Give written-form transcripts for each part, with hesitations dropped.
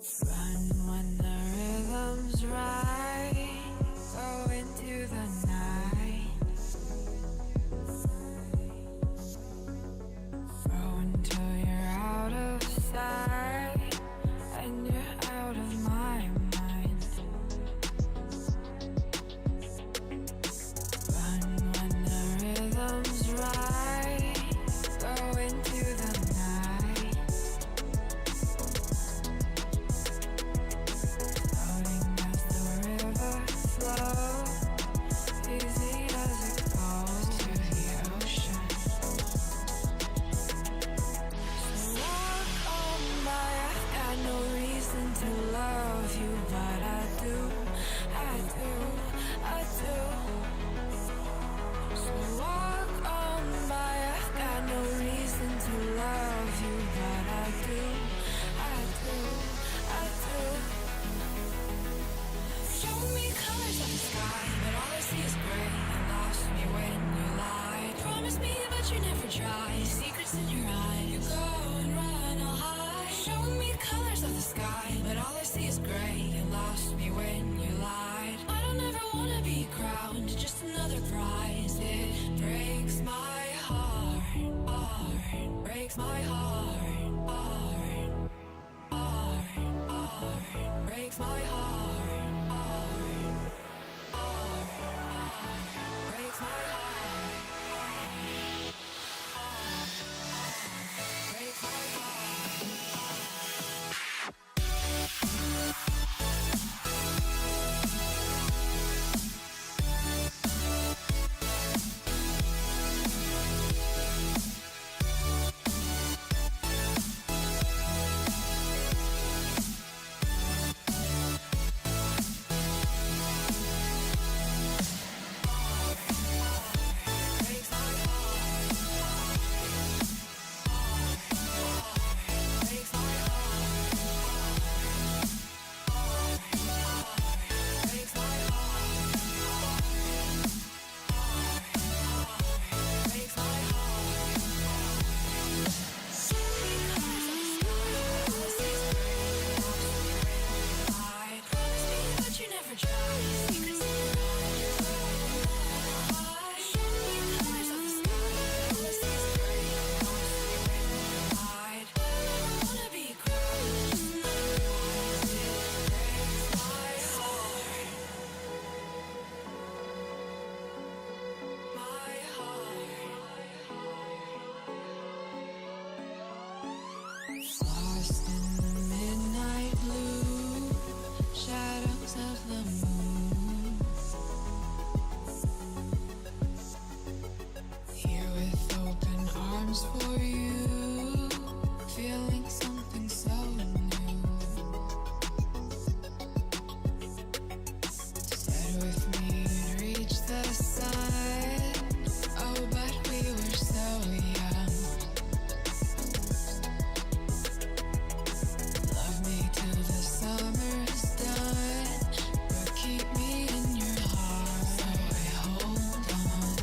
Run when the rhythm's right. Go into the night. Throw until you're out of sight and you're out of my mind. Run when the rhythm's right. Go into the night. Floating as the river flows, easy as it goes to the ocean. So walk on by, I've got no reason to love you, but I do, I do, I do. So walk on by, I've got no reason to love you, but I do, I do, I do. Show me colors of the sky, but all I see is gray. You lost me when you lied. Promise me, but you never tried. Secrets in your eyes. You go and run, I'll hide. Show me colors of the sky, but all I see is gray. You lost me when you lied. I don't ever wanna be crowned, just another prize. It breaks my heart, heart. Breaks my heart, heart, heart, heart. Breaks my heart, heart, heart, heart. Breaks my heart, heart, heart. Breaks my heart. Lost in the midnight blue, shadows of the moon. Here with open arms for you, feeling something so new. Said with me you'd reach the sun, oh but we were so young. Love me till the summer's done, but keep me in your heart, so I hold on.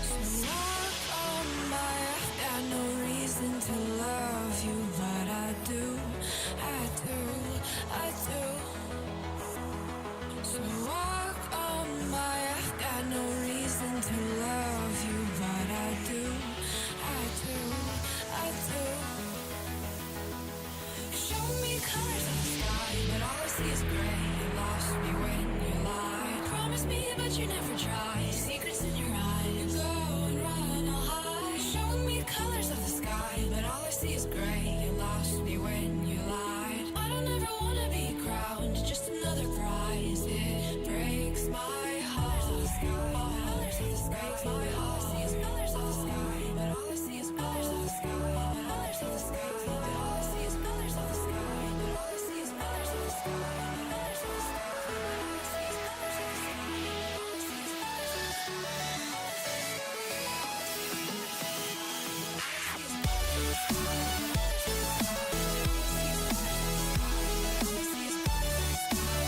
So walk on by, I've got no reason to love you, but I do, I do, I do. So walk on by, I've got no reason to love you, but I do, I do, I do. Show me colors of the sky, but all I see is gray. You lost me when you lied. Promise me, but you never tried. Secrets in your eyes. You go and run, I'll hide. Show me colors of the sky, but all I see is gray. You lost me when you lied. I don't ever wanna be crowned, just another prize. It breaks my heart. Colors of the sky, breaks my heart. All I see is colors of the sky, but all I see is colors of the sky. Colors of the sky, but all I see is colors of the sky. But all I see is colors of the sky. Colors of the sky, but all I see is colors of the sky. All I see is colors of the sky.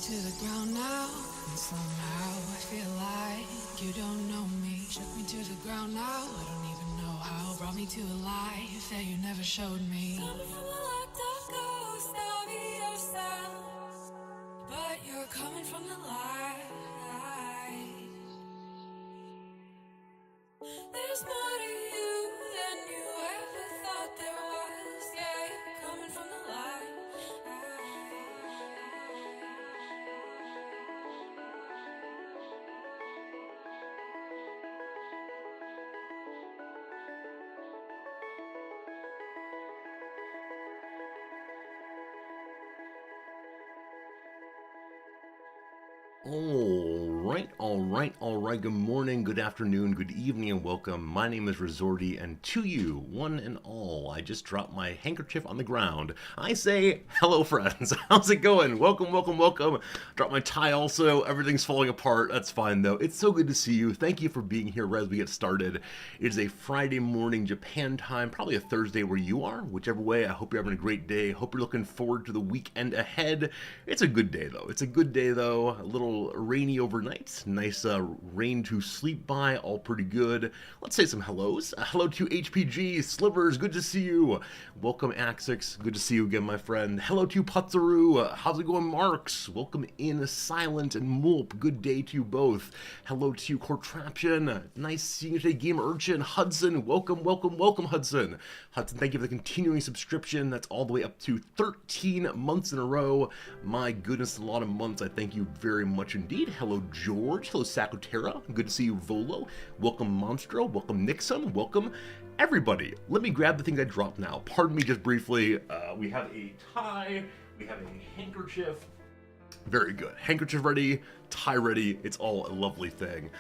to the ground now, and somehow I feel like you don't know me. Shook me to the ground now, I don't even know how. Brought me to a life that you never showed me. Coming from a locked up ghost of yourself, but you're coming from the light. There's more to you than you ever thought there was. Yeah, you're coming from the light. All right. Good morning, good afternoon, good evening, and welcome. My name is Resorty, and to you, one and all, I just dropped my handkerchief on the ground. I say, hello, friends. How's it going? Welcome. Drop my tie also. Everything's falling apart. That's fine, though. It's so good to see you. Thank you for being here right as we get started. It is a Friday morning Japan time, probably a Thursday where you are. Whichever way, I hope you're having a great day. Hope you're looking forward to the weekend ahead. It's a good day, though. A little rainy overnight. Nice rain to sleep by. All pretty good. Let's say some hellos. Hello to HPG. Slivers, good to see you. Welcome, Axix. Good to see you again, my friend. Hello to Patsaru. How's it going, Marks? Welcome in Silent and Mulp. Good day to you both. Hello to you, Cortraption. Nice seeing you today, Game Urchin. Hudson, welcome, Hudson. Hudson, thank you for the continuing subscription. That's all the way up to 13 months in a row. My goodness, a lot of months. I thank you very much indeed. Hello, George. Hello, Sakutera. Good to see you, Volo. Welcome, Monstro. Welcome, Nixon. Welcome, everybody. Let me grab the things I dropped now. Pardon me just briefly. We have a tie. We have a handkerchief. Very good. Handkerchief ready. Tie ready. It's all a lovely thing.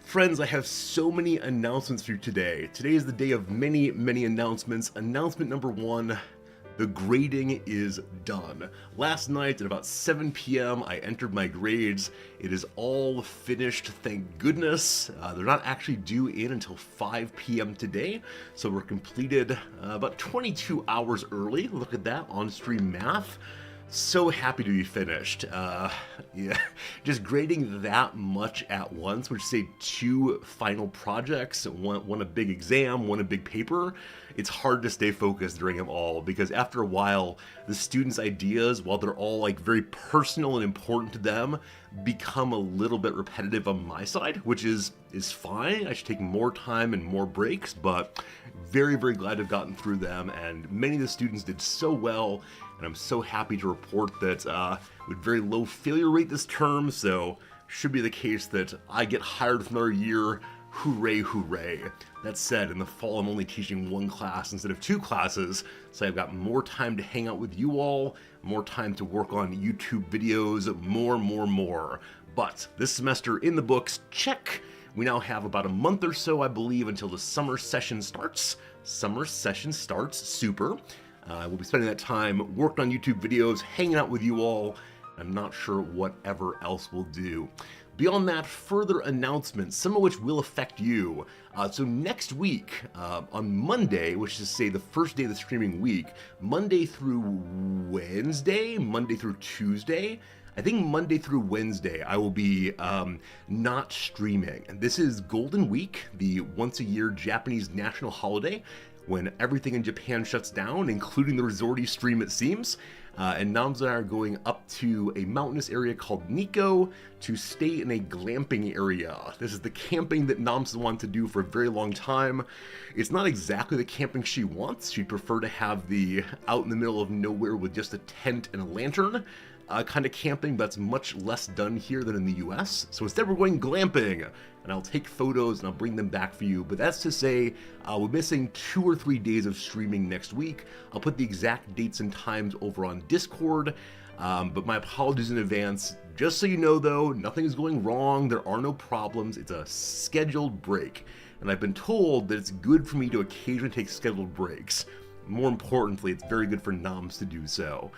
Friends, I have so many announcements for you today. Today is the day of many announcements. Announcement number one. The grading is done. Last night at about 7 p.m. I entered my grades. It is all finished, thank goodness. They're not actually due in until 5 p.m. today, so we're completed about 22 hours early. Look at that, on-stream math. So happy to be finished. Just grading that much at once, which say 2 final projects, one a big exam, one a big paper. It's hard to stay focused during them all because after a while, the students' ideas, while they're all like very personal and important to them, become a little bit repetitive on my side, which is fine. I should take more time and more breaks, but very glad to have gotten through them, and many of the students did so well. And I'm so happy to report that with very low failure rate this term, so should be the case that I get hired for another year. Hooray. That said, in the fall I'm only teaching 1 class instead of 2 classes, so I've got more time to hang out with you all, more time to work on YouTube videos, more. But this semester in the books, check. We now have about a month or so, I believe, until the summer session starts. Super. We'll be spending that time working on YouTube videos, hanging out with you all. I'm not sure whatever else we'll do. Beyond that, further announcements, some of which will affect you. So next week, on Monday, which is to say the first day of the streaming week, Monday through Wednesday, Monday through Tuesday, I think Monday through Wednesday, I will be not streaming. And this is Golden Week, the once-a-year Japanese national holiday, when everything in Japan shuts down, including the Resorty stream, it seems. And Nams and I are going up to a mountainous area called Nikko to stay in a glamping area. This is the camping that Nams has wanted to do for a very long time. It's not exactly the camping she wants. She'd prefer to have the out in the middle of nowhere with just a tent and a lantern kind of camping, but that's much less done here than in the US. So instead we're going glamping, and I'll take photos and I'll bring them back for you. But that's to say, we're missing 2 or 3 days of streaming next week. I'll put the exact dates and times over on Discord, but my apologies in advance. Just so you know though, nothing is going wrong, there are no problems, it's a scheduled break. And I've been told that it's good for me to occasionally take scheduled breaks. More importantly, it's very good for Noms to do so.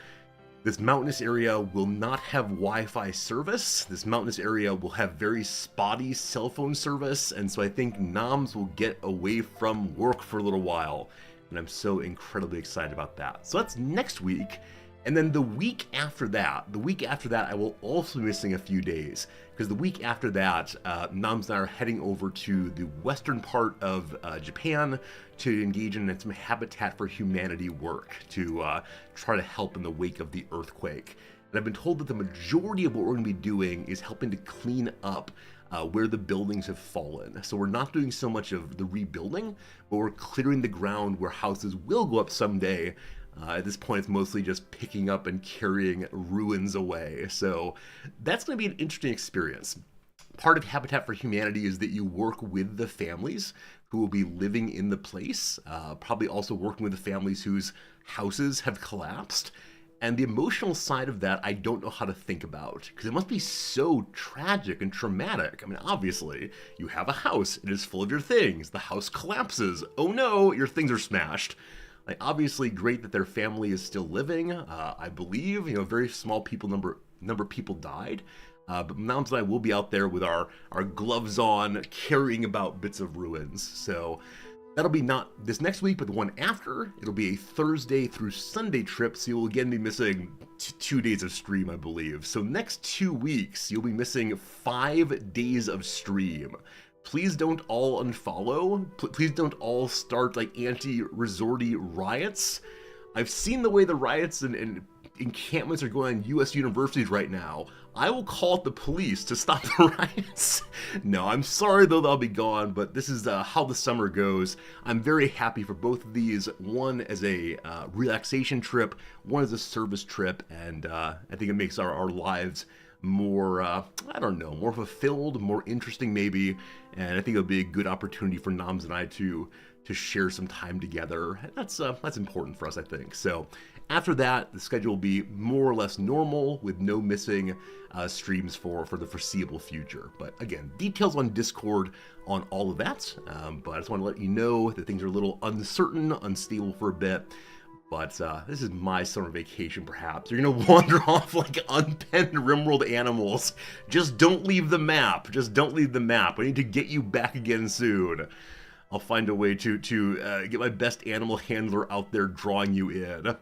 This mountainous area will not have Wi-Fi service. This mountainous area will have very spotty cell phone service, and so I think Noms will get away from work for a little while, and I'm so incredibly excited about that. So that's next week, And then the week after that, I will also be missing a few days, because the week after that, Nams and I are heading over to the western part of Japan to engage in some Habitat for Humanity work to try to help in the wake of the earthquake. And I've been told that the majority of what we're going to be doing is helping to clean up where the buildings have fallen. So we're not doing so much of the rebuilding, but we're clearing the ground where houses will go up someday. At this point, it's mostly just picking up and carrying ruins away. So that's going to be an interesting experience. Part of Habitat for Humanity is that you work with the families who will be living in the place, probably also working with the families whose houses have collapsed. And the emotional side of that, I don't know how to think about, because it must be so tragic and traumatic. I mean, obviously, you have a house, it is full of your things, the house collapses, oh no, your things are smashed. Like, obviously, great that their family is still living. I believe, a very small number of people died. But Mounds and I will be out there with our gloves on, carrying about bits of ruins. So that'll be not this next week, but the one after. It'll be a Thursday through Sunday trip, so you'll again be missing 2 days of stream, I believe. So next 2 weeks, you'll be missing 5 days of stream. Please don't all unfollow. Please don't all start like anti-resorty riots. I've seen the way the riots and encampments are going on U.S. universities right now. I will call the police to stop the riots. No, I'm sorry though they'll be gone, but this is how the summer goes. I'm very happy for both of these. One as a relaxation trip, one as a service trip, and I think it makes our lives more, I don't know, more fulfilled, more interesting maybe, and I think it'll be a good opportunity for Noms and I to share some time together. That's important for us, I think. So after that, the schedule will be more or less normal with no missing streams for the foreseeable future. But again, details on Discord on all of that. But I just want to let you know that things are a little uncertain, unstable for a bit. But this is my summer vacation, perhaps. You're going to wander off like unpenned RimWorld animals. Just don't leave the map. Just don't leave the map. I need to get you back again soon. I'll find a way to get my best animal handler out there drawing you in.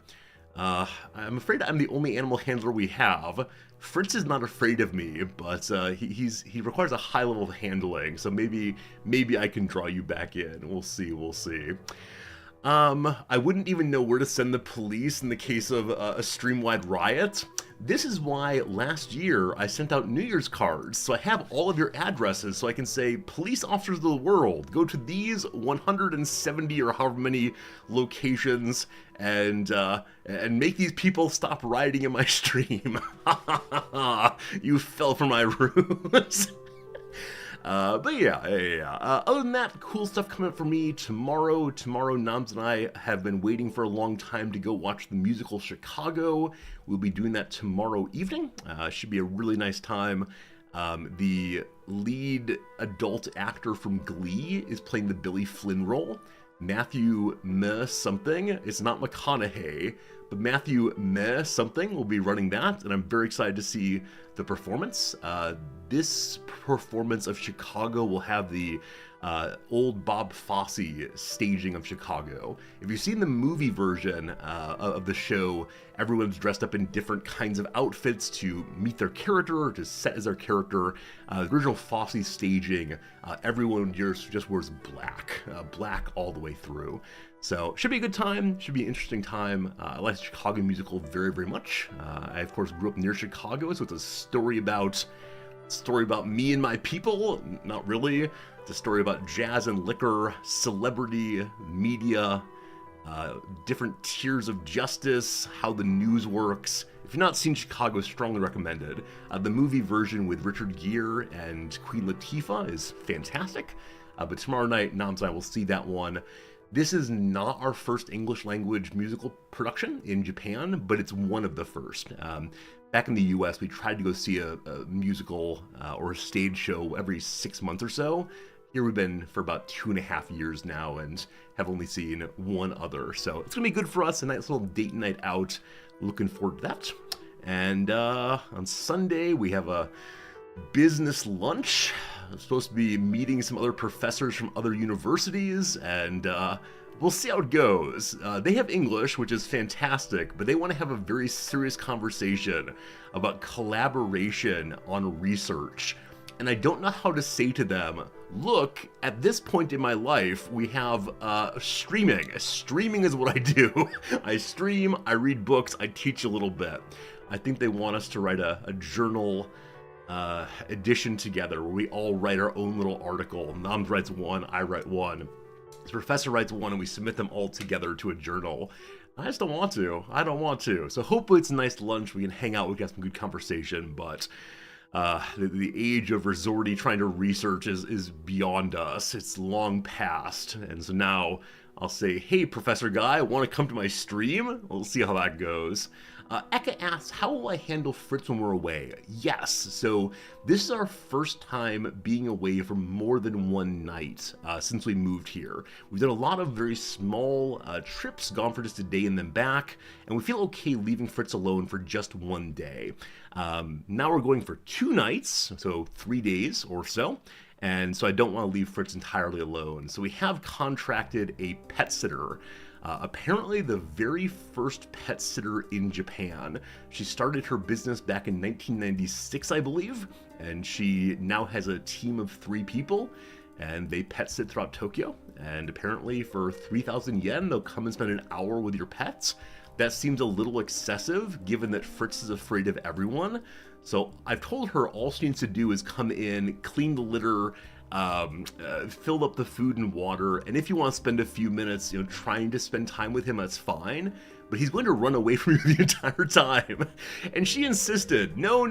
I'm afraid I'm the only animal handler we have. Fritz is not afraid of me, but he requires a high level of handling, so maybe I can draw you back in. We'll see, we'll see. I wouldn't even know where to send the police in the case of a stream-wide riot. This is why last year I sent out New Year's cards, so I have all of your addresses, so I can say, police officers of the world, go to these 170 or however many locations and make these people stop rioting in my stream. You fell for my ruse. But yeah. Other than that, cool stuff coming up for me tomorrow. Tomorrow, Noms and I have been waiting for a long time to go watch the musical Chicago. We'll be doing that tomorrow evening. Should be a really nice time. The lead adult actor from Glee is playing the Billy Flynn role. Matthew Meh something. It's not McConaughey, but Matthew Meh something will be running that, and I'm very excited to see the performance. This performance of Chicago will have the old Bob Fosse staging of Chicago. If you've seen the movie version of the show, everyone's dressed up in different kinds of outfits to meet their character or to set as their character. The original Fosse staging, everyone just wears black all the way through. So, should be a good time, should be an interesting time. I like the Chicago musical very, very much. I, of course, grew up near Chicago, so it's a story about me and my people. Not really. It's a story about jazz and liquor, celebrity, media, different tiers of justice, how the news works. If you've not seen Chicago, strongly recommended. The movie version with Richard Gere and Queen Latifah is fantastic. But tomorrow night, Noms and I will see that one. This is not our first English language musical production in Japan, but it's one of the first. Back in the US, we tried to go see a musical or a stage show every 6 months or so. Here we've been for about 2.5 years now and have only seen one other. So it's going to be good for us, a nice little date night out. Looking forward to that. And on Sunday, we have a business lunch I'm supposed to be meeting some other professors from other universities, and we'll see how it goes. They have English, which is fantastic, but they want to have a very serious conversation about collaboration on research. And I don't know how to say to them, look, at this point in my life, we have streaming. Streaming is what I do. I stream, I read books, I teach a little bit. I think they want us to write a journal edition together where we all write our own little article. Noms writes one, I write one. The professor writes one, and we submit them all together to a journal. I just don't want to. I don't want to. So hopefully it's a nice lunch. We can hang out. We can have some good conversation. But the age of resorty trying to research is beyond us. It's long past. And so now I'll say, hey, Professor Guy, want to come to my stream? We'll see how that goes. Eka asks, how will I handle Fritz when we're away? Yes, so this is our first time being away for more than one night since we moved here. We've done a lot of very small trips, gone for just a day and then back, and we feel okay leaving Fritz alone for just one day. Now we're going for 2 nights, so 3 days or so. And so I don't want to leave Fritz entirely alone. So we have contracted a pet sitter. Apparently the very first pet sitter in Japan. She started her business back in 1996, I believe, and she now has a team of 3 people, and they pet sit throughout Tokyo. And apparently for 3,000 yen, they'll come and spend an hour with your pets. That seems a little excessive, given that Fritz is afraid of everyone. So I've told her all she needs to do is come in, clean the litter, fill up the food and water, and if you want to spend a few minutes, trying to spend time with him, that's fine. But he's going to run away from you the entire time. And she insisted, no,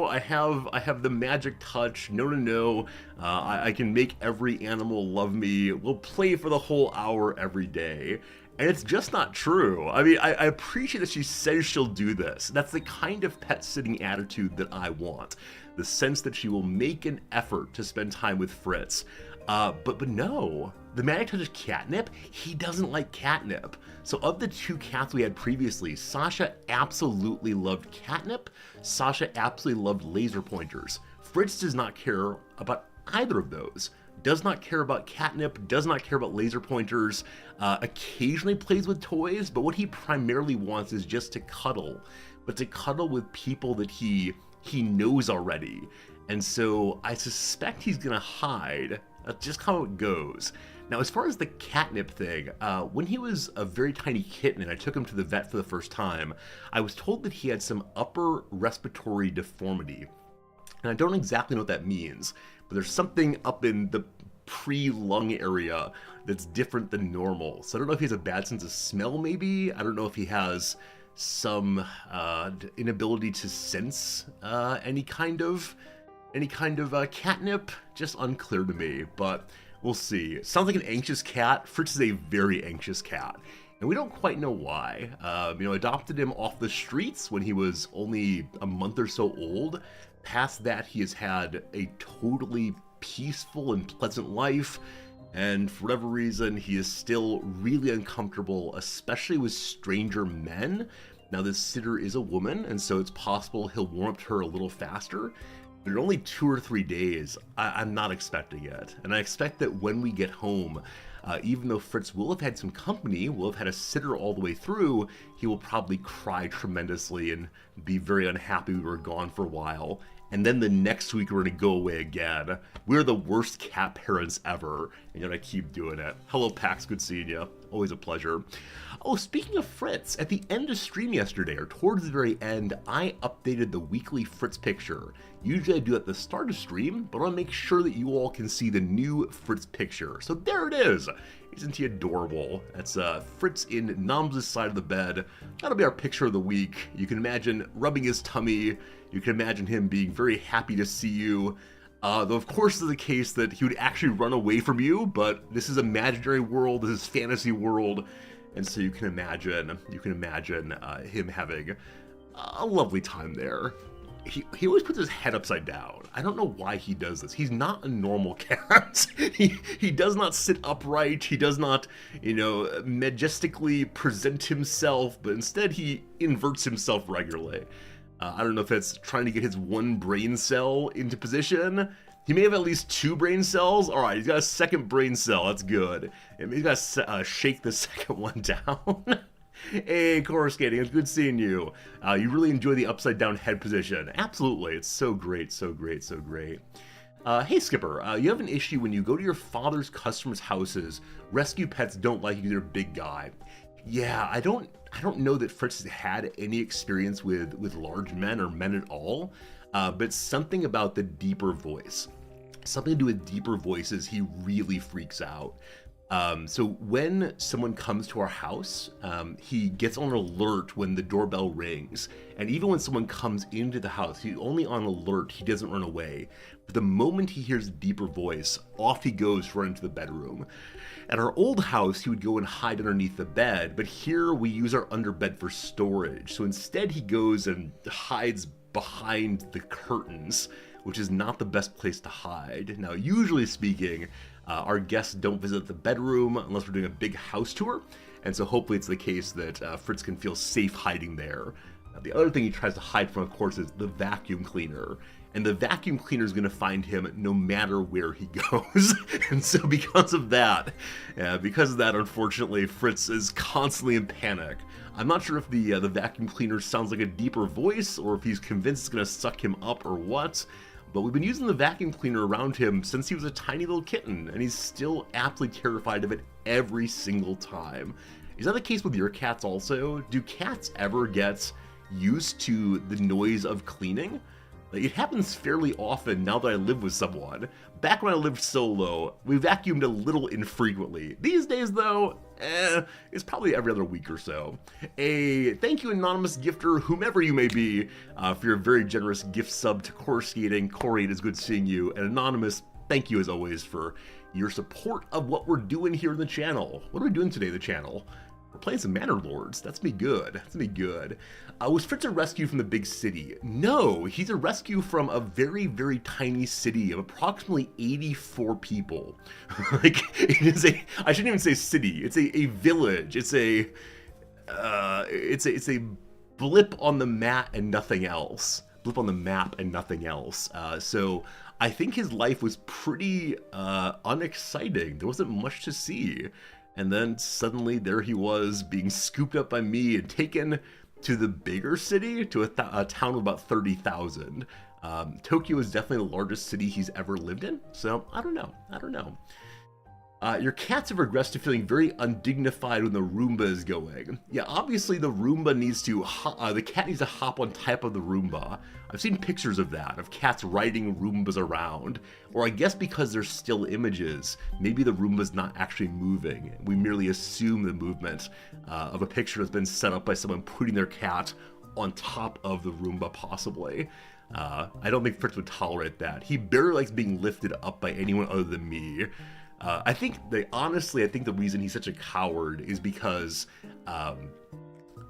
I have the magic touch, no, I can make every animal love me, we'll play for the whole hour every day. And it's just not true. I mean, I appreciate that she says she'll do this. That's the kind of pet sitting attitude that I want. The sense that she will make an effort to spend time with Fritz. But no, the magic touch is catnip. He doesn't like catnip. So of the 2 cats we had previously, Sasha absolutely loved catnip. Sasha absolutely loved laser pointers. Fritz does not care about either of those. Does not care about catnip, does not care about laser pointers, occasionally plays with toys, but what he primarily wants is just to cuddle, but to cuddle with people that he knows already. And so I suspect he's gonna hide. That's just how it goes. Now, as far as the catnip thing, when he was a very tiny kitten and I took him to the vet for the first time, I was told that he had some upper respiratory deformity. And I don't exactly know what that means, but there's something up in the pre-lung area that's different than normal. So I don't know if he has a bad sense of smell, maybe. I don't know if he has some inability to sense any kind of catnip. Just unclear to me, but we'll see. Sounds like an anxious cat. Fritz is a very anxious cat, and we don't quite know why. Adopted him off the streets when he was only a month or so old. Past that, he has had a totally peaceful and pleasant life, and for whatever reason, he is still really uncomfortable, especially with stranger men. Now, this sitter is a woman, and so it's possible he'll warm up to her a little faster, but in only 2 or 3 days, I'm not expecting it. And I expect that when we get home, even though Fritz will have had some company, will have had a sitter all the way through, he will probably cry tremendously and be very unhappy we were gone for a while. And then the next week we're gonna go away again. We're the worst cat parents ever, and you're gonna keep doing it. Hello, Pax, good seeing you. Always a pleasure. Oh, speaking of Fritz, at the end of stream yesterday, or towards the very end, I updated the weekly Fritz picture. Usually I do at the start of stream, but I wanna make sure that you all can see the new Fritz picture. So there it is. Isn't he adorable? That's Fritz in Noms' side of the bed. That'll be our picture of the week. You can imagine rubbing his tummy. You can imagine him being very happy to see you. Though of course it's the case that he would actually run away from you, but this is imaginary world, this is fantasy world, and so you can imagine him having a lovely time there. He always puts his head upside down. I don't know why he does this. He's not a normal cat. He does not sit upright. He does not, majestically present himself, but instead he inverts himself regularly. I don't know if it's trying to get his one brain cell into position. He may have at least 2 brain cells. All right, he's got a second brain cell. That's good. And he's got to shake the second one down. Hey, Coruscating, it's good seeing you. You really enjoy the upside down head position. Absolutely, it's so great, so great, so great. Hey Skipper, you have an issue when you go to your father's customers' houses. Rescue pets don't like you because you're a big guy. Yeah, I don't know that Fritz has had any experience with large men or men at all, but something about the deeper voice. Something to do with deeper voices, he really freaks out. So when someone comes to our house, he gets on alert when the doorbell rings. And even when someone comes into the house, he's only on alert, he doesn't run away. But the moment he hears a deeper voice, off he goes to run into the bedroom. At our old house, he would go and hide underneath the bed, but here we use our underbed for storage. So instead he goes and hides behind the curtains, which is not the best place to hide. Now, usually speaking, our guests don't visit the bedroom unless we're doing a big house tour, and so hopefully it's the case that Fritz can feel safe hiding there. The other thing he tries to hide from, of course, is the vacuum cleaner. And the vacuum cleaner is going to find him no matter where he goes. And so because of that, unfortunately, Fritz is constantly in panic. I'm not sure if the vacuum cleaner sounds like a deeper voice, or if he's convinced it's going to suck him up or what. But we've been using the vacuum cleaner around him since he was a tiny little kitten, and he's still aptly terrified of it every single time. Is that the case with your cats also? Do cats ever get used to the noise of cleaning? It happens fairly often now that I live with someone. Back when I lived solo, we vacuumed a little infrequently. These days, though, it's probably every other week or so. Thank you, anonymous gifter, whomever you may be, for your very generous gift sub to Coruscating. Corey, it is good seeing you. And anonymous, thank you as always for your support of what we're doing here in the channel. What are we doing today, the channel? We're playing some Manor Lords. That's me good. That's me good. Was Fritz a rescue from the big city? No, he's a rescue from a very, very tiny city of approximately 84 people. Like, it is I shouldn't even say city. It's a village. It's a blip on the map and nothing else. Blip on the map and nothing else. So I think his life was pretty unexciting. There wasn't much to see. And then suddenly there he was being scooped up by me and taken to the bigger city, to a town of about 30,000. Tokyo is definitely the largest city he's ever lived in, so I don't know. Your cats have regressed to feeling very undignified when the Roomba is going. Yeah, obviously the Roomba needs to, the cat needs to hop on top of the Roomba. I've seen pictures of that, of cats riding Roombas around. Or I guess because they're still images, maybe the Roomba's not actually moving. We merely assume the movement of a picture that's been set up by someone putting their cat on top of the Roomba, possibly. I don't think Fritz would tolerate that. He barely likes being lifted up by anyone other than me. I think the reason he's such a coward is because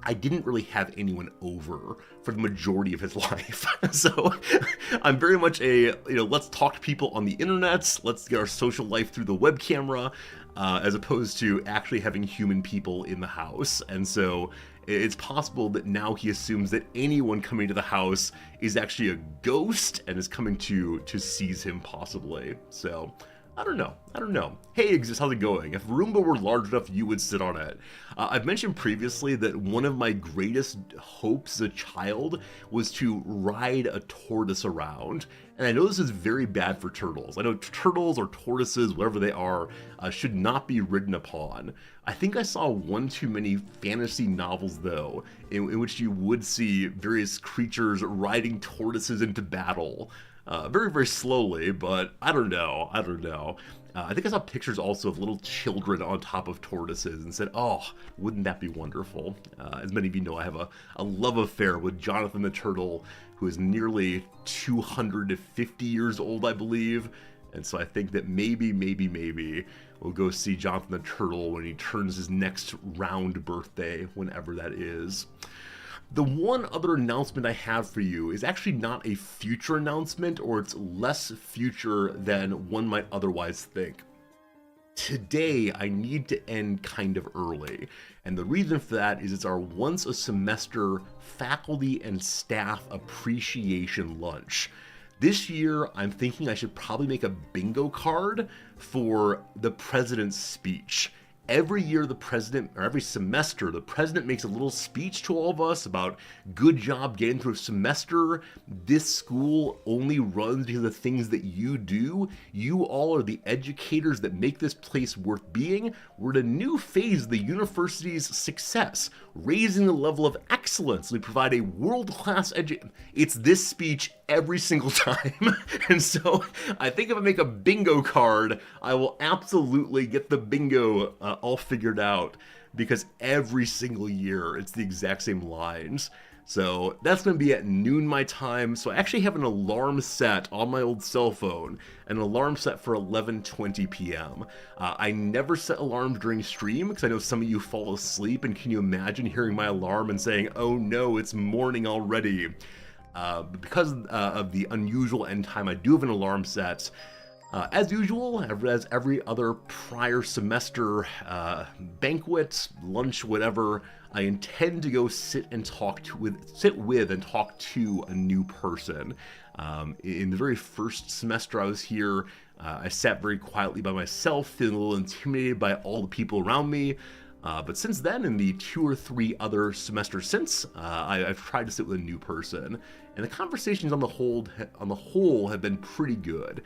I didn't really have anyone over for the majority of his life. So I'm very much let's talk to people on the internet, let's get our social life through the web camera, as opposed to actually having human people in the house. And so it's possible that now he assumes that anyone coming to the house is actually a ghost and is coming to seize him, possibly. So I don't know. Hey, Exist, how's it going? If Roomba were large enough, you would sit on it. I've mentioned previously that one of my greatest hopes as a child was to ride a tortoise around. And I know this is very bad for turtles. I know turtles or tortoises, whatever they are, should not be ridden upon. I think I saw one too many fantasy novels, though, in which you would see various creatures riding tortoises into battle. Very, very slowly, but I don't know. I think I saw pictures also of little children on top of tortoises and said, oh, wouldn't that be wonderful? As many of you know, I have a love affair with Jonathan the Turtle, who is nearly 250 years old, I believe. And so I think that maybe we'll go see Jonathan the Turtle when he turns his next round birthday, whenever that is. The one other announcement I have for you is actually not a future announcement, or it's less future than one might otherwise think. today I need to end kind of early. And the reason for that is it's our once a semester faculty and staff appreciation lunch. This year, I'm thinking I should probably make a bingo card for the president's speech. Every year, the president, or every semester, the president makes a little speech to all of us about good job getting through a semester. This school only runs because of the things that you do. You all are the educators that make this place worth being. We're in a new phase of the university's success, raising the level of excellence. We provide a world-class It's this speech every single time. And so I think if I make a bingo card, I will absolutely get the bingo all figured out, because every single year it's the exact same lines. So that's going to be at noon my time. So I actually have an alarm set on my old cell phone, an alarm set for 11:20 p.m. I never set alarms during stream because I know some of you fall asleep, and can you imagine hearing my alarm and saying, oh no, it's morning already? But because of the unusual end time, I do have an alarm set. As usual, as every other prior semester banquet, lunch, whatever, I intend to go sit with and talk to a new person. In the very first semester I was here, I sat very quietly by myself, feeling a little intimidated by all the people around me. But since then, in the 2 or 3 other semesters since, I've tried to sit with a new person, and the conversations on the whole have been pretty good.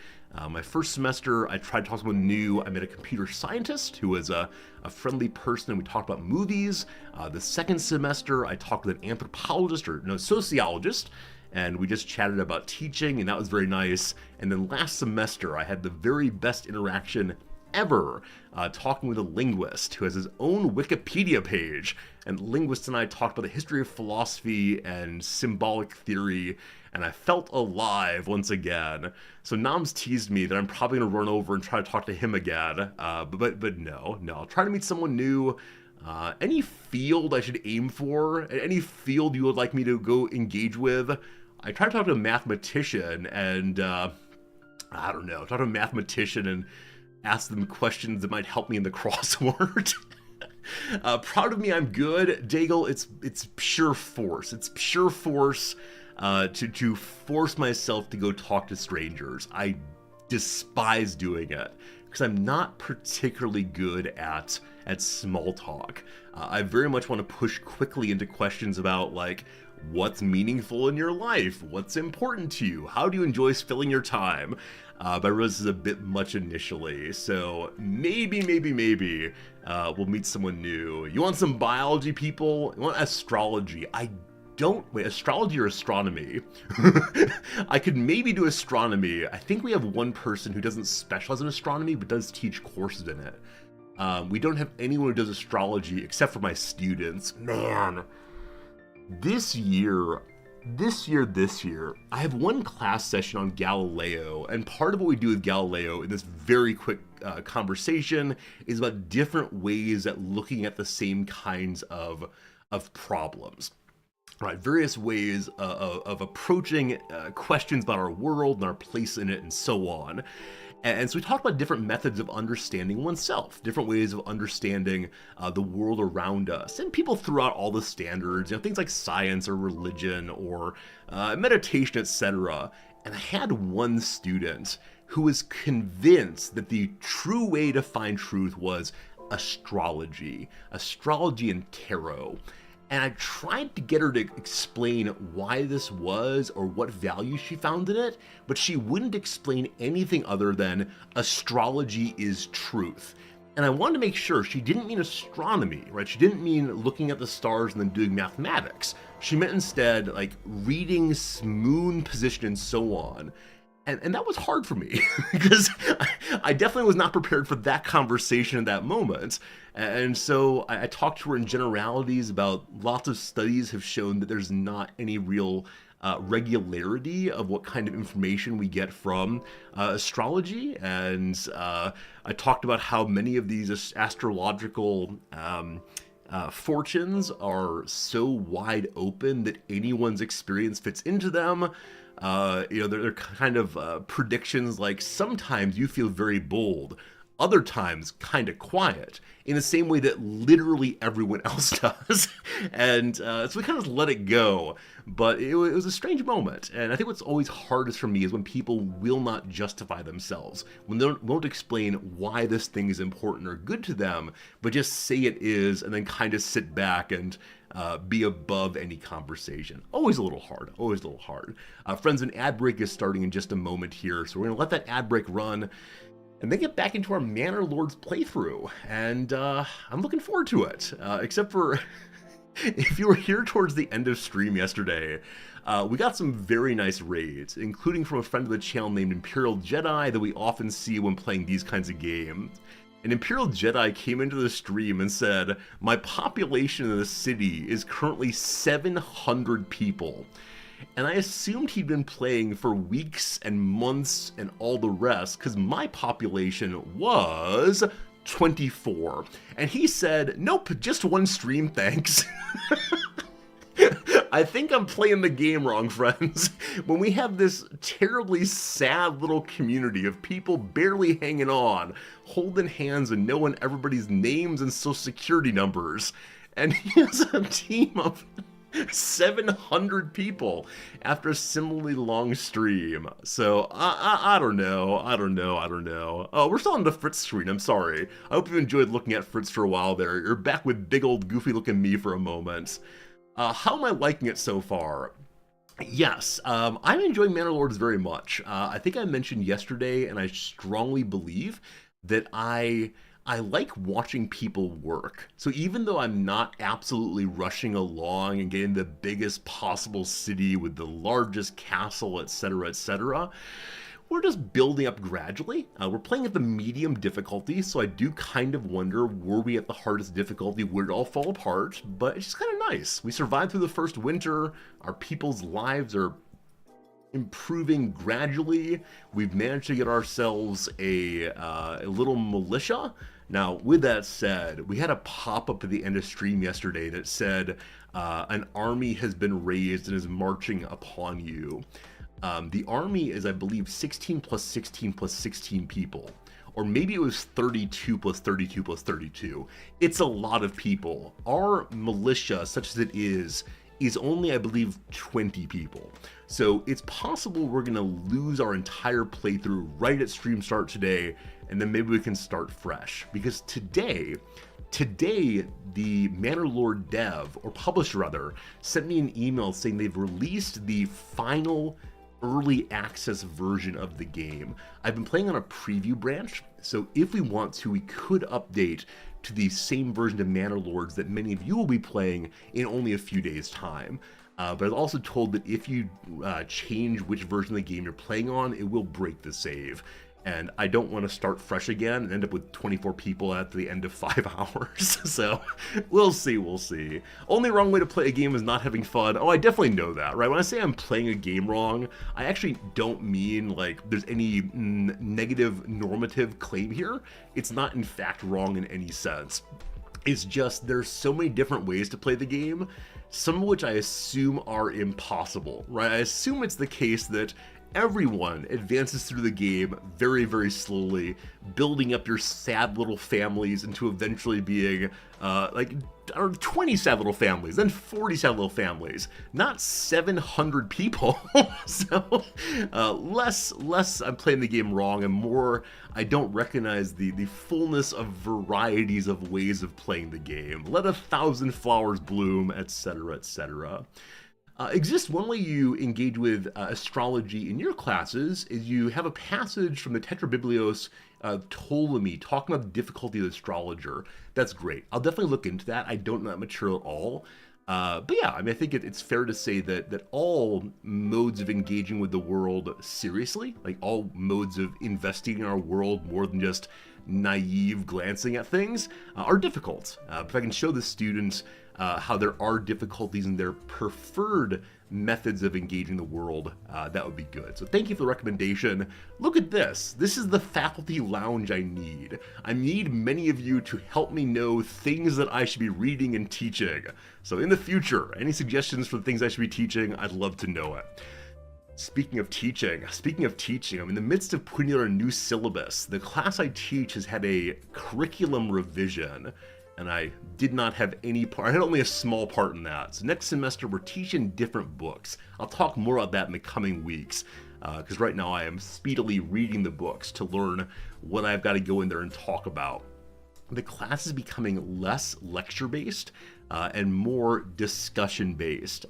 My first semester, I tried to talk to someone new. I met a computer scientist who was a friendly person, and we talked about movies. The second semester, I talked with an sociologist, and we just chatted about teaching, and that was very nice. And then last semester, I had the very best interaction ever, talking with a linguist who has his own Wikipedia page. And linguist and I talked about the history of philosophy and symbolic theory, and I felt alive once again. So Nam's teased me that I'm probably gonna run over and try to talk to him again, but no, I'll try to meet someone new. Any field I should aim for, any field you would like me to go engage with. I tried to talk to a mathematician, and I don't know, talk to a mathematician and ask them questions that might help me in the crossword. Proud of me, I'm good. Daigle, it's pure force. It's pure force to force myself to go talk to strangers. I despise doing it because I'm not particularly good at small talk. I very much want to push quickly into questions about, like, what's meaningful in your life? What's important to you? How do you enjoy filling your time? But I realize this is a bit much initially, so maybe we'll meet someone new. You want some biology, people? You want astrology? Wait, astrology or astronomy? I could maybe do astronomy. I think we have one person who doesn't specialize in astronomy, but does teach courses in it. We don't have anyone who does astrology except for my students. Man, this year, I have one class session on Galileo, and part of what we do with Galileo in this very quick conversation is about different ways at looking at the same kinds of problems. Right, various ways of approaching questions about our world and our place in it and so on. And so we talked about different methods of understanding oneself, different ways of understanding the world around us. And people threw out all the standards, things like science or religion or meditation, etc. And I had one student who was convinced that the true way to find truth was astrology and tarot. And I tried to get her to explain why this was or what value she found in it, but she wouldn't explain anything other than astrology is truth. And I wanted to make sure she didn't mean astronomy, right? She didn't mean looking at the stars and then doing mathematics. She meant instead, like, reading moon position and so on. And that was hard for me because I definitely was not prepared for that conversation at that moment. And so I talked to her in generalities about lots of studies have shown that there's not any real regularity of what kind of information we get from astrology. And I talked about how many of these astrological fortunes are so wide open that anyone's experience fits into them. They're kind of predictions like sometimes you feel very bold, other times kind of quiet, in the same way that literally everyone else does. And so we kind of let it go. But it was a strange moment. And I think what's always hardest for me is when people will not justify themselves, when they won't explain why this thing is important or good to them, but just say it is and then kind of sit back and be above any conversation. Always a little hard, always a little hard. Friends, an ad break is starting in just a moment here, so we're going to let that ad break run and then get back into our Manor Lords playthrough. And I'm looking forward to it, except for if you were here towards the end of stream yesterday, we got some very nice raids, including from a friend of the channel named Imperial Jedi that we often see when playing these kinds of games. An Imperial Jedi came into the stream and said, "My population in the city is currently 700 people." And I assumed he'd been playing for weeks and months and all the rest, because my population was 24. And he said, "Nope, just one stream, thanks." I think I'm playing the game wrong, friends. When we have this terribly sad little community of people barely hanging on, holding hands and knowing everybody's names and social security numbers, and he has a team of 700 people after a similarly long stream. So I don't know. Oh, we're still on the Fritz screen. I'm sorry. I hope you enjoyed looking at Fritz for a while there. You're back with big old goofy looking me for a moment. How am I liking it so far? Yes, I'm enjoying Manor Lords very much. I think I mentioned yesterday, and I strongly believe that I like watching people work. So even though I'm not absolutely rushing along and getting the biggest possible city with the largest castle, etc., we're just building up gradually. We're playing at the medium difficulty, so I do kind of wonder, were we at the hardest difficulty, would it all fall apart? But it's just kind of nice. We survived through the first winter. Our people's lives are improving gradually. We've managed to get ourselves a little militia. Now, with that said, we had a pop-up at the end of stream yesterday that said, an army has been raised and is marching upon you. The army is, I believe, 16 plus 16 plus 16 people. Or maybe it was 32 plus 32 plus 32. It's a lot of people. Our militia, such as it is only, I believe, 20 people. So it's possible we're going to lose our entire playthrough right at stream start today, and then maybe we can start fresh. Because today, the Manor Lord dev, or publisher rather, sent me an email saying they've released the final early access version of the game. I've been playing on a preview branch, so if we want to, we could update to the same version of Manor Lords that many of you will be playing in only a few days' time. But I was also told that if you change which version of the game you're playing on, it will break the save. And I don't want to start fresh again and end up with 24 people at the end of 5 hours. So we'll see. Only wrong way to play a game is not having fun. Oh, I definitely know that, right? When I say I'm playing a game wrong, I actually don't mean like there's any negative normative claim here. It's not in fact wrong in any sense. It's just there's so many different ways to play the game, some of which I assume are impossible, right? I assume it's the case that everyone advances through the game very, very slowly, building up your sad little families into eventually being like 20 sad little families, then 40 sad little families, not 700 people. So less I'm playing the game wrong, and more I don't recognize the fullness of varieties of ways of playing the game. Let 1,000 flowers bloom, etc. Exists one way you engage with astrology in your classes is you have a passage from the Tetrabiblios Ptolemy talking about the difficulty of the astrologer. That's great. I'll definitely look into that. I don't know that material at all. But yeah, I mean, I think it's fair to say that all modes of engaging with the world seriously, like all modes of investing in our world more than just naive glancing at things, are difficult. If I can show the students how there are difficulties in their preferred methods of engaging the world, that would be good. So thank you for the recommendation. Look at this. This is the faculty lounge I need. I need many of you to help me know things that I should be reading and teaching. So in the future, any suggestions for the things I should be teaching, I'd love to know it. Speaking of teaching, I'm in the midst of putting together a new syllabus. The class I teach has had a curriculum revision, and I did not have any part. I had only a small part in that. So next semester we're teaching different books. I'll talk more about that in the coming weeks, because right now I am speedily reading the books to learn what I've got to go in there and talk about. The class is becoming less lecture-based and more discussion-based,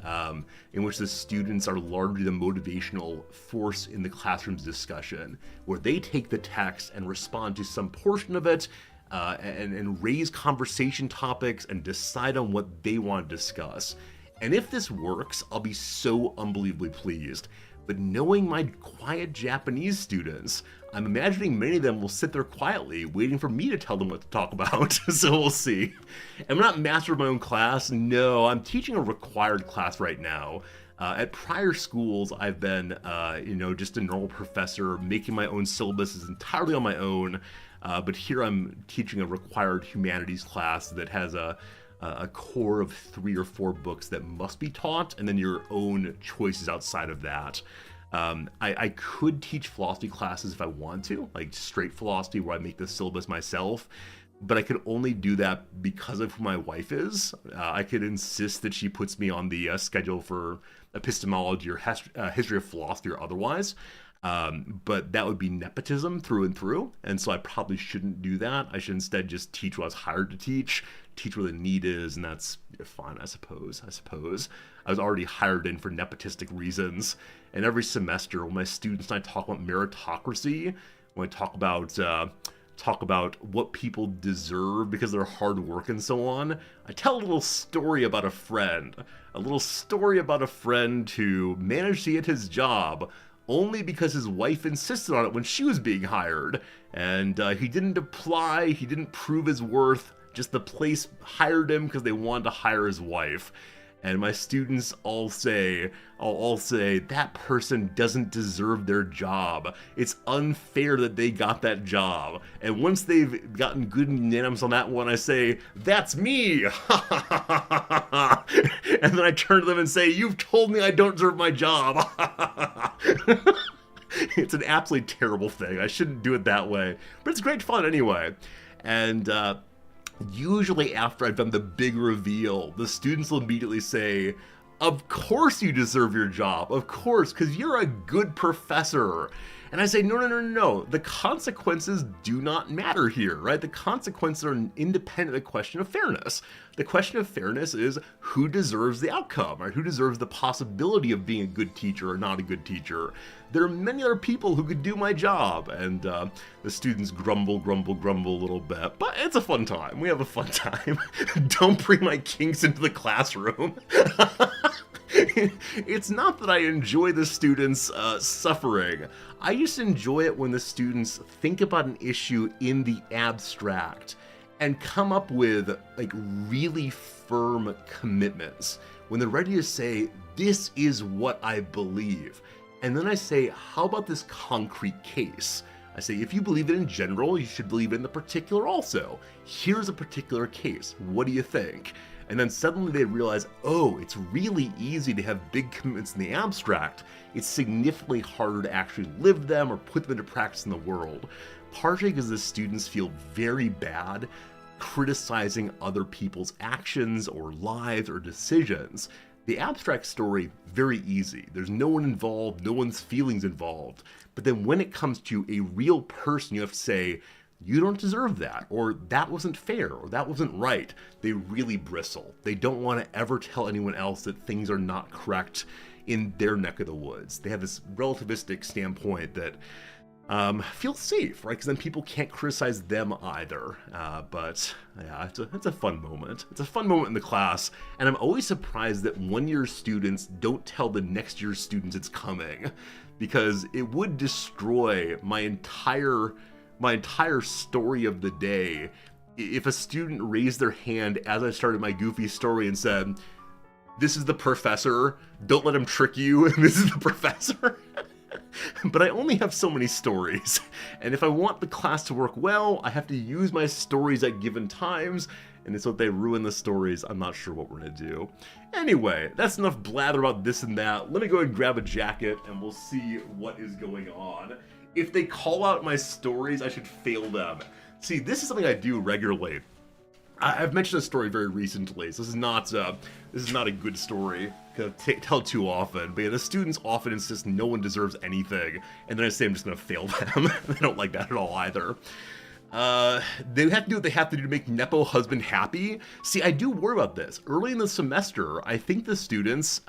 in which the students are largely the motivational force in the classroom's discussion, where they take the text and respond to some portion of it, and raise conversation topics and decide on what they want to discuss. And if this works, I'll be so unbelievably pleased. But knowing my quiet Japanese students, I'm imagining many of them will sit there quietly, waiting for me to tell them what to talk about, so we'll see. I'm not master of my own class, no, I'm teaching a required class right now. At prior schools, I've been, just a normal professor, making my own syllabuses entirely on my own, but here I'm teaching a required humanities class that has a core of 3 or 4 books that must be taught, and then your own choices outside of that. I could teach philosophy classes if I want to, like straight philosophy where I make the syllabus myself, but I could only do that because of who my wife is. I could insist that she puts me on the schedule for epistemology or history of philosophy or otherwise, but that would be nepotism through and through, and so I probably shouldn't do that. I should instead just teach what I was hired to teach where the need is, and that's fine, I suppose. I was already hired in for nepotistic reasons, and every semester when my students and I talk about meritocracy, when I talk about what people deserve because of their hard work and so on, I tell a little story about a friend who managed to get his job only because his wife insisted on it when she was being hired, and he didn't apply, he didn't prove his worth, just the place hired him because they wanted to hire his wife. And my students all say, that person doesn't deserve their job. It's unfair that they got that job. And once they've gotten good and unanimous on that one, I say, that's me! And then I turn to them and say, you've told me I don't deserve my job! It's an absolutely terrible thing. I shouldn't do it that way. But it's great fun anyway. And, usually after I've done the big reveal, the students will immediately say, of course you deserve your job, of course, because you're a good professor. And I say, no, the consequences do not matter here, right? The consequences are independent of the question of fairness. The question of fairness is who deserves the outcome, right? Who deserves the possibility of being a good teacher or not a good teacher? There are many other people who could do my job, and the students grumble a little bit, but it's a fun time. We have a fun time. Don't bring my kinks into the classroom. It's not that I enjoy the students suffering. I just enjoy it when the students think about an issue in the abstract and come up with like really firm commitments. When they're ready to say, this is what I believe. And then I say, how about this concrete case? I say, if you believe it in general, you should believe it in the particular also. Here's a particular case. What do you think? And then suddenly they realize, oh, it's really easy to have big commitments in the abstract. It's significantly harder to actually live them or put them into practice in the world. Partially because the students feel very bad criticizing other people's actions or lives or decisions. The abstract story, very easy. There's no one involved, no one's feelings involved. But then when it comes to a real person, you have to say, you don't deserve that, or that wasn't fair, or that wasn't right. They really bristle. They don't want to ever tell anyone else that things are not correct in their neck of the woods. They have this relativistic standpoint that feels safe, right? Because then people can't criticize them either. But yeah, it's a fun moment. It's a fun moment in the class, and I'm always surprised that one-year students don't tell the next year's students it's coming, because it would destroy my entire story of the day if a student raised their hand as I started my goofy story and said, this is the professor, don't let him trick you, this is the professor. But I only have so many stories, and if I want the class to work well, I have to use my stories at given times, and so if they ruin the stories, I'm not sure what we're gonna do. Anyway, that's enough blather about this and that. Let me go ahead and grab a jacket, and we'll see what is going on. If they call out my stories, I should fail them. See, this is something I do regularly. I've mentioned a story very recently, so this is not a good story to tell too often. But yeah, the students often insist no one deserves anything, and then I say I'm just gonna fail them. They don't like that at all either. They have to do what they have to do to make Nepo husband happy. See, I do worry about this. Early in the semester, I think the students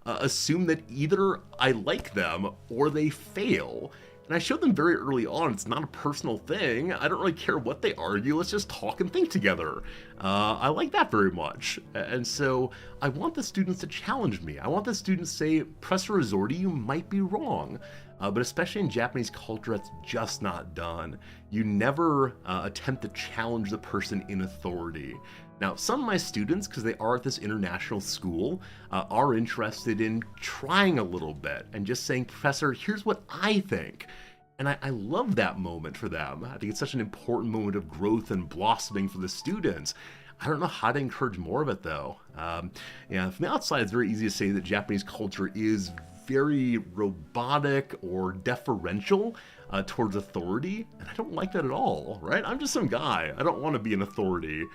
assume that either I like them or they fail. And I showed them very early on, it's not a personal thing. I don't really care what they argue, let's just talk and think together. I like that very much. And so I want the students to challenge me. I want the students to say, Professor Resorti, you might be wrong. But especially in Japanese culture, that's just not done. You never attempt to challenge the person in authority. Now, some of my students, because they are at this international school, are interested in trying a little bit and just saying, Professor, here's what I think. And I love that moment for them. I think it's such an important moment of growth and blossoming for the students. I don't know how to encourage more of it, though. Yeah, from the outside, it's very easy to say that Japanese culture is very robotic or deferential towards authority, and I don't like that at all, right? I'm just some guy. I don't want to be an authority.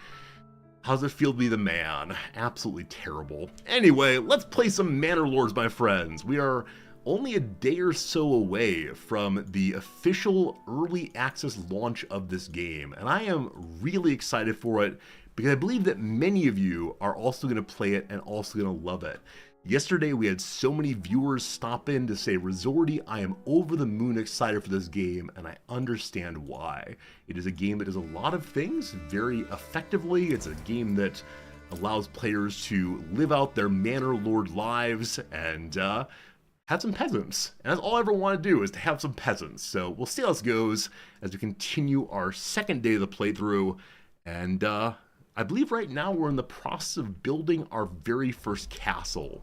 How's it feel to be the man? Absolutely terrible. Anyway, let's play some Manor Lords, my friends. We are only a day or so away from the official early access launch of this game, and I am really excited for it because I believe that many of you are also going to play it and also going to love it. Yesterday, we had so many viewers stop in to say, Resorti, I am over the moon excited for this game, and I understand why. It is a game that does a lot of things very effectively. It's a game that allows players to live out their Manor Lord lives and have some peasants. And that's all I ever want to do, is to have some peasants. So we'll see how this goes as we continue our second day of the playthrough. And I believe right now we're in the process of building our very first castle.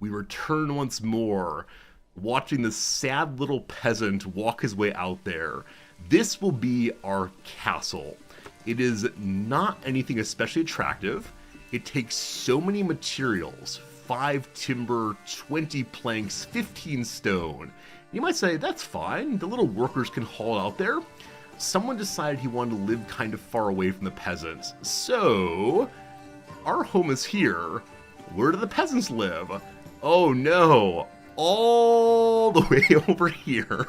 We return once more, watching this sad little peasant walk his way out there. This will be our castle. It is not anything especially attractive. It takes so many materials, 5 timber, 20 planks, 15 stone. You might say, that's fine, the little workers can haul out there. Someone decided he wanted to live kind of far away from the peasants. So, our home is here. Where do the peasants live? Oh no, all the way over here.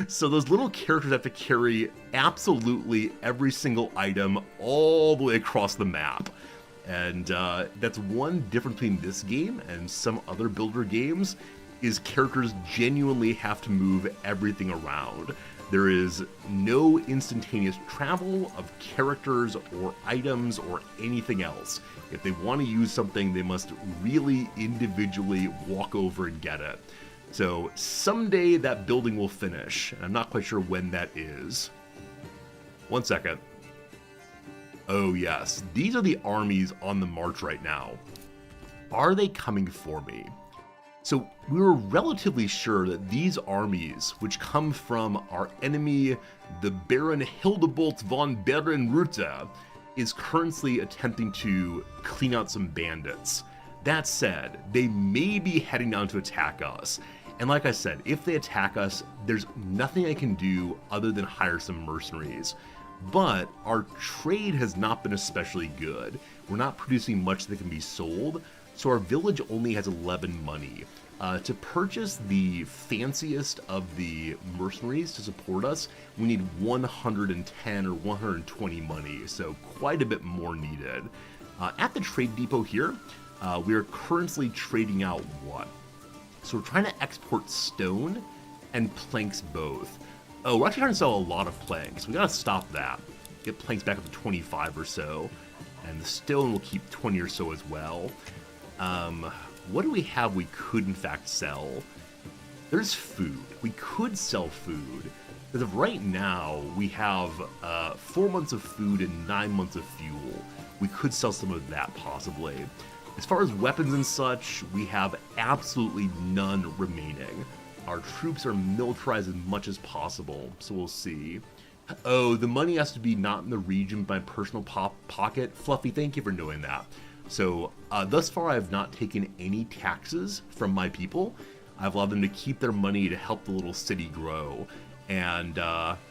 So those little characters have to carry absolutely every single item all the way across the map. And that's one difference between this game and some other builder games, is characters genuinely have to move everything around. There is no instantaneous travel of characters or items or anything else. If they want to use something, they must really individually walk over and get it. So someday that building will finish, and I'm not quite sure when that is. One second. Oh yes, these are the armies on the march right now. Are they coming for me? So we were relatively sure that these armies, which come from our enemy, the Baron Hildebolt von Berenrute, is currently attempting to clean out some bandits. That said, they may be heading down to attack us. And like I said, if they attack us, there's nothing I can do other than hire some mercenaries. But our trade has not been especially good. We're not producing much that can be sold, so our village only has 11 money. To purchase the fanciest of the mercenaries to support us, we need 110 or 120 money, so quite a bit more needed. At the trade depot here, we are currently trading out what? So we're trying to export stone and planks both. Oh, we're actually trying to sell a lot of planks. We gotta stop that. Get planks back up to 25 or so, and the stone will keep 20 or so as well. What do we have we could in fact sell? There's food. We could sell food. As of right now, we have 4 months of food and 9 months of fuel. We could sell some of that possibly. As far as weapons and such, we have absolutely none remaining. Our troops are militarized as much as possible, so we'll see. Oh, the money has to be not in the region, but my personal pocket. Fluffy, thank you for knowing that. So, thus far, I have not taken any taxes from my people. I've allowed them to keep their money to help the little city grow. And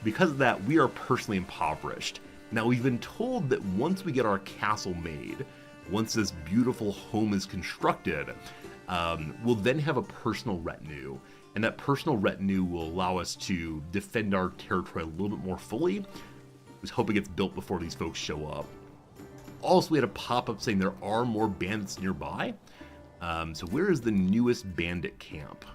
because of that, we are personally impoverished. Now, we've been told that once we get our castle made, once this beautiful home is constructed, we'll then have a personal retinue. And that personal retinue will allow us to defend our territory a little bit more fully. I just hope it gets built before these folks show up. Also, we had a pop-up saying there are more bandits nearby. So where is the newest bandit camp?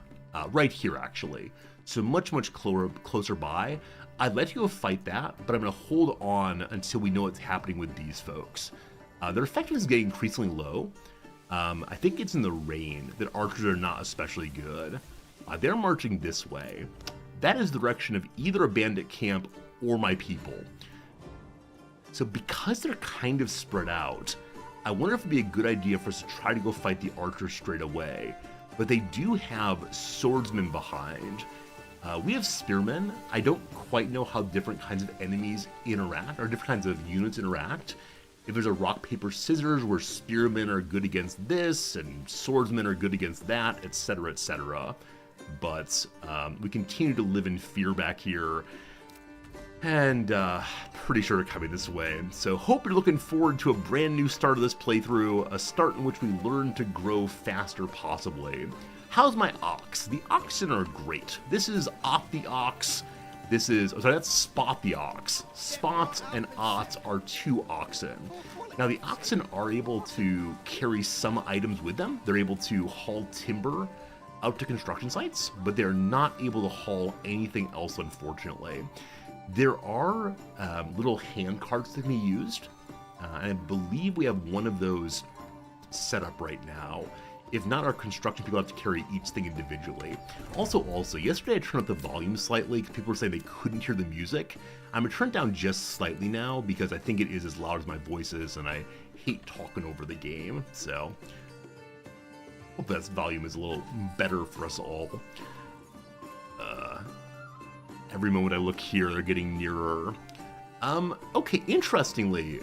Right here, actually. So much closer by. I'd let you go fight that, but I'm going to hold on until we know what's happening with these folks. Their effectiveness is getting increasingly low. I think it's in the rain that archers are not especially good. They're marching this way. That is the direction of either a bandit camp or my people. So because they're kind of spread out, I wonder if it'd be a good idea for us to try to go fight the archers straight away. But they do have swordsmen behind. We have spearmen. I don't quite know how different kinds of enemies interact, or different kinds of units interact. If there's a rock, paper, scissors where spearmen are good against this and swordsmen are good against that, etc., etc. But we continue to live in fear back here, and pretty sure they're coming this way. So hope you're looking forward to a brand new start of this playthrough, a start in which we learn to grow faster possibly. How's my ox? The oxen are great. This is Op the Ox. This is, oh, sorry, that's Spot the Ox. Spot and Ot are two oxen. Now the oxen are able to carry some items with them. They're able to haul timber out to construction sites, but they're not able to haul anything else, unfortunately. There are little hand carts that can be used, and I believe we have one of those set up right now. If not, our construction people have to carry each thing individually. Also, yesterday I turned up the volume slightly because people were saying they couldn't hear the music. I'm going to turn it down just slightly now because I think it is as loud as my voice is, and I hate talking over the game, so hope that volume is a little better for us all. Every moment I look here, they're getting nearer. Okay, interestingly,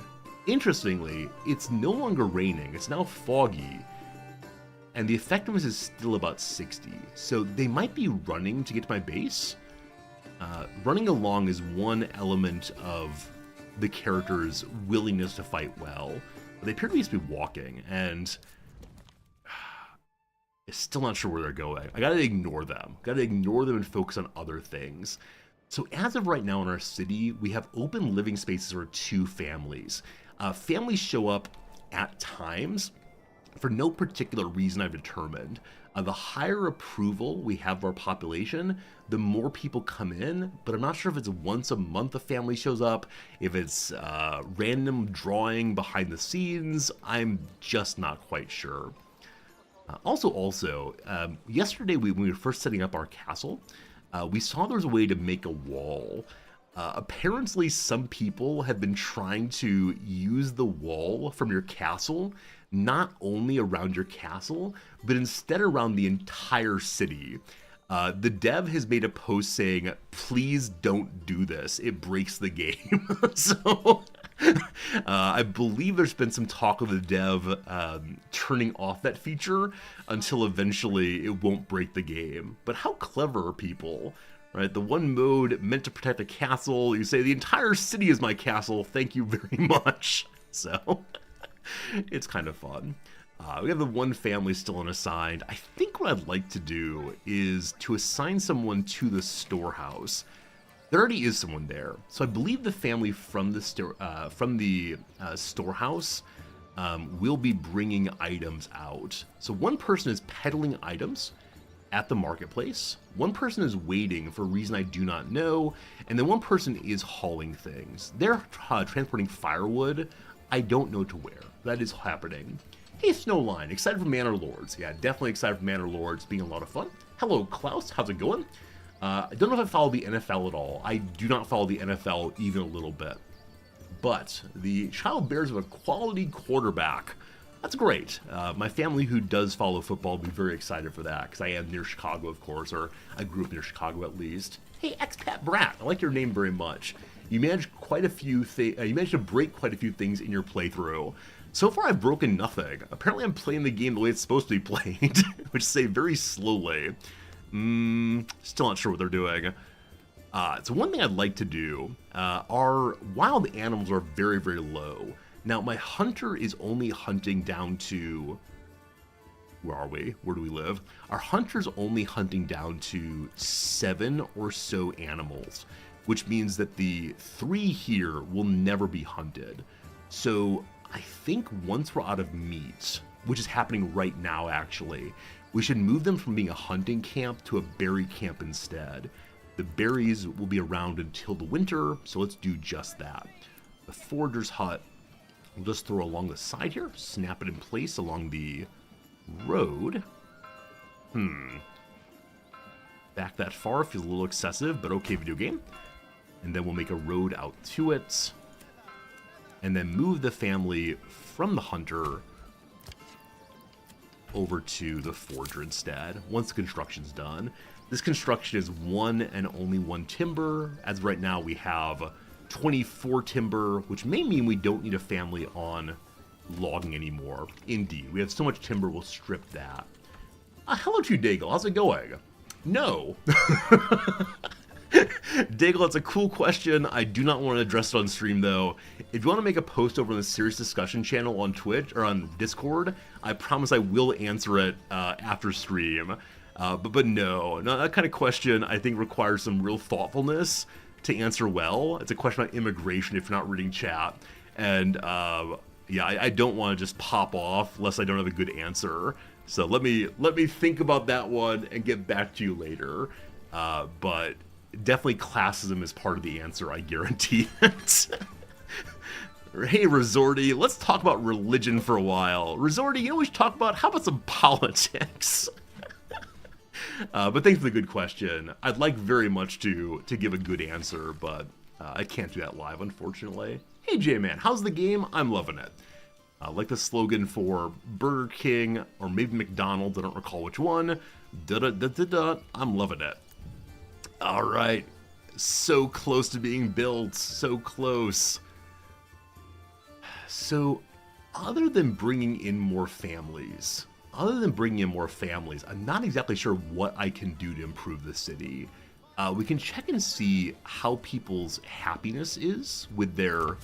it's no longer raining. It's now foggy. And the effectiveness is still about 60. So they might be running to get to my base. Running along is one element of the character's willingness to fight well. But they appear to be walking, and I'm still not sure where they're going. I gotta ignore them. Gotta ignore them and focus on other things. So as of right now in our city, we have open living spaces for two families. Families show up at times for no particular reason I've determined. The higher approval we have of our population, the more people come in, but I'm not sure if it's once a month a family shows up, if it's random drawing behind the scenes. I'm just not quite sure. Also, yesterday when we were first setting up our castle, we saw there was a way to make a wall. Apparently some people have been trying to use the wall from your castle, not only around your castle, but instead around the entire city. The dev has made a post saying, please don't do this, it breaks the game. So I believe there's been some talk of the dev turning off that feature until eventually it won't break the game. But how clever are people? Right, the one mode meant to protect a castle, you say the entire city is my castle, thank you very much. So it's kind of fun. We have the one family still unassigned. I think what I'd like to do is to assign someone to the storehouse. There already is someone there, so I believe the family from the storehouse will be bringing items out. So one person is peddling items at the marketplace, one person is waiting for a reason I do not know, and then one person is hauling things. They're transporting firewood. I don't know to where. That is happening. Hey, Snowline, excited for Manor Lords. Yeah, definitely excited for Manor Lords, being a lot of fun. Hello, Klaus, how's it going? I don't know if I follow the NFL at all. I do not follow the NFL even a little bit. But the Child Bears have a quality quarterback That's great. My family who does follow football will be very excited for that, because I am near Chicago, of course, or I grew up near Chicago at least. Hey, expat brat, I like your name very much. You managed you managed to break quite a few things in your playthrough. So far, I've broken nothing. Apparently, I'm playing the game the way it's supposed to be played, which say very slowly. Still not sure what they're doing. So one thing I'd like to do, our wild animals are very, very low. Now, my hunter is only hunting down to... Where are we? Where do we live? Our hunter's only hunting down to 7 or so animals, which means that the 3 here will never be hunted. So I think once we're out of meat, which is happening right now actually, we should move them from being a hunting camp to a berry camp instead. The berries will be around until the winter, so let's do just that. The forager's hut, we'll just throw along the side here, snap it in place along the road. Back that far feels a little excessive, but okay, video game. And then we'll make a road out to it. And then move the family from the hunter over to the forger instead, once the construction's done. This construction is 1 and only 1 timber. As of right now, we have 24 timber, which may mean we don't need a family on logging anymore. Indeed, we have so much timber, we'll strip that. Hello to you, Daigle. How's it going? No. Daigle, that's a cool question. I do not want to address it on stream, though. If you want to make a post over on the Serious Discussion channel on Twitch or on Discord, I promise I will answer it after stream. But no, that kind of question I think requires some real thoughtfulness to answer well. It's a question about immigration if you're not reading chat. And yeah, I don't want to just pop off unless I don't have a good answer. So let me think about that one and get back to you later. But definitely classism is part of the answer, I guarantee it. Hey, Resorty, let's talk about religion for a while. Resorty, you know what we should talk about? How about some politics? But thanks for the good question. I'd like very much to give a good answer, but I can't do that live, unfortunately. Hey, J-Man, how's the game? I'm loving it. Like the slogan for Burger King, or maybe McDonald's, I don't recall which one. Da-da-da-da-da, I'm loving it. All right, so close to being built, so close. So, other than bringing in more families, I'm not exactly sure what I can do to improve the city. We can check and see how people's happiness is with their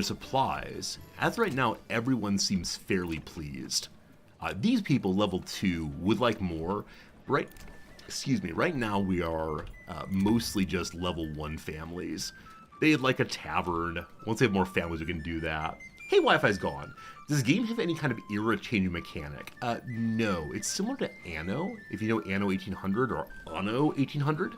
supplies. As of right now, everyone seems fairly pleased. These people, level 2, would like more. Right now we are mostly just level 1 families. They'd like a tavern. Once they have more families, we can do that. Hey, Wi-Fi's gone. Does the game have any kind of era-changing mechanic? No. It's similar to Anno, if you know Anno 1800 or Anno 1800.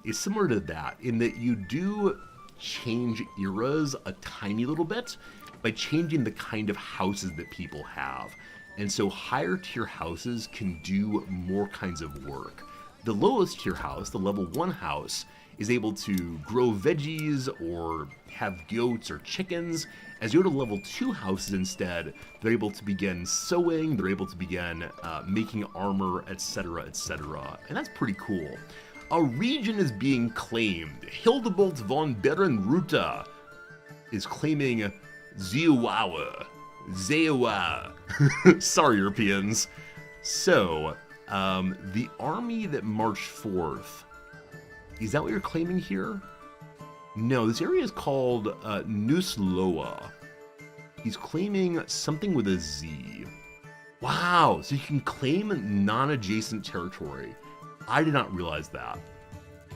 It's similar to that in that you do change eras a tiny little bit by changing the kind of houses that people have. And so higher tier houses can do more kinds of work. The lowest tier house, the level 1 house, is able to grow veggies or have goats or chickens. As you go to level 2 houses instead, they're able to begin sewing, they're able to begin making armor, etc., etc. And that's pretty cool. A region is being claimed. Hildebolt von Berenruta is claiming Zeowa. Sorry, Europeans. So, the army that marched forth, is that what you're claiming here? No, this area is called Nusloa. He's claiming something with a Z. Wow, so you can claim non-adjacent territory. I did not realize that.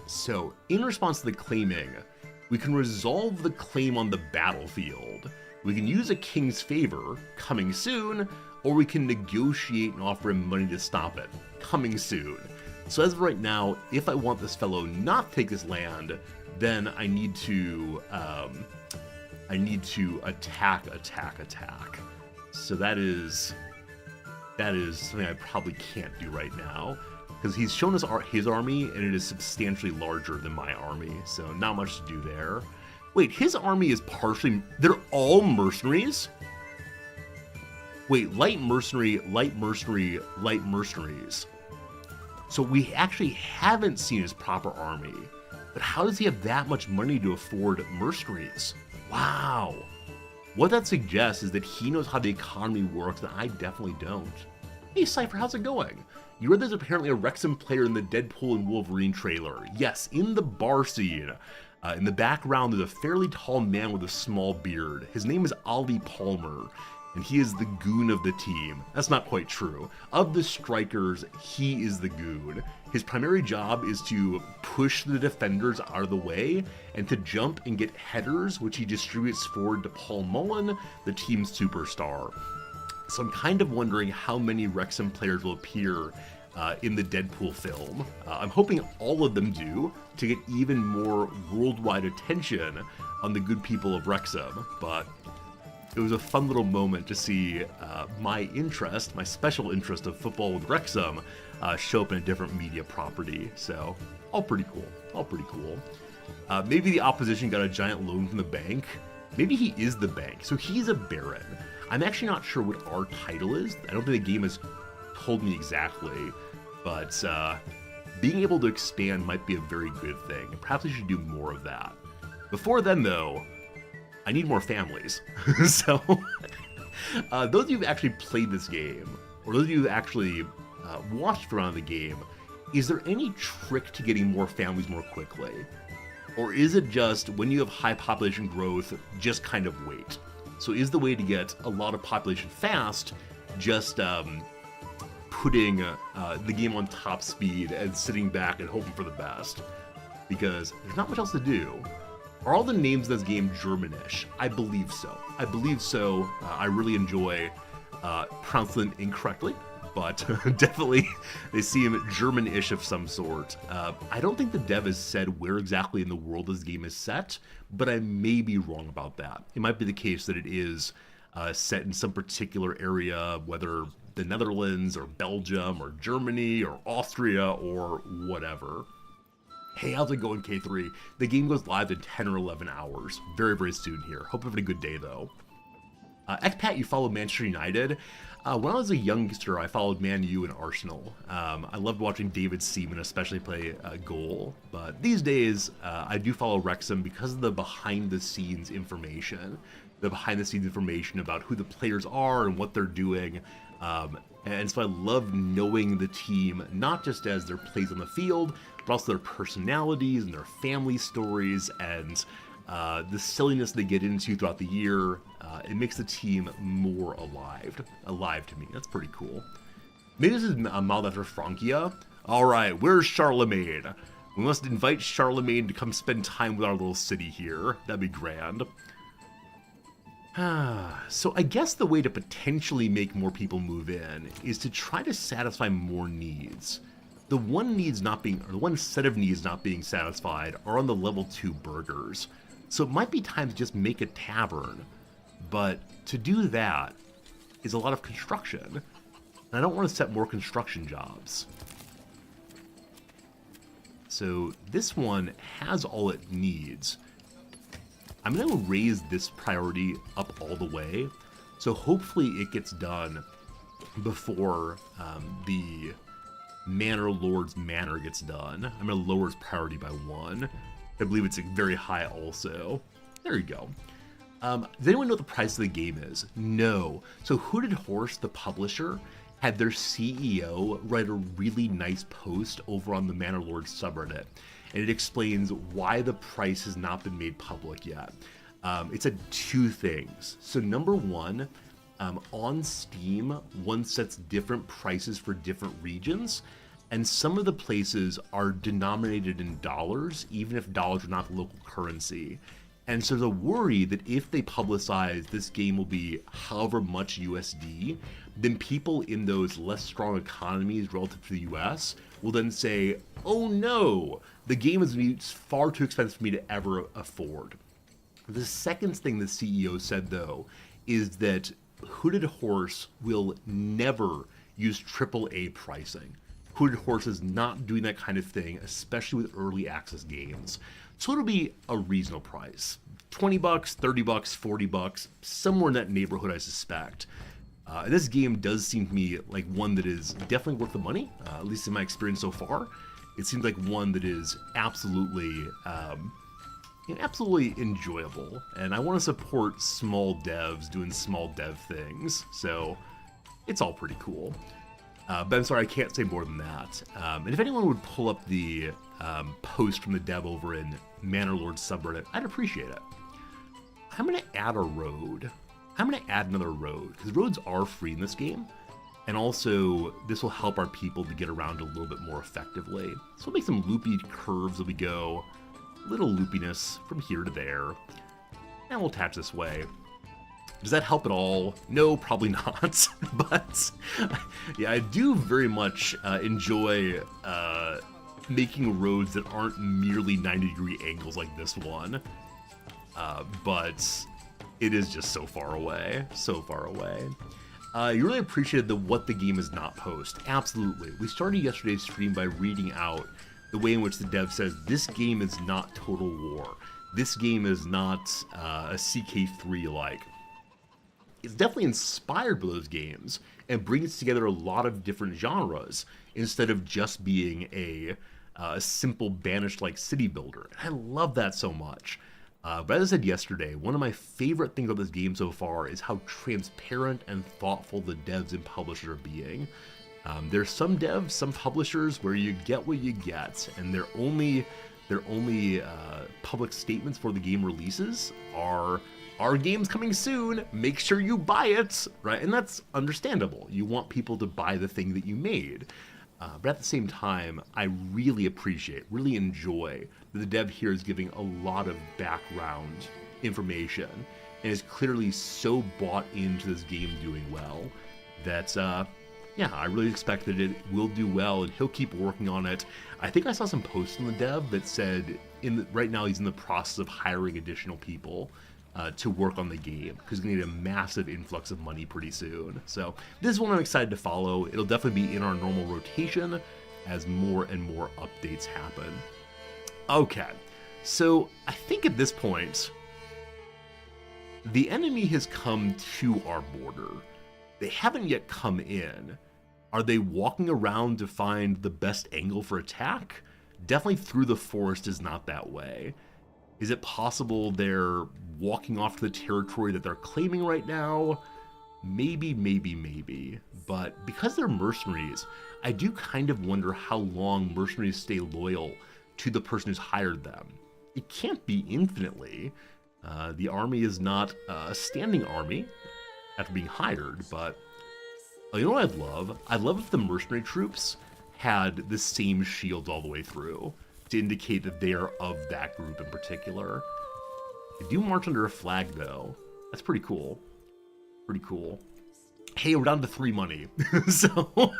So, in response to the claiming, we can resolve the claim on the battlefield. We can use a king's favor, coming soon, or we can negotiate and offer him money to stop it, coming soon. So as of right now, if I want this fellow not to take this land, then I need to attack. So that is something I probably can't do right now, because he's shown us his army, and it is substantially larger than my army, so not much to do there. Wait, his army is partially... They're all mercenaries? Wait, light mercenary, light mercenary, light mercenaries. So we actually haven't seen his proper army. But how does he have that much money to afford mercenaries? Wow. What that suggests is that he knows how the economy works, and I definitely don't. Hey Cypher, how's it going? You read there's apparently a Wrexham player in the Deadpool and Wolverine trailer. Yes, in the bar scene. In the background, there's a fairly tall man with a small beard. His name is Ollie Palmer, and he is the goon of the team. That's not quite true. Of the strikers, he is the goon. His primary job is to push the defenders out of the way and to jump and get headers, which he distributes forward to Paul Mullen, the team's superstar. So I'm kind of wondering how many Wrexham players will appear in the Deadpool film. I'm hoping all of them do, to get even more worldwide attention on the good people of Wrexham, but it was a fun little moment to see my interest, my special interest of football with Wrexham, show up in a different media property. So, all pretty cool. All pretty cool. Maybe the opposition got a giant loan from the bank. Maybe he is the bank. So he's a baron. I'm actually not sure what our title is. I don't think the game has told me exactly. But being able to expand might be a very good thing. Perhaps we should do more of that. Before then, though, I need more families. So, those of you who've actually played this game, or those of you who actually watched around the game, is there any trick to getting more families more quickly? Or is it just, when you have high population growth, just kind of wait? So is the way to get a lot of population fast just putting the game on top speed and sitting back and hoping for the best? Because there's not much else to do. Are all the names in this game Germanish? I believe so. I believe so. I really enjoy pronouncing them incorrectly, but definitely they seem German-ish of some sort. I don't think the dev has said where exactly in the world this game is set, but I may be wrong about that. It might be the case that it is set in some particular area, whether the Netherlands or Belgium or Germany or Austria or whatever. Hey, how's it going, K3? The game goes live in 10 or 11 hours. Very, very soon here. Hope you're having a good day, though. Expat, you follow Manchester United. When I was a youngster, I followed Man U and Arsenal. I loved watching David Seaman especially play goal. But these days, I do follow Wrexham because of the behind-the-scenes information. The behind-the-scenes information about who the players are and what they're doing. And so I love knowing the team, not just as their plays on the field, but also their personalities and their family stories and the silliness they get into throughout the year. It makes the team more alive to me. That's pretty cool. Maybe this is modeled after Francia. All right, where's Charlemagne? We must invite Charlemagne to come spend time with our little city here. That'd be grand. So I guess the way to potentially make more people move in is to try to satisfy more needs. The one set of needs not being satisfied are on the level 2 burgers. So it might be time to just make a tavern. But to do that is a lot of construction. And I don't want to set more construction jobs. So this one has all it needs. I'm going to raise this priority up all the way. So hopefully it gets done before the Manor Lords Manor gets done. I'm going to lower its priority by 1. I believe it's very high also. There you go. Does anyone know what the price of the game is? No. So Hooded Horse, the publisher, had their CEO write a really nice post over on the Manor Lords subreddit. And it explains why the price has not been made public yet. It said 2 things. So number 1, on Steam, one sets different prices for different regions. And some of the places are denominated in dollars, even if dollars are not the local currency. And so there's a worry that if they publicize this game will be however much USD, then people in those less strong economies relative to the US will then say, oh no, the game is far too expensive for me to ever afford. The second thing the CEO said, though, is that Hooded Horse will never use AAA pricing. Hooded Horse is not doing that kind of thing, especially with early access games. So it'll be a reasonable price. $20, $30, $40, somewhere in that neighborhood, I suspect. This game does seem to me like one that is definitely worth the money, at least in my experience so far. It seems like one that is absolutely, absolutely enjoyable, and I want to support small devs doing small dev things, so it's all pretty cool. But I'm sorry, I can't say more than that. And if anyone would pull up the post from the dev over in Manor Lords subreddit, I'd appreciate it. I'm going to add a road. I'm going to add another road, because roads are free in this game. And also, this will help our people to get around a little bit more effectively. So we'll make some loopy curves as we go. Little loopiness from here to there. And we'll attach this way. Does that help at all? No, probably not. But yeah, I do very much enjoy making roads that aren't merely 90-degree angles like this one. But it is just so far away. So far away. You really appreciated what the game is not post. Absolutely. We started yesterday's stream by reading out the way in which the dev says this game is not Total War. This game is not a CK3-like. It's definitely inspired by those games and brings together a lot of different genres instead of just being a simple banished-like city builder. And I love that so much. But as I said yesterday, one of my favorite things about this game so far is how transparent and thoughtful the devs and publishers are being. There's some devs, some publishers where you get what you get, and their only public statements for the game releases are, "Our game's coming soon, make sure you buy it," right? And that's understandable. You want people to buy the thing that you made. But at the same time, I really appreciate, really enjoy that the dev here is giving a lot of background information and is clearly so bought into this game doing well that, yeah, I really expect that it will do well and he'll keep working on it. I think I saw some posts on the dev that said right now he's in the process of hiring additional people to work on the game, because he's going to need a massive influx of money pretty soon. So this is one I'm excited to follow. It'll definitely be in our normal rotation as more and more updates happen. Okay, so I think at this point, the enemy has come to our border. They haven't yet come in. Are they walking around to find the best angle for attack? Definitely through the forest is not that way. Is it possible they're walking off to the territory that they're claiming right now? Maybe, maybe, maybe. But because they're mercenaries, I do kind of wonder how long mercenaries stay loyal to the person who's hired them. It can't be infinitely. The army is not a standing army after being hired, but you know what I'd love? I'd love if the mercenary troops had the same shields all the way through, to indicate that they are of that group in particular. They do march under a flag, though. That's pretty cool. Pretty cool. Hey, we're down to 3 money. So,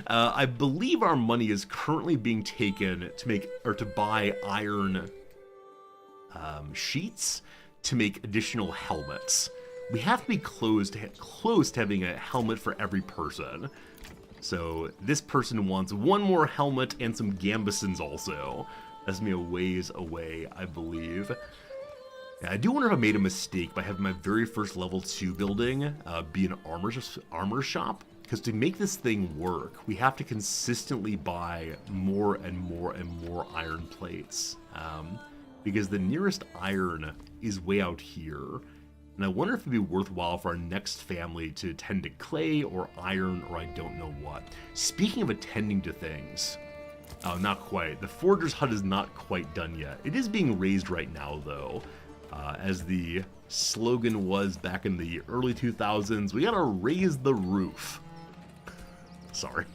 I believe our money is currently being taken to buy iron sheets to make additional helmets. We have to be close to having a helmet for every person. So this person wants one more helmet and some gambesons also. That's gonna be a ways away, I believe. Yeah, I do wonder if I made a mistake by having my very first level 2 building be an armor shop. Because to make this thing work, we have to consistently buy more and more and more iron plates. Because the nearest iron is way out here. And I wonder if it'd be worthwhile for our next family to tend to clay or iron or I don't know what. Speaking of attending to things, oh, not quite. The forger's hut is not quite done yet. It is being raised right now, though. As the slogan was back in the early 2000s, we gotta raise the roof. Sorry.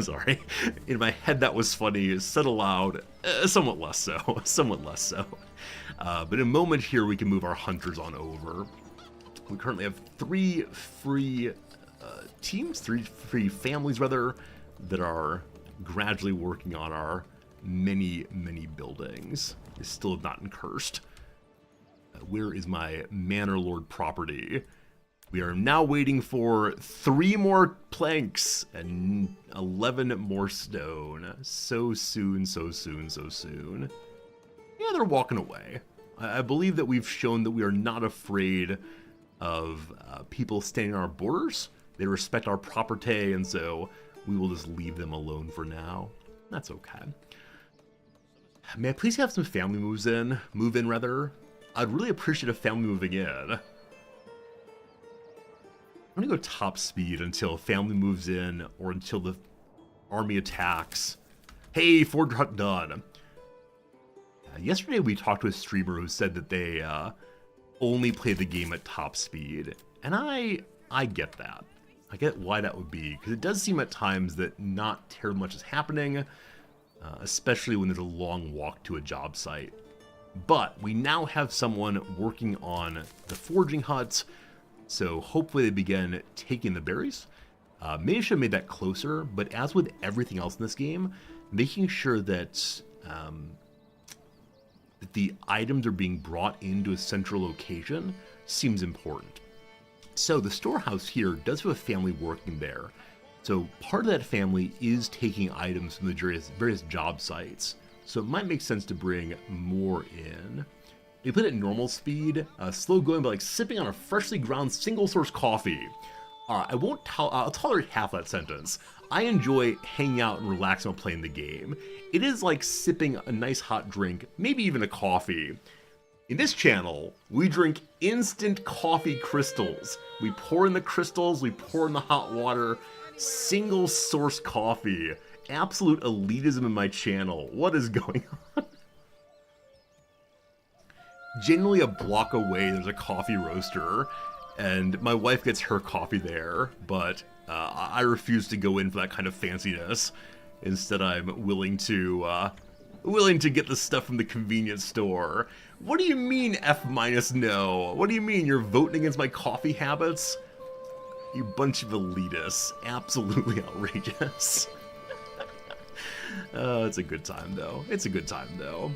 Sorry. In my head that was funny. Said aloud, somewhat less so. Somewhat less so. But in a moment here, we can move our hunters on over. We currently have 3 free teams, 3 free families, rather, that are gradually working on our many, many buildings. They still have not been cursed. Where is my Manor Lord property? We are now waiting for 3 more planks and 11 more stone. So soon, so soon, so soon. Yeah, they're walking away. I believe that we've shown that we are not afraid of people standing on our borders. They respect our property, and so we will just leave them alone for now. That's okay. May I please have some family move in rather? I'd really appreciate a family moving in. I'm gonna go top speed until family moves in or until the army attacks. Hey, Ford truck done. Yesterday we talked to a streamer who said that they only play the game at top speed, and I get that. I get why that would be, because it does seem at times that not terribly much is happening, especially when there's a long walk to a job site. But we now have someone working on the foraging huts, so hopefully they begin taking the berries. Maybe I should have made that closer, but as with everything else in this game, making sure that that the items are being brought into a central location seems important. So the storehouse here does have a family working there. So part of that family is taking items from the various job sites. So it might make sense to bring more in. We put it at normal speed, slow going, but like sipping on a freshly ground single source coffee. I'll tolerate half that sentence. I enjoy hanging out and relaxing while playing the game. It is like sipping a nice hot drink, maybe even a coffee. In this channel, we drink instant coffee crystals. We pour in the crystals, we pour in the hot water, single source coffee. Absolute elitism in my channel. What is going on? Generally a block away, there's a coffee roaster, and my wife gets her coffee there, but I refuse to go in for that kind of fanciness. Instead, I'm willing to get the stuff from the convenience store. What do you mean, F- no? What do you mean, you're voting against my coffee habits? You bunch of elitists. Absolutely outrageous. It's a good time, though. It's a good time, though.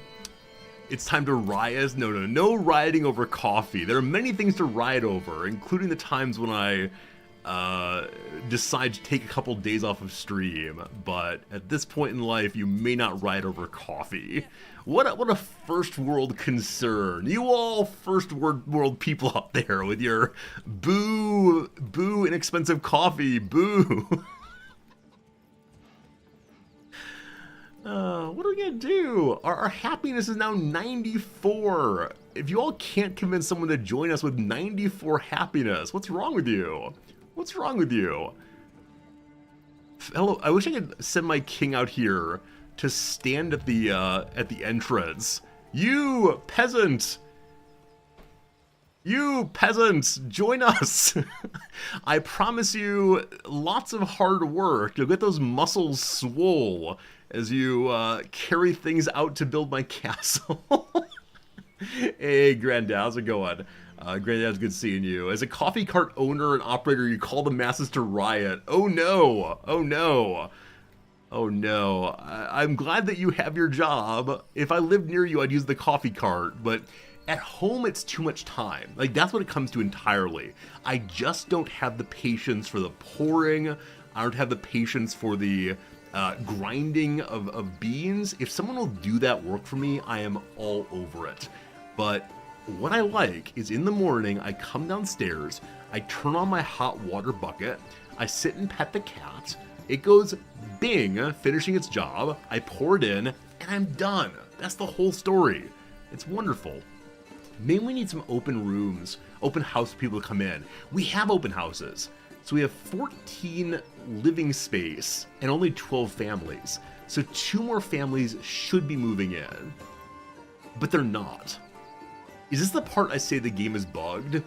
It's time to riot? No rioting over coffee. There are many things to riot over, including the times when I decide to take a couple days off of stream, but at this point in life, you may not riot over coffee. What a first world concern. You all first world people out there with your boo inexpensive coffee, boo. What are we gonna do? Our happiness is now 94. If you all can't convince someone to join us with 94 happiness, what's wrong with you? What's wrong with you? Hello, I wish I could send my king out here to stand at the entrance. You peasant! You peasants, join us! I promise you lots of hard work. You'll get those muscles swole as you carry things out to build my castle. Hey, Granddad, how's it going? Granddad, it's good seeing you. As a coffee cart owner and operator, you call the masses to riot. Oh no! Oh no! Oh no. I'm glad that you have your job. If I lived near you, I'd use the coffee cart, but at home, it's too much time. Like, that's what it comes to entirely. I just don't have the patience for the pouring. I don't have the patience for the grinding of beans. If someone will do that work for me, I am all over it. But what I like is in the morning, I come downstairs, I turn on my hot water bucket, I sit and pet the cat, it goes bing, finishing its job, I pour it in, and I'm done. That's the whole story. It's wonderful. Maybe we need some open rooms, open house for people to come in. We have open houses. So we have 14 living space and only 12 families. So 2 more families should be moving in. But they're not. Is this the part I say the game is bugged? Is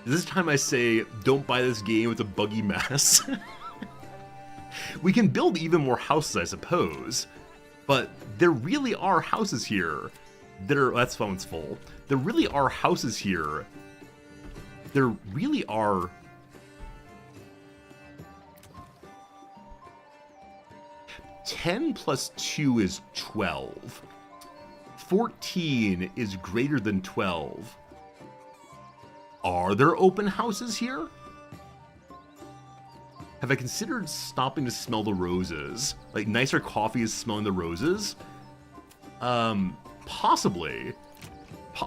this time I say, don't buy this game, it's a buggy mess? We can build even more houses, I suppose. But there really are houses here that are... That's phone's full. There really are houses here. There really are... 10 plus 2 is 12. 14 is greater than 12. Are there open houses here? Have I considered stopping to smell the roses? Like, nicer coffee is smelling the roses? Possibly.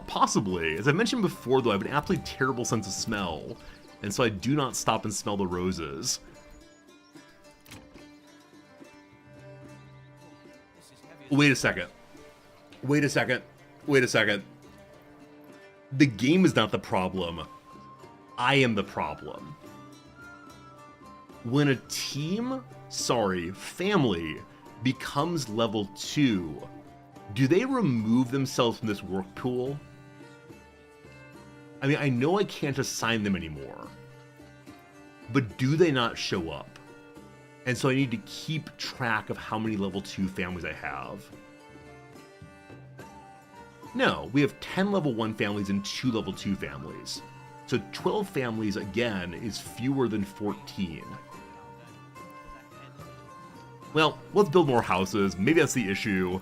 Possibly. As I mentioned before, though, I have an absolutely terrible sense of smell, and so I do not stop and smell the roses. Wait a second. Wait a second. Wait a second. The game is not the problem. I am the problem. When a family becomes level 2, do they remove themselves from this work pool? I mean, I know I can't assign them anymore, but do they not show up? And so I need to keep track of how many level 2 families I have. No, we have 10 level 1 families and 2 level 2 families. So 12 families, again, is fewer than 14. Well, let's build more houses. Maybe that's the issue.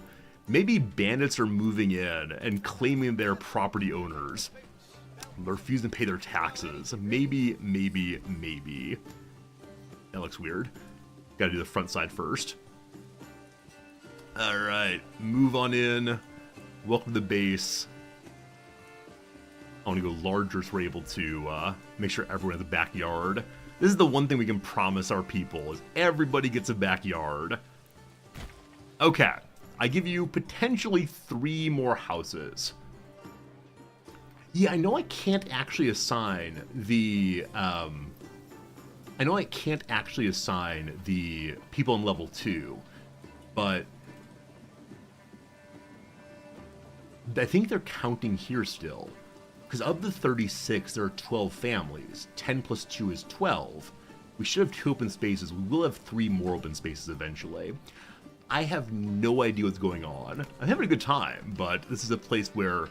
Maybe bandits are moving in and claiming they're property owners. They're refusing to pay their taxes. Maybe. That looks weird. Gotta do the front side first. Alright, move on in. Welcome to the base. I want to go larger so we're able to make sure everyone has a backyard. This is the one thing we can promise our people, is everybody gets a backyard. Okay, I give you potentially 3 more houses. Yeah, I know I can't actually assign the people in level 2, but I think they're counting here still. Because of the 36, there are 12 families. 10 plus 2 is 12. We should have 2 open spaces. We will have 3 more open spaces eventually. I have no idea what's going on. I'm having a good time, but this is a place where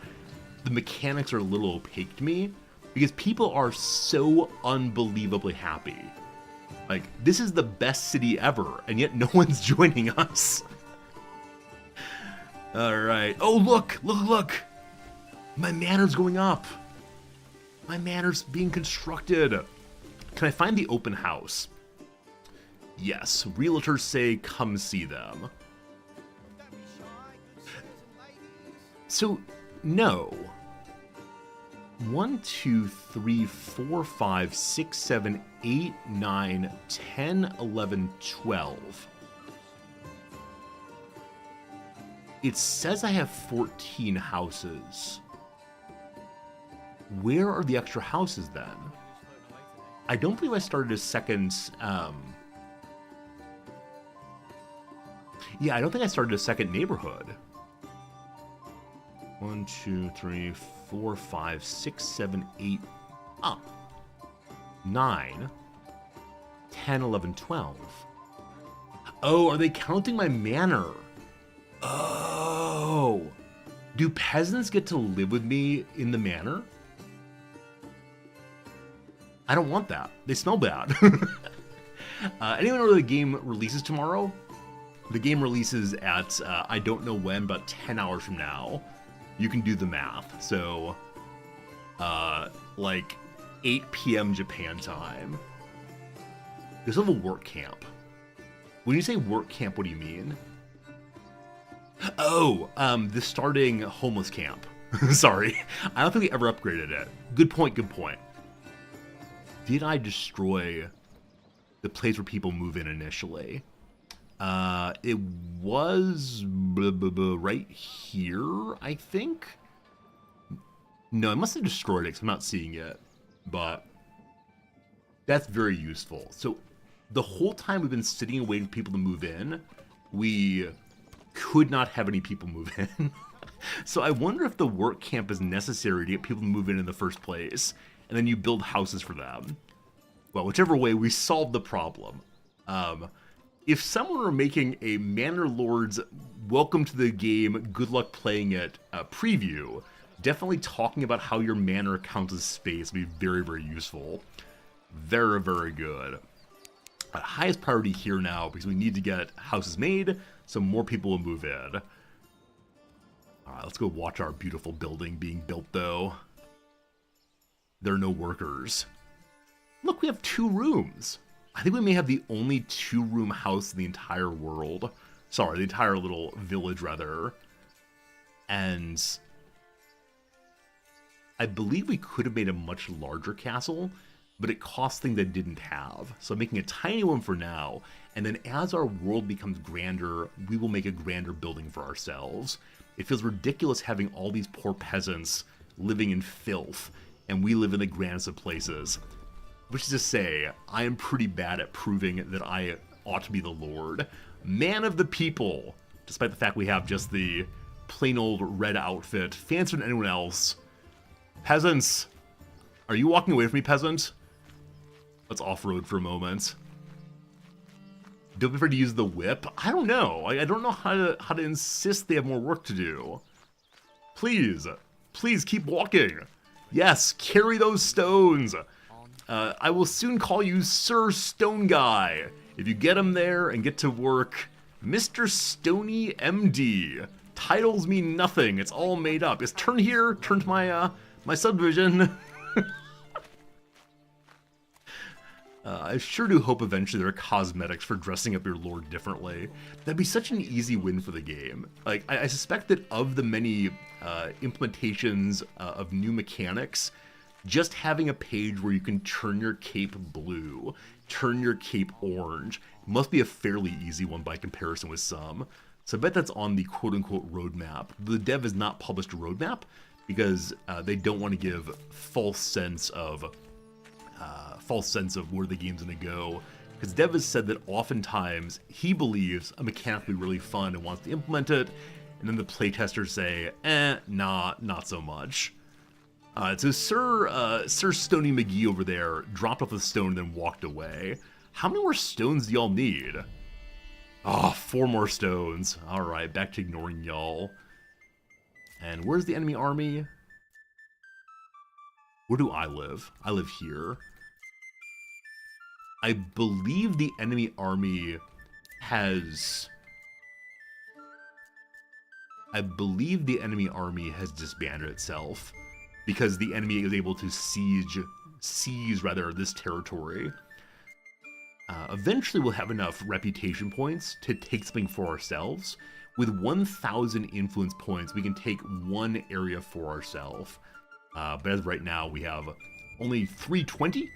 the mechanics are a little opaque to me, because people are so unbelievably happy. Like, this is the best city ever, and yet no one's joining us. Alright. Oh, look! My manor's going up. My manor's being constructed. Can I find the open house? Yes. Realtors say come see them. So, no. 1, 2, 3, 4, 5, 6, 7, 8, 9, 10, 11, 12. It says I have 14 houses. Where are the extra houses then? I don't believe I started a second, yeah, I don't think I started a second neighborhood. 1, 2, 3, 4, 5, 6, 7, 8, 9, 10, 11, 12. Oh, are they counting my manor? Oh. Do peasants get to live with me in the manor? I don't want that. They smell bad. Anyone know where the game releases tomorrow? The game releases at, I don't know when, about 10 hours from now. You can do the math. So, like 8 p.m. Japan time. There's a little work camp. When you say work camp, what do you mean? Oh, the starting homeless camp. Sorry. I don't think we ever upgraded it. Good point. Did I destroy the place where people move in initially? It was right here, I think? No, I must have destroyed it because I'm not seeing it. But that's very useful. So the whole time we've been sitting and waiting for people to move in, we could not have any people move in. So I wonder if the work camp is necessary to get people to move in the first place, and then you build houses for them. Well, whichever way, we solved the problem. If someone were making a Manor Lords welcome to the game, good luck playing it preview, definitely talking about how your manor counts as space would be very, very useful. Very, very good. Highest priority here now, because we need to get houses made, so more people will move in. Alright, let's go watch our beautiful building being built, though. There are no workers. Look, we have 2 rooms. I think we may have the only 2-room house in the entire world. Sorry, the entire little village, rather. And I believe we could have made a much larger castle, but it cost things that didn't have. So I'm making a tiny one for now, and then as our world becomes grander, we will make a grander building for ourselves. It feels ridiculous having all these poor peasants living in filth, and we live in the grandest of places. Which is to say, I am pretty bad at proving that I ought to be the Lord. Man of the people! Despite the fact we have just the plain old red outfit, fancier than anyone else. Peasants! Are you walking away from me, peasant? Let's off-road for a moment. Don't be afraid to use the whip? I don't know. I don't know how to insist they have more work to do. Please. Please keep walking. Yes, carry those stones. I will soon call you Sir Stone Guy. If you get him there and get to work, Mr. Stony MD. Titles mean nothing. It's all made up. It's turn here, turn to my subdivision. I sure do hope eventually there are cosmetics for dressing up your lord differently. That'd be such an easy win for the game. Like, I suspect that of the many implementations of new mechanics, just having a page where you can turn your cape blue, turn your cape orange, must be a fairly easy one by comparison with some. So I bet that's on the quote-unquote roadmap. The dev has not published a roadmap because they don't want to give false sense of where the game's gonna go. Because dev has said that oftentimes he believes a mechanic will be really fun and wants to implement it, and then the playtesters say, nah, not so much. So Sir Stony McGee over there dropped off the stone and then walked away. How many more stones do y'all need? Oh, 4 more stones. Alright, back to ignoring y'all. And where's the enemy army? Where do I live? I live here. I believe the enemy army has... I believe the enemy army has disbanded itself because the enemy is able to seize this territory. Eventually we'll have enough reputation points to take something for ourselves. With 1,000 influence points, we can take one area for ourselves. But as of right now, we have only 320.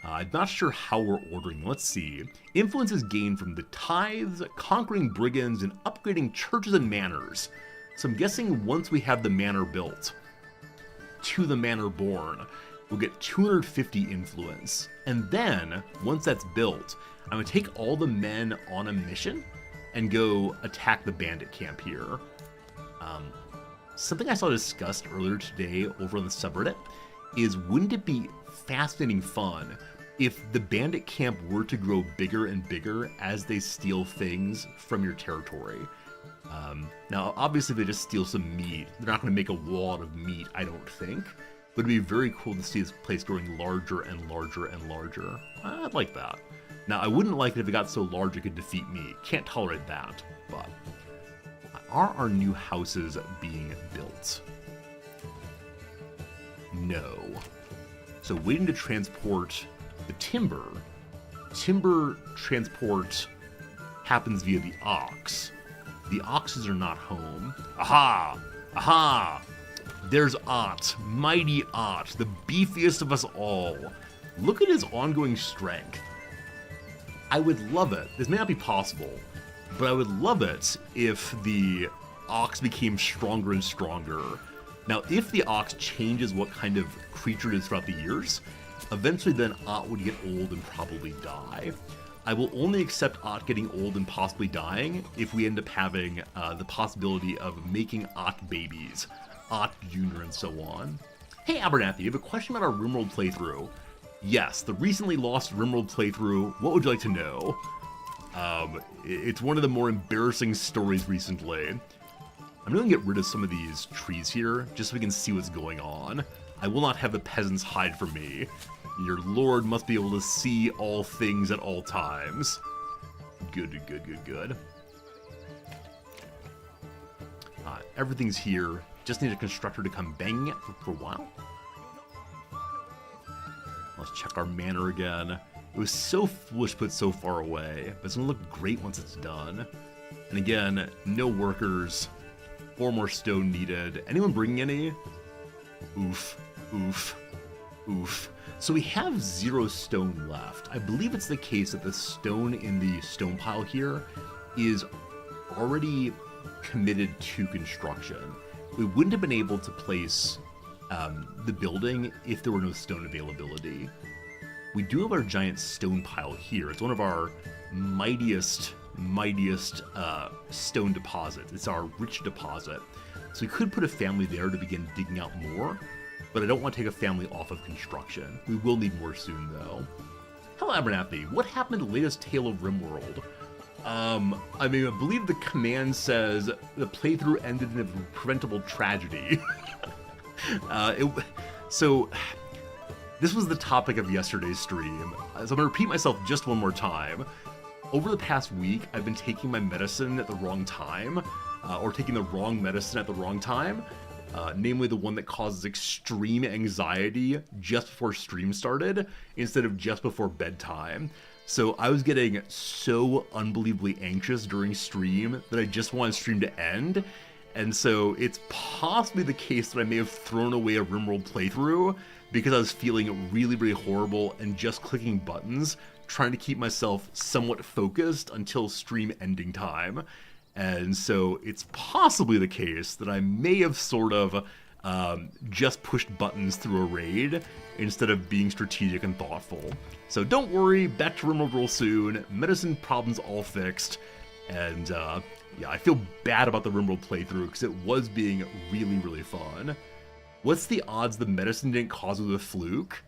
I'm not sure how we're ordering them. Let's see. Influence is gained from the tithes, conquering brigands, and upgrading churches and manors. So I'm guessing once we have the manor built, to the manor born, we'll get 250 influence. And then, once that's built, I'm going to take all the men on a mission and go attack the bandit camp here. Something I saw discussed earlier today over on the subreddit is, wouldn't it be fascinating fun if the bandit camp were to grow bigger and bigger as they steal things from your territory? Now, obviously, if they just steal some meat, they're not going to make a wall out of meat, I don't think. But it'd be very cool to see this place growing larger and larger and larger. I'd like that. Now, I wouldn't like it if it got so large it could defeat me. Can't tolerate that, but... Are our new houses being built? No. So waiting to transport the timber. Timber transport happens via the ox. The oxes are not home. Aha! Aha! There's Ott, mighty Ott, the beefiest of us all. Look at his ongoing strength. I would love it. This may not be possible, but I would love it if the ox became stronger and stronger. Now, if the ox changes what kind of creature it is throughout the years, eventually then Ott would get old and probably die. I will only accept Ott getting old and possibly dying if we end up having the possibility of making Ott babies, Ott Jr. and so on. Hey Abernathy, you have a question about our RimWorld playthrough. Yes, the recently lost RimWorld playthrough. What would you like to know? It's one of the more embarrassing stories recently. I'm going to get rid of some of these trees here, just so we can see what's going on. I will not have the peasants hide from me. Your lord must be able to see all things at all times. Good. Everything's here. Just need a constructor to come banging it for a while. Let's check our manor again. It was so foolish put so far away, but it's going to look great once it's done. And again, no workers. 4 more stone needed. Anyone bringing any? Oof. Oof. Oof. So we have 0 stone left. I believe it's the case that the stone in the stone pile here is already committed to construction. We wouldn't have been able to place the building if there were no stone availability. We do have our giant stone pile here. It's one of our mightiest stone deposits. It's our rich deposit. So we could put a family there to begin digging out more, but I don't want to take a family off of construction. We will need more soon, though. Hello, Abernathy. What happened to the latest Tale of Rimworld? I mean, I believe the command says the playthrough ended in a preventable tragedy. So, this was the topic of yesterday's stream, so I'm gonna repeat myself just one more time. Over the past week, I've been taking my medicine at the wrong time, or taking the wrong medicine at the wrong time, namely the one that causes extreme anxiety just before stream started, instead of just before bedtime. So I was getting so unbelievably anxious during stream that I just wanted stream to end, and so it's possibly the case that I may have thrown away a RimWorld playthrough because I was feeling really, really horrible and just clicking buttons, trying to keep myself somewhat focused until stream ending time. And so it's possibly the case that I may have sort of just pushed buttons through a raid instead of being strategic and thoughtful. So don't worry, back to RimWorld real soon, medicine problems all fixed, and yeah, I feel bad about the RimWorld playthrough because it was being really, really fun. What's the odds the medicine didn't cause it with a fluke?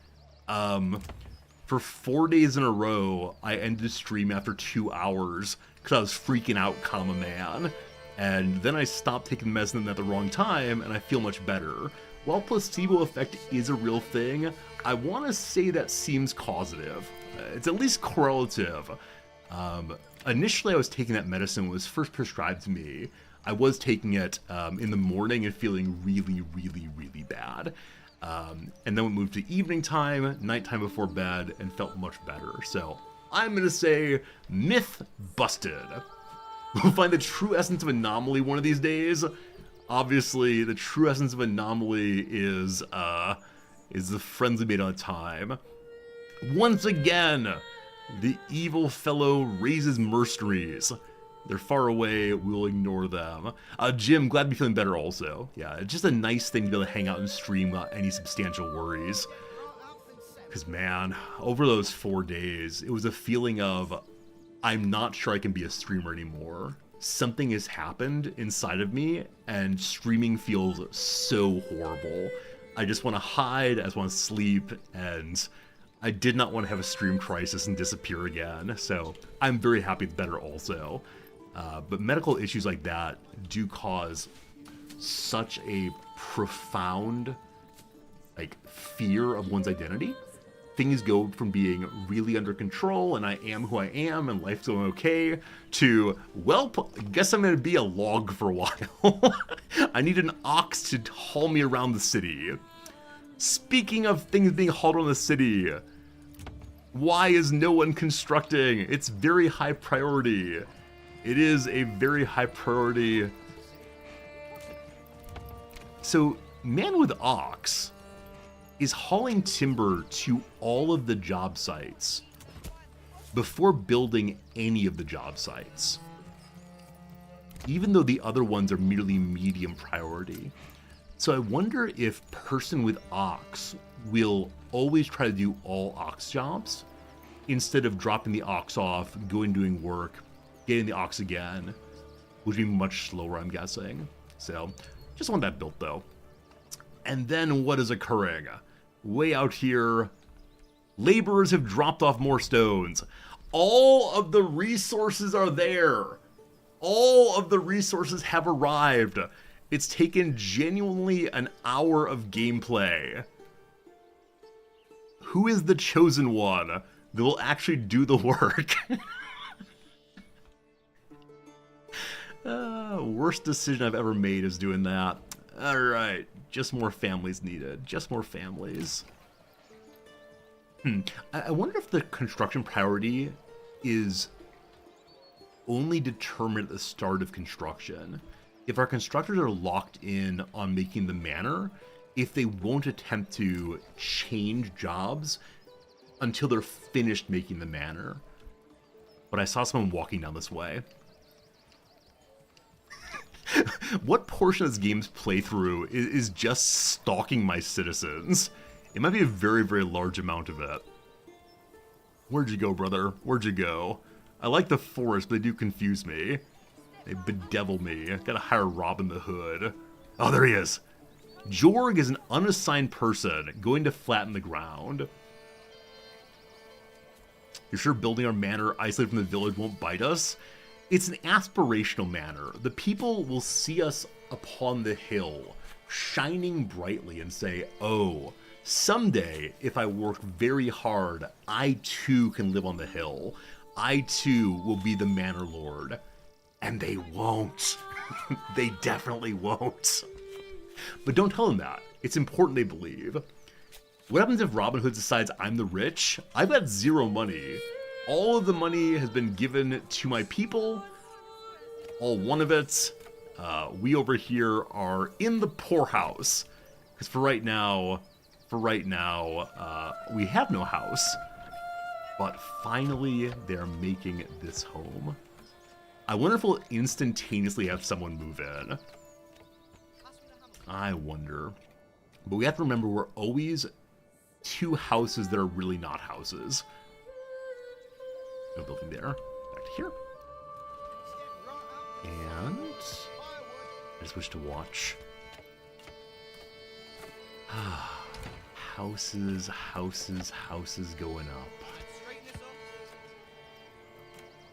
For 4 days in a row, I ended the stream after 2 hours because I was freaking out, comma man. And then I stopped taking medicine at the wrong time, and I feel much better. While placebo effect is a real thing, I want to say that seems causative. It's at least correlative. Initially, I was taking that medicine when it was first prescribed to me. I was taking it in the morning and feeling really, really, really bad. And then we moved to evening time, nighttime before bed, and felt much better. So I'm going to say myth busted. We'll find the true essence of Anomaly one of these days. Obviously, the true essence of Anomaly is the friends we made on time. Once again, the evil fellow raises mercenaries. They're far away, we'll ignore them. Jim, glad to be feeling better also. Yeah, it's just a nice thing to be able to hang out and stream without any substantial worries. Because man, over those 4 days, it was a feeling of, I'm not sure I can be a streamer anymore. Something has happened inside of me, and streaming feels so horrible. I just want to hide, I just want to sleep, and I did not want to have a stream crisis and disappear again, so I'm very happy it's better also. But medical issues like that do cause such a profound, fear of one's identity. Things go from being really under control and I am who I am and life's going okay to, well, guess I'm going to be a log for a while. I need an ox to haul me around the city. Speaking of things being hauled around the city, why is no one constructing? It's very high priority. It is a very high priority. So, Man with Ox is hauling timber to all of the job sites before building any of the job sites, even though the other ones are merely medium priority. So I wonder if Person with Ox will always try to do all ox jobs instead of dropping the ox off, going doing work, getting the ox again, which would be much slower, I'm guessing. So, just want that built though. And then what is occurring? Way out here, laborers have dropped off more stones. All of the resources are there. All of the resources have arrived. It's taken genuinely an hour of gameplay. Who is the chosen one that will actually do the work? Worst decision I've ever made is doing that. Alright, just more families needed. Just more families. I wonder if the construction priority is only determined at the start of construction. If our constructors are locked in on making the manor, if they won't attempt to change jobs until they're finished making the manor. But I saw someone walking down this way. What portion of this game's playthrough is just stalking my citizens? It might be a very, very large amount of it. Where'd you go, brother? Where'd you go? I like the forest, but they do confuse me. They bedevil me. Gotta hire Robin the Hood. Oh, there he is. Jorg is an unassigned person going to flatten the ground. You're sure building our manor isolated from the village won't bite us? It's an aspirational manor. The people will see us upon the hill, shining brightly, and say, oh, someday, if I work very hard, I too can live on the hill. I too will be the Manor Lord. And they won't. They definitely won't. But don't tell them that. It's important they believe. What happens if Robin Hood decides I'm the rich? I've got 0 money. All of the money has been given to my people. All one of it. We over here are in the poorhouse. Because for right now, we have no house. But finally, they're making this home. I wonder if we'll instantaneously have someone move in. I wonder. But we have to remember we're always 2 houses that are really not houses. No building there. Back to here. And I just wish to watch. Houses, houses, houses going up.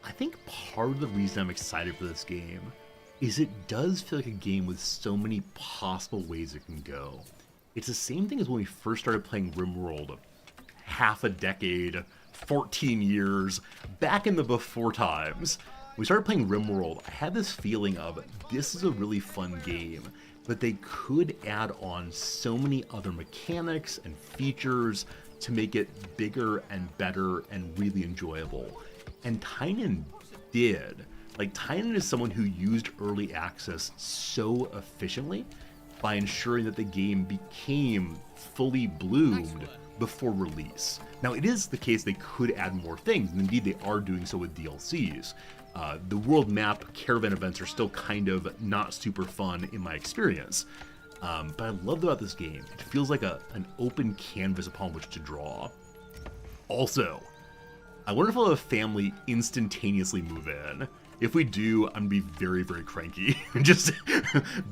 I think part of the reason I'm excited for this game is it does feel like a game with so many possible ways it can go. It's the same thing as when we first started playing RimWorld half a decade, 14 years, back in the before times. We started playing RimWorld. I had this feeling of this is a really fun game, but they could add on so many other mechanics and features to make it bigger and better and really enjoyable. And Tynan did. Like, Tynan is someone who used early access so efficiently by ensuring that the game became fully bloomed before release. Now, it is the case they could add more things, and indeed they are doing so with DLCs. The world map caravan events are still kind of not super fun in my experience. But I love about this game. It feels like an open canvas upon which to draw. Also, I wonder if we'll have a family instantaneously move in. If we do, I'm gonna be very, very cranky. Just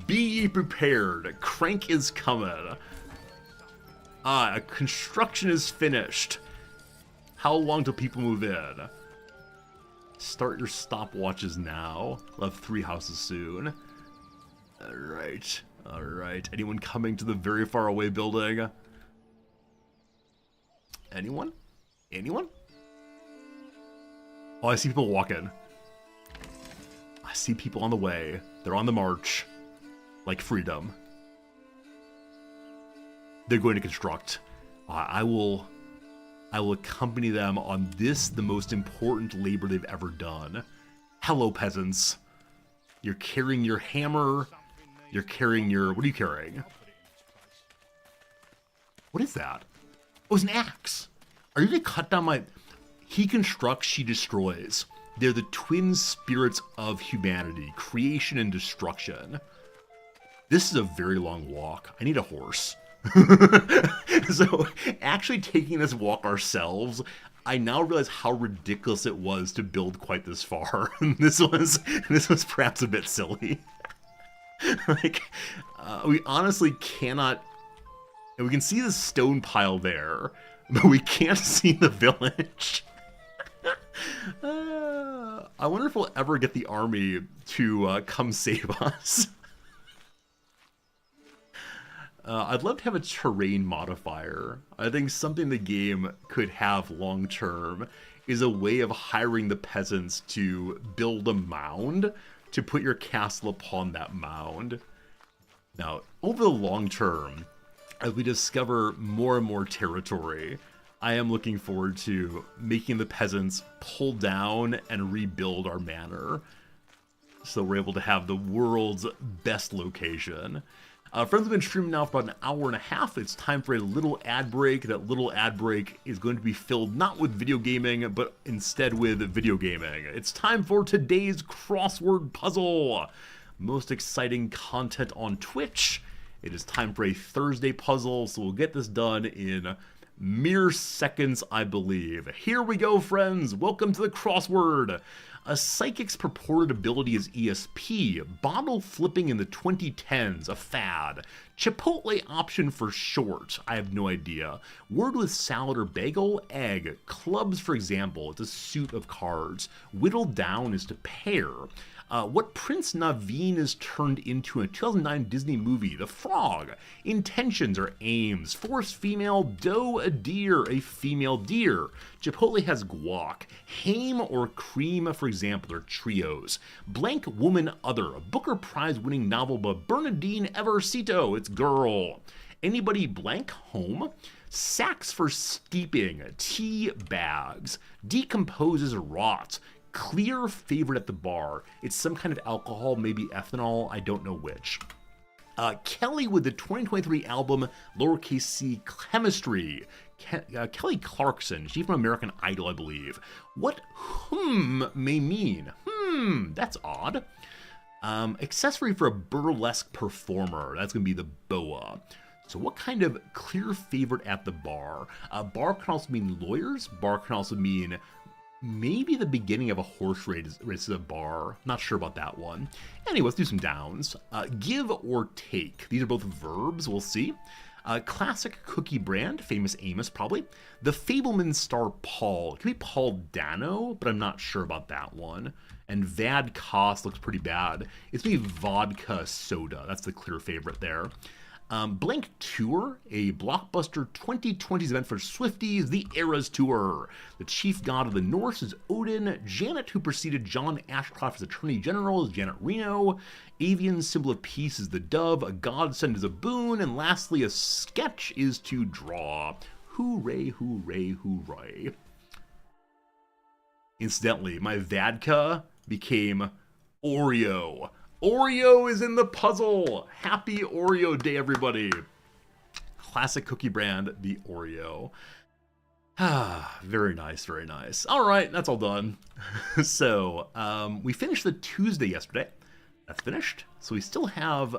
be ye prepared. Crank is coming. Construction is finished. How long till people move in? Start your stopwatches now. We'll have 3 houses soon. Alright. Alright. Anyone coming to the very far away building? Anyone? Anyone? Oh, I see people walking. I see people on the way. They're on the march. Like freedom. They're going to construct. I will accompany them on this, the most important labor they've ever done. Hello, peasants. You're carrying your hammer. You're carrying your... What are you carrying? What is that? Oh, it's an axe. Are you going to cut down my... He constructs, she destroys. They're the twin spirits of humanity, creation and destruction. This is a very long walk. I need a horse. So, actually taking this walk ourselves, I now realize how ridiculous it was to build quite this far. This was perhaps a bit silly. Like, we honestly cannot... And we can see the stone pile there, but we can't see the village. I wonder if we'll ever get the army to come save us. I'd love to have a terrain modifier. I think something the game could have long term is a way of hiring the peasants to build a mound to put your castle upon that mound. Now, over the long term, as we discover more and more territory, I am looking forward to making the peasants pull down and rebuild our manor, so we're able to have the world's best location. Friends have been streaming now for about an hour and a half. It's time for a little ad break. That little ad break is going to be filled not with video gaming, but instead with video gaming. It's time for today's crossword puzzle. Most exciting content on Twitch. It is time for a Thursday puzzle, so we'll get this done in mere seconds, I believe. Here we go, friends. Welcome to the crossword. A psychic's purported ability is ESP. Bottle flipping in the 2010s, a fad. Chipotle option for short, I have no idea. Word with salad or bagel, egg. Clubs, for example, it's a suit of cards. Whittled down is to pair. What Prince Naveen is turned into in a 2009 Disney movie, The Frog. Intentions or aims. Force female, doe a deer, a female deer. Chipotle has guac. Haim or cream, for example, are trios. Blank woman other. A Booker Prize winning novel by Bernadine Evercito, it's girl. Anybody blank home? Sacks for steeping. Tea bags. Decomposes rot. Clear favorite at the bar. It's some kind of alcohol, maybe ethanol, I don't know which. Kelly with the 2023 album Lowercase C Chemistry. Kelly Clarkson, she's from American Idol, I believe. What may mean? That's odd. Accessory for a burlesque performer. That's going to be the boa. So what kind of clear favorite at the bar? Bar can also mean lawyers. Bar can also mean maybe the beginning of a horse race at a bar. Not sure about that one. Anyway, let's do some downs. Give or take. These are both verbs, we'll see. Classic cookie brand, famous Amos probably. The Fableman star Paul. It could be Paul Dano, but I'm not sure about that one. And Vad Cost looks pretty bad. It's maybe vodka soda. That's the clear favorite there. Blank Tour, a blockbuster 2020s event for Swifties, the Eras Tour. The chief god of the Norse is Odin. Janet, who preceded John Ashcroft as Attorney General, is Janet Reno. Avian symbol of peace is the dove. A godsend is a boon. And lastly, a sketch is to draw. Hooray, hooray, hooray. Incidentally, my vodka became Oreo. Oreo is in the puzzle. Happy Oreo Day, everybody. Classic cookie brand, the Oreo. Very nice, very nice. All right, that's all done. So we finished the Tuesday yesterday. That's finished. So we still have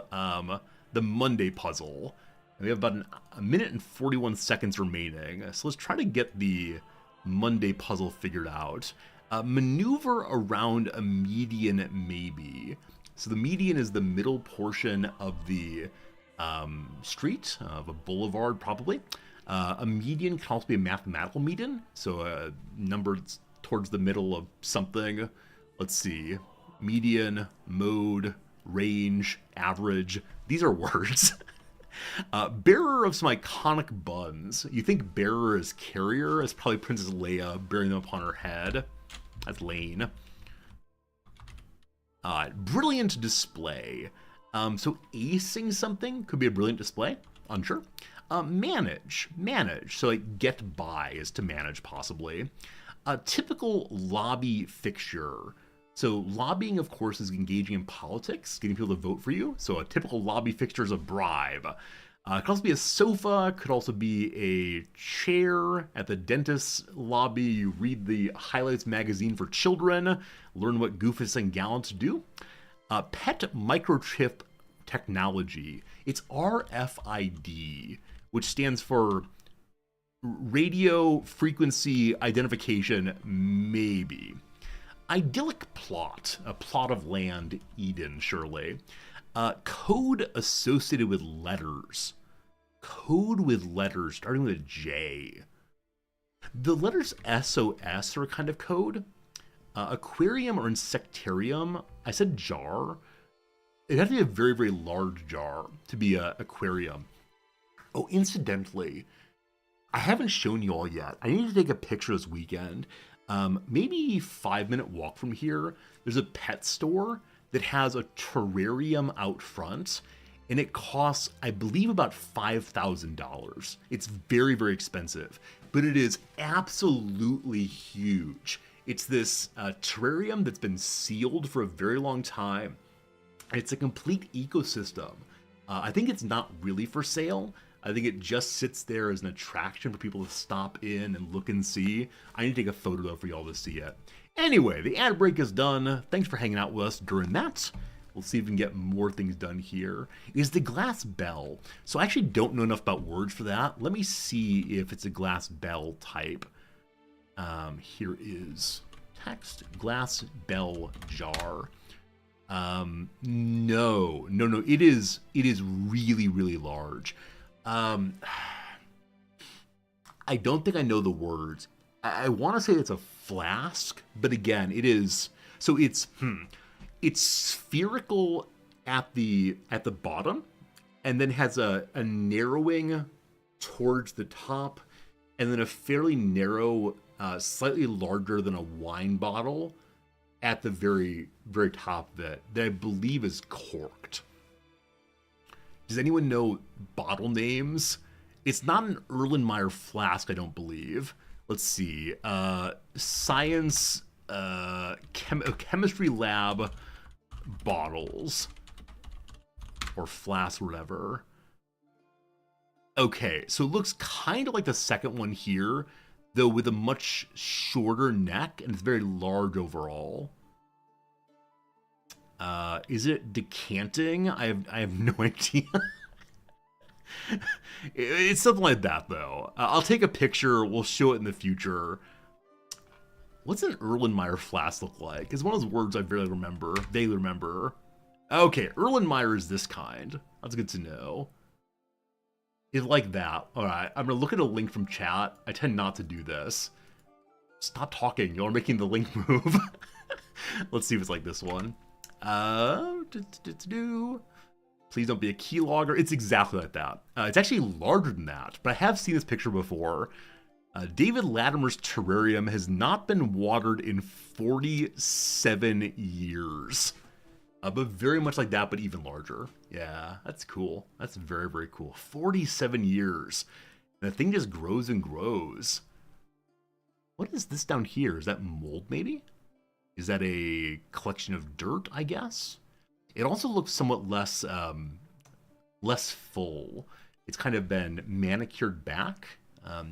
the Monday puzzle. And we have about a minute and 41 seconds remaining. So let's try to get the Monday puzzle figured out. Maneuver around a median, maybe. So the median is the middle portion of the street, of a boulevard probably. A median can also be a mathematical median, so a number towards the middle of something. Let's see, median, mode, range, average. These are words. Bearer of some iconic buns. You think bearer is carrier? It's probably Princess Leia bearing them upon her head. That's Lane. Brilliant display. So acing something could be a brilliant display. Unsure. Manage. So like get by is to manage possibly. A typical lobby fixture. So lobbying, of course, is engaging in politics, getting people to vote for you. So a typical lobby fixture is a bribe. It could also be a sofa, could also be a chair at the dentist's lobby. You read the Highlights magazine for children, learn what Goofus and Gallant do. Pet microchip technology. It's RFID, which stands for radio frequency identification, maybe. Idyllic plot, a plot of land, Eden, surely. Code associated with letters. Code with letters starting with a J. The letters SOS are a kind of code. Aquarium or insectarium, I said jar. It had to be a very, very large jar to be an aquarium. Oh, incidentally, I haven't shown you all yet. I need to take a picture this weekend. Maybe 5-minute walk from here, there's a pet store that has a terrarium out front, and it costs, I believe, about $5,000. It's very, very expensive, but it is absolutely huge. It's this terrarium that's been sealed for a very long time. It's a complete ecosystem. I think it's not really for sale. I think it just sits there as an attraction for people to stop in and look and see. I need to take a photo though for y'all to see it. Anyway, the ad break is done. Thanks for hanging out with us during that. We'll see if we can get more things done here. Is the glass bell. So I actually don't know enough about words for that. Let me see if it's a glass bell type. Here is text, glass bell jar. No. It is really, really large. I don't think I know the words. I want to say it's a flask, but again, it is. So it's spherical at the bottom, and then has a narrowing towards the top, and then a fairly narrow, slightly larger than a wine bottle at the very, very top of it that I believe is corked. Does anyone know bottle names? It's not an Erlenmeyer flask, I don't believe. Let's see. Science, chemistry lab bottles. Or flasks, whatever. Okay, so it looks kind of like the second one here, though with a much shorter neck, and it's very large overall. Is it decanting? I have no idea. It's something like that, though. I'll take a picture. We'll show it in the future. What's an Erlenmeyer flask look like? It's one of those words I vaguely remember. Okay, Erlenmeyer is this kind. That's good to know. It's like that. All right, I'm going to look at a link from chat. I tend not to do this. Stop talking. Y'all are making the link move. Let's see if it's like this one. Please don't be a keylogger. It's exactly like that. It's actually larger than that, but I have seen this picture before. David Latimer's terrarium has not been watered in 47 years. But very much like that, but even larger. Yeah, that's cool. That's very, very cool. 47 years. And the thing just grows and grows. What is this down here? Is that mold, maybe? Is that a collection of dirt, I guess? It also looks somewhat less full. It's kind of been manicured back.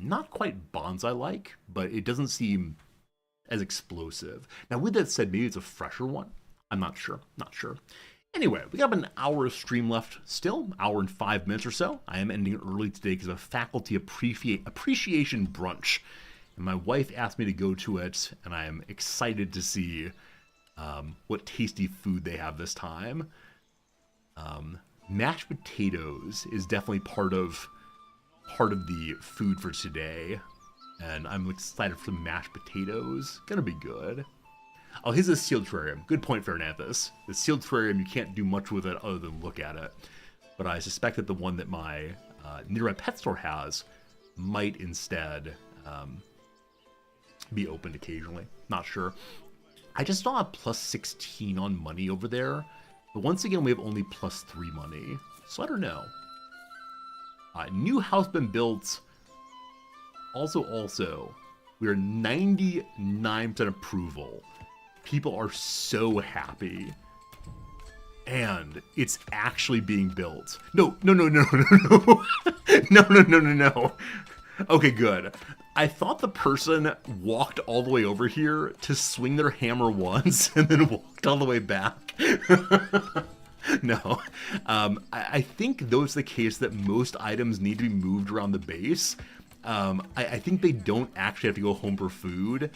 Not quite bonsai-like, but it doesn't seem as explosive. Now, with that said, maybe it's a fresher one. I'm not sure. Anyway, we got about an hour of stream left still, hour and 5 minutes or so. I am ending early today because of a faculty appreciation brunch. And my wife asked me to go to it, and I am excited to see what tasty food they have this time. Mashed potatoes is definitely part of the food for today, and I'm excited for the mashed potatoes. Gonna be good. Oh, here's a sealed terrarium. Good point, Fernanthus. The sealed terrarium, you can't do much with it other than look at it. But I suspect that the one that my nearby pet store has might instead be opened occasionally. Not sure. I just saw a plus 16 on money over there. But once again, we have only plus 3 money. So I don't know. New house been built. Also, we are 99% approval. People are so happy. And it's actually being built. No. No. Okay, good. I thought the person walked all the way over here to swing their hammer once and then walked all the way back. No. I think though it's the case that most items need to be moved around the base. I think they don't actually have to go home for food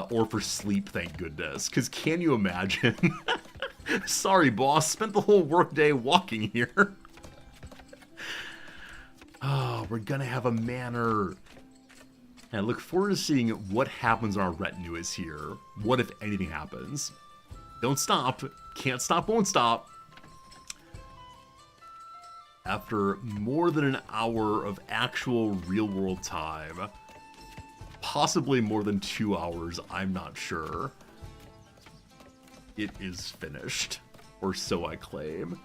or for sleep, thank goodness. Because can you imagine? Sorry, boss. Spent the whole workday walking here. Oh, we're gonna have a manor. And I look forward to seeing what happens when our retinue is here. What, if anything, happens? Don't stop. Can't stop, won't stop. After more than an hour of actual real-world time, possibly more than 2 hours, I'm not sure, it is finished. Or so I claim.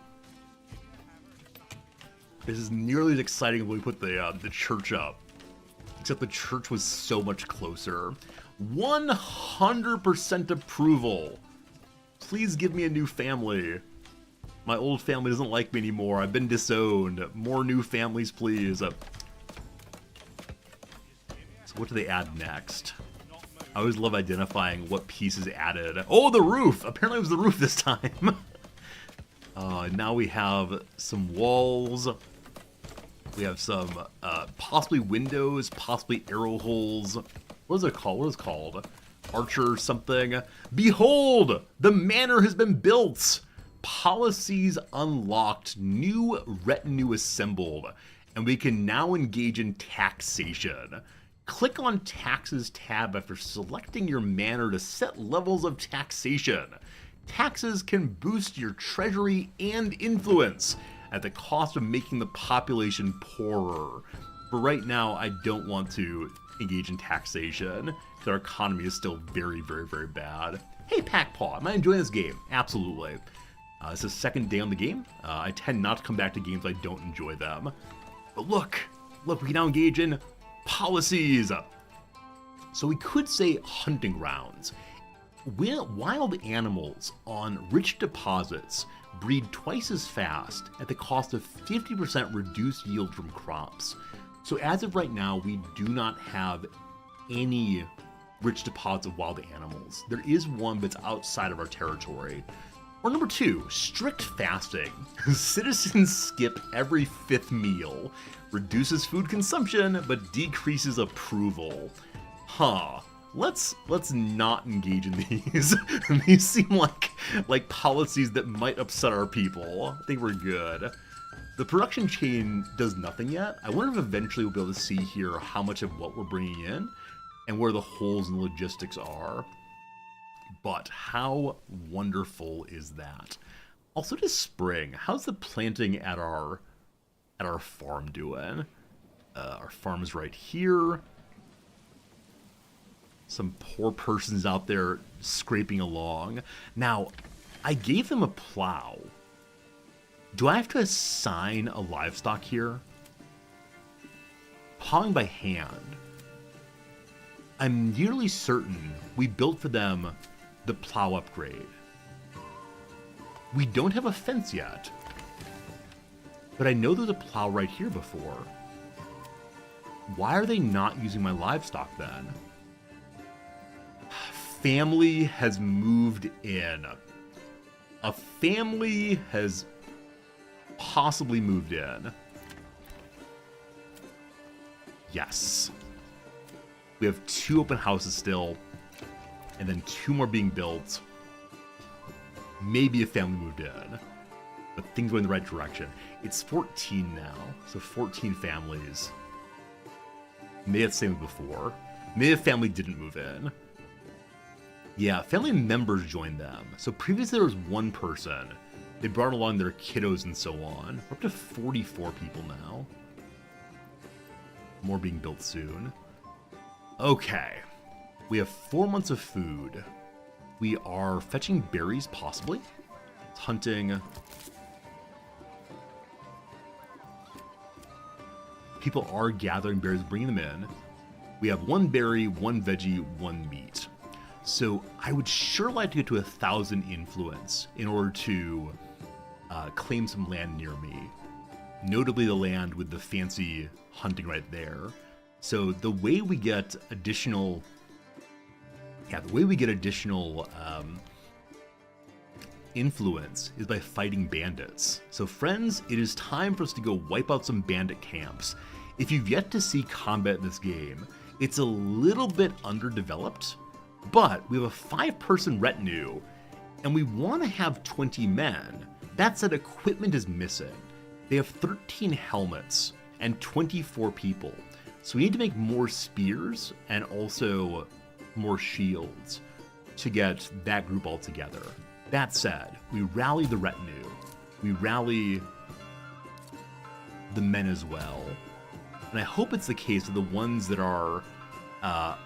This is nearly as exciting as when we put the church up. Except the church was so much closer. 100% approval. Please give me a new family. My old family doesn't like me anymore. I've been disowned. More new families, please. So what do they add next? I always love identifying what piece is added. Oh, the roof! Apparently it was the roof this time. Now we have some walls. We have some possibly windows, possibly arrow holes. What is it called? What is it called? Archer something. Behold! The manor has been built! Policies unlocked. New retinue assembled. And we can now engage in taxation. Click on Taxes tab after selecting your manor to set levels of taxation. Taxes can boost your treasury and influence at the cost of making the population poorer. But right now, I don't want to engage in taxation because our economy is still very, very, very bad. Hey, Packpaw, am I enjoying this game? Absolutely. It's the second day on the game. I tend not to come back to games I don't enjoy them. But look, we can now engage in policies. So we could say hunting grounds. Wild animals on rich deposits breed twice as fast at the cost of 50% reduced yield from crops. So as of right now, we do not have any rich deposits of wild animals. There is one, but it's outside of our territory. Or number 2, strict fasting. Citizens skip every 5th meal. Reduces food consumption, but decreases approval. Huh. Let's not engage in these. These seem like policies that might upset our people. I think we're good. The production chain does nothing yet. I wonder if eventually we'll be able to see here how much of what we're bringing in and where the holes in the logistics are. But how wonderful is that? Also, just spring. How's the planting at our farm doing? Our farm is right here. Some poor person's out there scraping along. Now, I gave them a plow. Do I have to assign a livestock here? Plowing by hand. I'm nearly certain we built for them the plow upgrade. We don't have a fence yet. But I know there's a plow right here before. Why are they not using my livestock then? Family has moved in. A family has possibly moved in. Yes. We have 2 open houses still, and then 2 more being built. Maybe a family moved in, but things go in the right direction. It's 14 now, so 14 families. Maybe it's the same as before. Maybe a family didn't move in. Yeah, family members joined them. So previously there was 1 person. They brought along their kiddos and so on. We're up to 44 people now. More being built soon. Okay. We have 4 months of food. We are fetching berries, possibly. It's hunting. People are gathering berries, bringing them in. We have 1 berry, 1 veggie, 1 meat. So I would sure like to get to 1,000 influence in order to claim some land near me. Notably the land with the fancy hunting right there. So the way we get additional... influence is by fighting bandits. So friends, it is time for us to go wipe out some bandit camps. If you've yet to see combat in this game, it's a little bit underdeveloped, but we have a 5-person retinue, and we want to have 20 men. That said, equipment is missing. They have 13 helmets and 24 people. So we need to make more spears and also more shields to get that group all together. That said, we rally the retinue. We rally the men as well. And I hope it's the case that the ones that are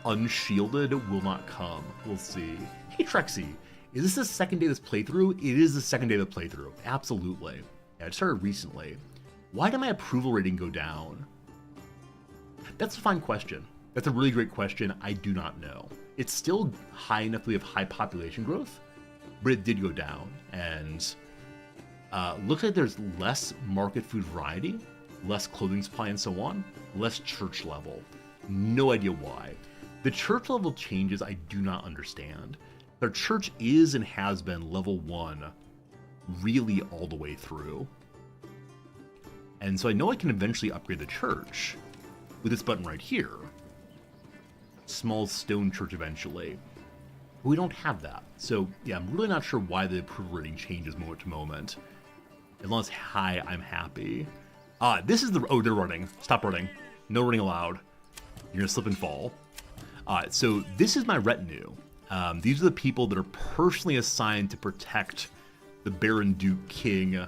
unshielded will not come. We'll see. Hey, Trexie, is this the second day of this playthrough? It is the second day of the playthrough. Absolutely. Yeah, it started recently. Why did my approval rating go down? That's a fine question. That's a really great question. I do not know. It's still high enough that we have high population growth, but it did go down. And Looks like there's less market food variety, less clothing supply and so on, less church level. No idea why. The church level changes I do not understand. Their church is and has been level 1 really all the way through. And so I know I can eventually upgrade the church with this button right here. Small stone church eventually. But we don't have that. So yeah, I'm really not sure why the approval rating changes moment to moment. As long as high, I'm happy. This is the... Oh, they're running. Stop running. No running allowed. You're gonna slip and fall. So this is my retinue. These are the people that are personally assigned to protect the Baron Duke King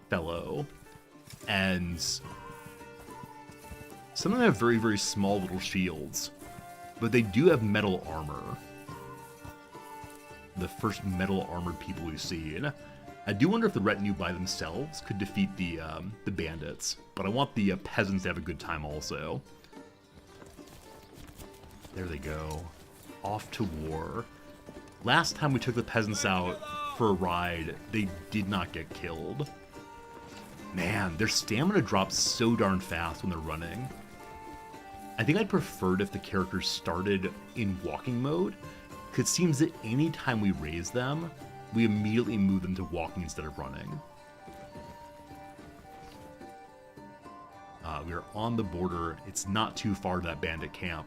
fellow. And some of them have very, very small little shields. But they do have metal armor. The first metal armored people we've seen. I do wonder if the retinue by themselves could defeat the bandits. But I want the peasants to have a good time also. There they go. Off to war. Last time we took the peasants out for a ride, they did not get killed. Man, their stamina drops so darn fast when they're running. I think I'd prefer it if the characters started in walking mode, because it seems that any time we raise them, we immediately move them to walking instead of running. We are on the border. It's not too far to that bandit camp.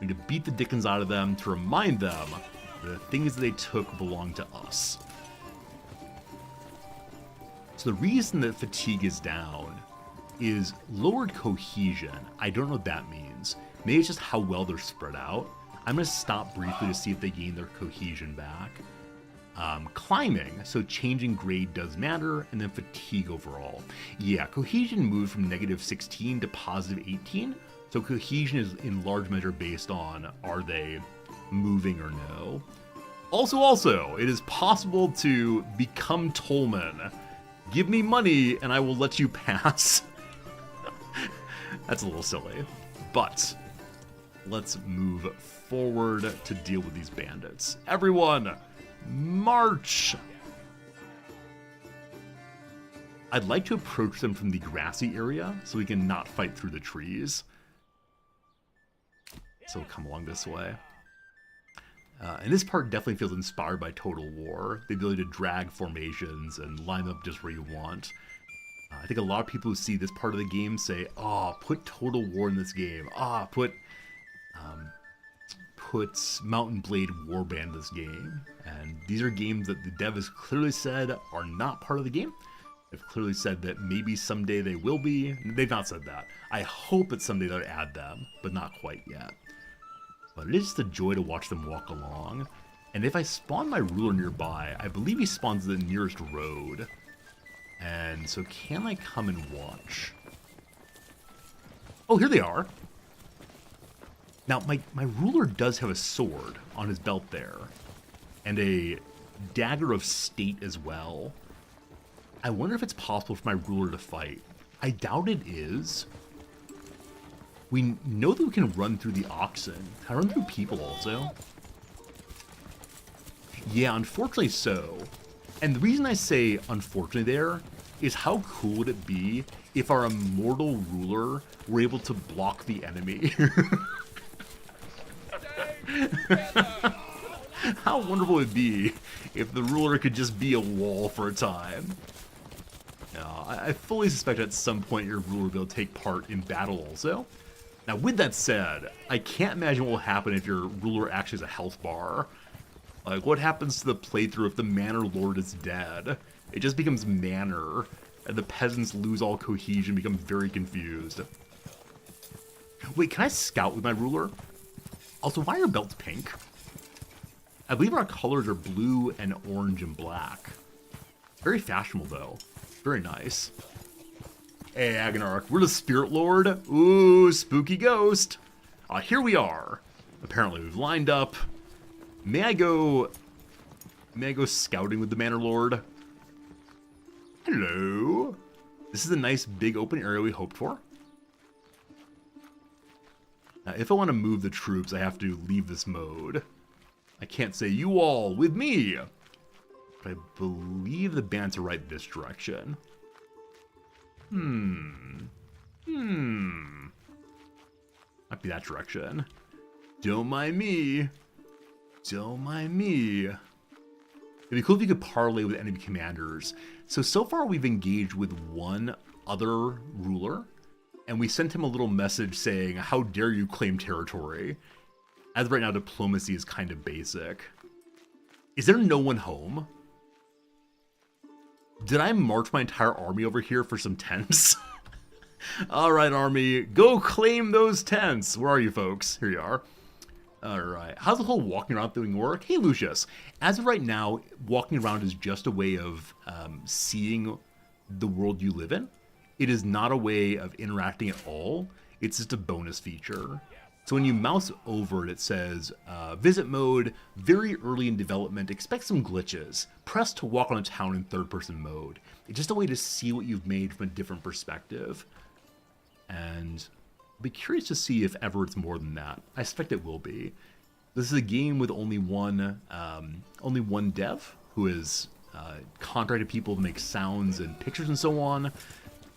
We need to beat the dickens out of them to remind them that the things that they took belong to us. So the reason that fatigue is down is lowered cohesion. I don't know what that means. Maybe it's just how well they're spread out. I'm going to stop briefly to see if they gain their cohesion back. Climbing, so changing grade does matter, and then fatigue overall. Yeah, cohesion moved from -16 to +18, so cohesion is in large measure based on are they moving or no. Also, it is possible to become Tollman. Give me money and I will let you pass. That's a little silly, but let's move forward to deal with these bandits. Everyone, march! I'd like to approach them from the grassy area so we can not fight through the trees. So we'll come along this way. And this part definitely feels inspired by Total War. The ability to drag formations and line them up just where you want. I think a lot of people who see this part of the game say, oh, put Total War in this game. Put Mountain Blade Warband in this game. And these are games that the dev has clearly said are not part of the game. They've clearly said that maybe someday they will be. They've not said that. I hope that someday they'll add them, but not quite yet. But it is just a joy to watch them walk along. And if I spawn my ruler nearby, I believe he spawns the nearest road. And so can I come and watch? Oh, here they are. Now, my ruler does have a sword on his belt there. And a dagger of state as well. I wonder if it's possible for my ruler to fight. I doubt it is. We know that we can run through the oxen. Can I run through people also? Yeah, unfortunately so. And the reason I say unfortunately there is how cool would it be if our immortal ruler were able to block the enemy? How wonderful would it be if the ruler could just be a wall for a time? Now, I fully suspect at some point your ruler will take part in battle also. Now, with that said, I can't imagine what will happen if your ruler actually has a health bar. Like, what happens to the playthrough if the Manor Lord is dead? It just becomes Manor, and the peasants lose all cohesion, become very confused. Wait, can I scout with my ruler? Also, why are belts pink? I believe our colors are blue and orange and black. Very fashionable, though. Very nice. Hey, Agnarch, we're the Spirit Lord. Ooh, spooky ghost. Here we are. Apparently, we've lined up. May I go scouting with the Manor Lord? Hello. This is a nice big open area we hoped for. Now, if I want to move the troops, I have to leave this mode. I can't say, you all, with me. but I believe the bandits are right this direction. Might be that direction. Don't mind me. Don't mind me. It'd be cool if you could parlay with enemy commanders. So far we've engaged with one other ruler, and we sent him a little message saying, how dare you claim territory? As of right now, diplomacy is kind of basic. Is there no one home? Did I march my entire army over here for some tents? Alright, army, go claim those tents. Where are you folks? Here you are. Alright, how's the whole walking around thing work? Hey, Lucius. As of right now, walking around is just a way of seeing the world you live in. It is not a way of interacting at all. It's just a bonus feature. So when you mouse over it, it says, visit mode, very early in development, expect some glitches. Press to walk on a town in third-person mode. It's just a way to see what you've made from a different perspective. And I'll be curious to see if ever it's more than that. I expect it will be. This is a game with only one dev who has contracted people to make sounds and pictures and so on.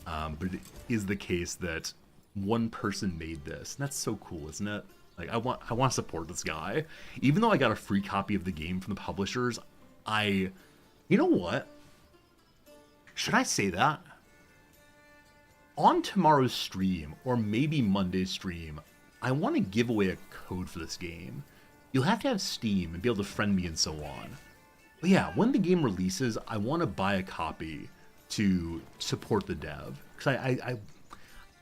But it is the case that one person made this, and that's so cool, isn't it? Like, I want to support this guy. Even though I got a free copy of the game from the publishers, you know what? Should I say that? On tomorrow's stream, or maybe Monday's stream, I want to give away a code for this game. You'll have to have Steam and be able to friend me and so on. But yeah, when the game releases, I want to buy a copy to support the dev. Because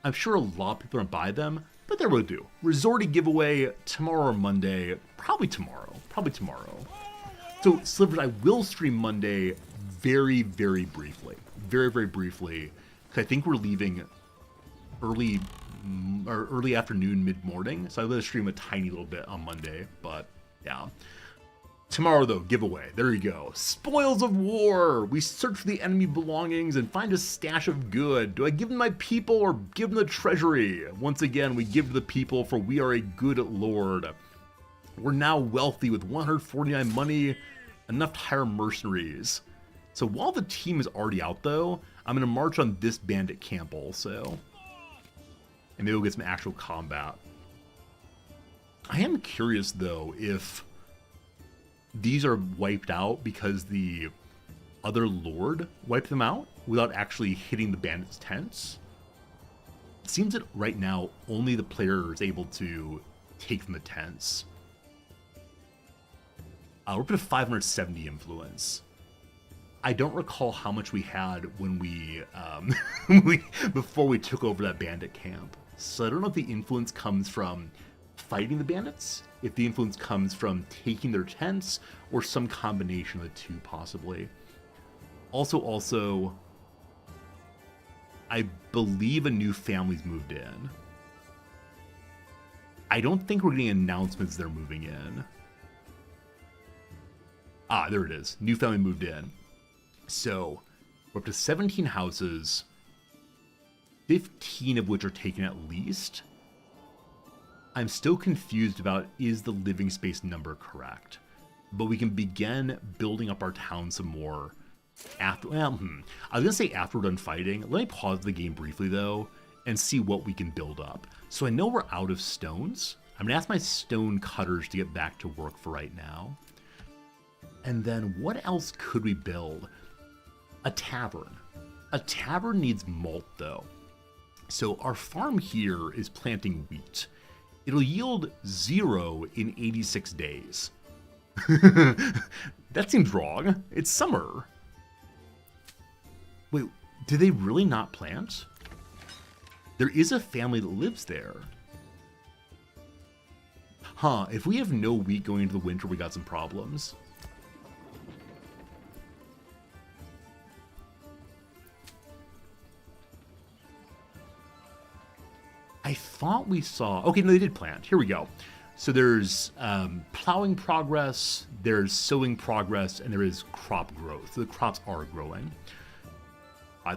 I'm sure a lot of people don't buy them, but they will do. Resorty giveaway tomorrow or Monday. Probably tomorrow. So, Slivers, I will stream Monday very, very briefly. Very, very briefly. Because I think we're leaving early afternoon, mid-morning. So I'm going to stream a tiny little bit on Monday. But, yeah. Tomorrow, though, giveaway. There you go. Spoils of war. We search for the enemy belongings and find a stash of good. Do I give them my people or give them the treasury? Once again, we give to the people, for we are a good lord. We're now wealthy with 149 money, enough to hire mercenaries. So while the team is already out, though, I'm going to march on this bandit camp also. And maybe we'll get some actual combat. I am curious, though, if these are wiped out because the other lord wiped them out without actually hitting the bandits' tents. It seems that right now only the player is able to take from the tents. We're up to 570 influence. I don't recall how much we had when we before we took over that bandit camp. So I don't know if the influence comes from fighting the bandits, if the influence comes from taking their tents, or some combination of the two, possibly. Also, I believe a new family's moved in. I don't think we're getting announcements they're moving in. Ah, there it is. New family moved in. So, we're up to 17 houses, 15 of which are taken at least. I'm still confused about, is the living space number correct? But we can begin building up our town some more after, I was going to say after we're done fighting. Let me pause the game briefly, though, and see what we can build up. So I know we're out of stones. I'm going to ask my stone cutters to get back to work for right now. And then what else could we build? A tavern. A tavern needs malt, though. So our farm here is planting wheat. It'll yield 0 in 86 days. That seems wrong. It's summer. Wait, did they really not plant? There is a family that lives there. Huh, if we have no wheat going into the winter, we got some problems. I thought we saw... Okay, no, they did plant. Here we go. So there's plowing progress, there's sowing progress, and there is crop growth. So the crops are growing.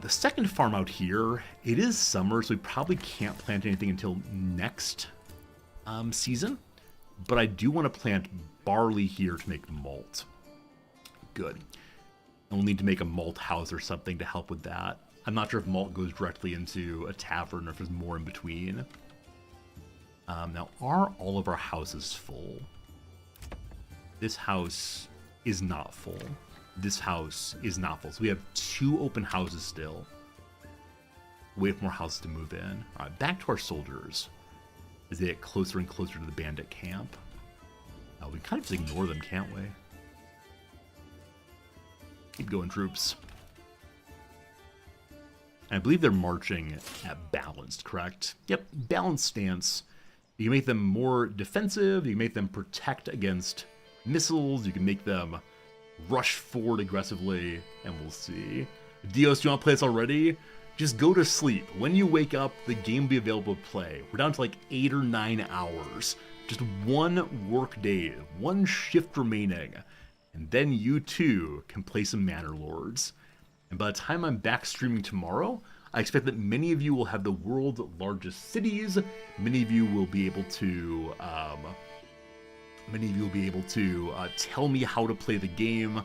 The second farm out here, it is summer, so we probably can't plant anything until next season. But I do want to plant barley here to make malt. Good. And we'll need to make a malt house or something to help with that. I'm not sure if malt goes directly into a tavern or if there's more in between. Now, are all of our houses full? This house is not full. This house is not full. So we have 2 open houses still. Wait for more houses to move in. All right, back to our soldiers as they get closer and closer to the bandit camp. We kind of just ignore them, can't we? Keep going, troops. And I believe they're marching at balanced, correct? Yep, balanced stance. You can make them more defensive. You can make them protect against missiles. You can make them rush forward aggressively. And we'll see. Dios, do you want to play this already? Just go to sleep. When you wake up, the game will be available to play. We're down to like 8 or 9 hours. Just 1 work day, 1 shift remaining. And then you too can play some Manor Lords. And by the time I'm back streaming tomorrow, I expect that many of you will have the world's largest cities. Many of you will be able to, tell me how to play the game.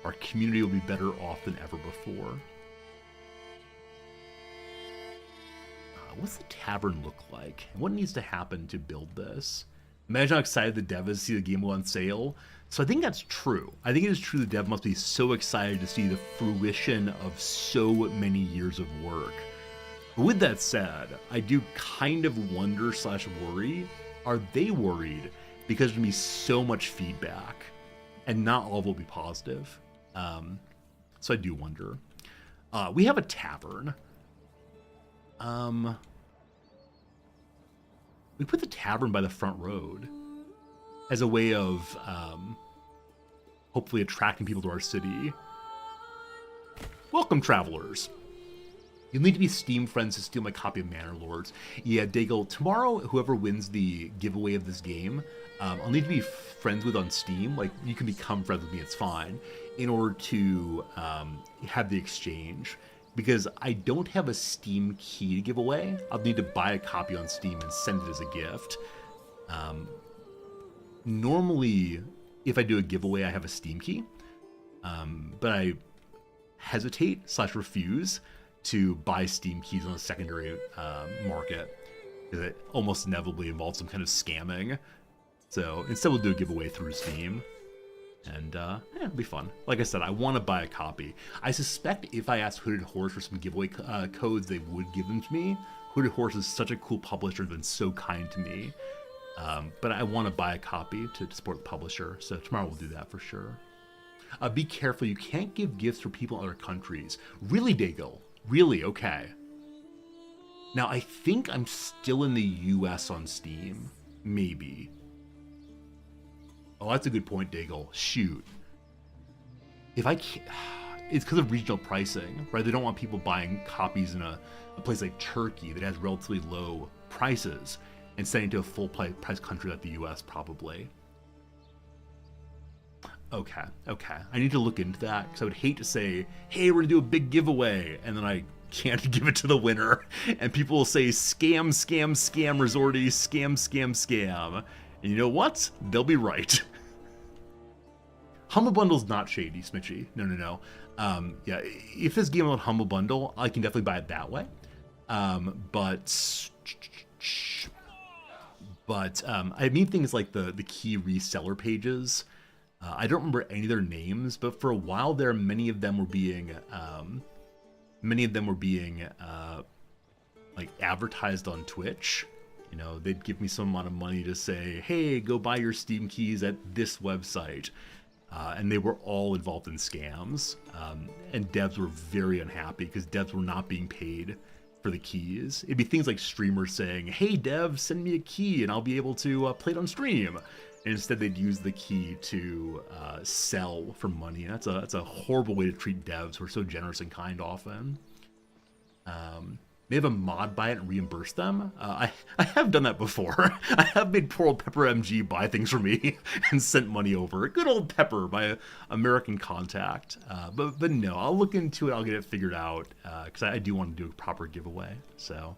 Our community will be better off than ever before. What's the tavern look like? What needs to happen to build this? Imagine how excited the dev is to see the game go on sale. So I think that's true. I think it is true the dev must be so excited to see the fruition of so many years of work. But with that said, I do kind of wonder / worry, are they worried because there's going to be so much feedback and not all will be positive? So I do wonder. We have a tavern. We put the tavern by the front road as a way of hopefully attracting people to our city. Welcome, travelers. You'll need to be Steam friends to steal my copy of Manor Lords. Yeah, Daigle, tomorrow, whoever wins the giveaway of this game, I'll need to be friends with on Steam. Like, you can become friends with me, it's fine, in order to have the exchange. Because I don't have a Steam key to give away. I'll need to buy a copy on Steam and send it as a gift. Normally, if I do a giveaway, I have a Steam key. But I hesitate / refuse to buy Steam keys on the secondary market. Because it almost inevitably involves some kind of scamming. So instead we'll do a giveaway through Steam. And it'll be fun. Like I said, I want to buy a copy. I suspect if I asked Hooded Horse for some giveaway codes, they would give them to me. Hooded Horse is such a cool publisher, been so kind to me. But I want to buy a copy to support the publisher. So tomorrow we'll do that for sure. Be careful, you can't give gifts for people in other countries. Really, Daigle? Really? Okay. Now, I think I'm still in the US on Steam. Maybe. Oh, that's a good point, Daigle. Shoot. If I can't... It's because of regional pricing, right? They don't want people buying copies in a place like Turkey that has relatively low prices and sending to a full price country like the US, probably. Okay. I need to look into that, because I would hate to say, hey, we're going to do a big giveaway, and then I can't give it to the winner, and people will say, scam, Resorty, scam. And you know what? They'll be right. Humble Bundle's not shady, Smitchy. No. Yeah, if this game on Humble Bundle, I can definitely buy it that way. But I mean things like the key reseller pages. I don't remember any of their names, but for a while there, many of them were being like advertised on Twitch. You know, they'd give me some amount of money to say, hey, go buy your Steam keys at this website. And they were all involved in scams. And devs were very unhappy because devs were not being paid for the keys. It'd be things like streamers saying, hey, dev, send me a key and I'll be able to play it on stream. And instead they'd use the key to sell for money. And that's a horrible way to treat devs who are so generous and kind often. They have a mod buy it and reimburse them. I have done that before. I have made poor old Pepper MG buy things for me and sent money over. Good old Pepper, my American contact. But no, I'll look into it. I'll get it figured out because I do want to do a proper giveaway. So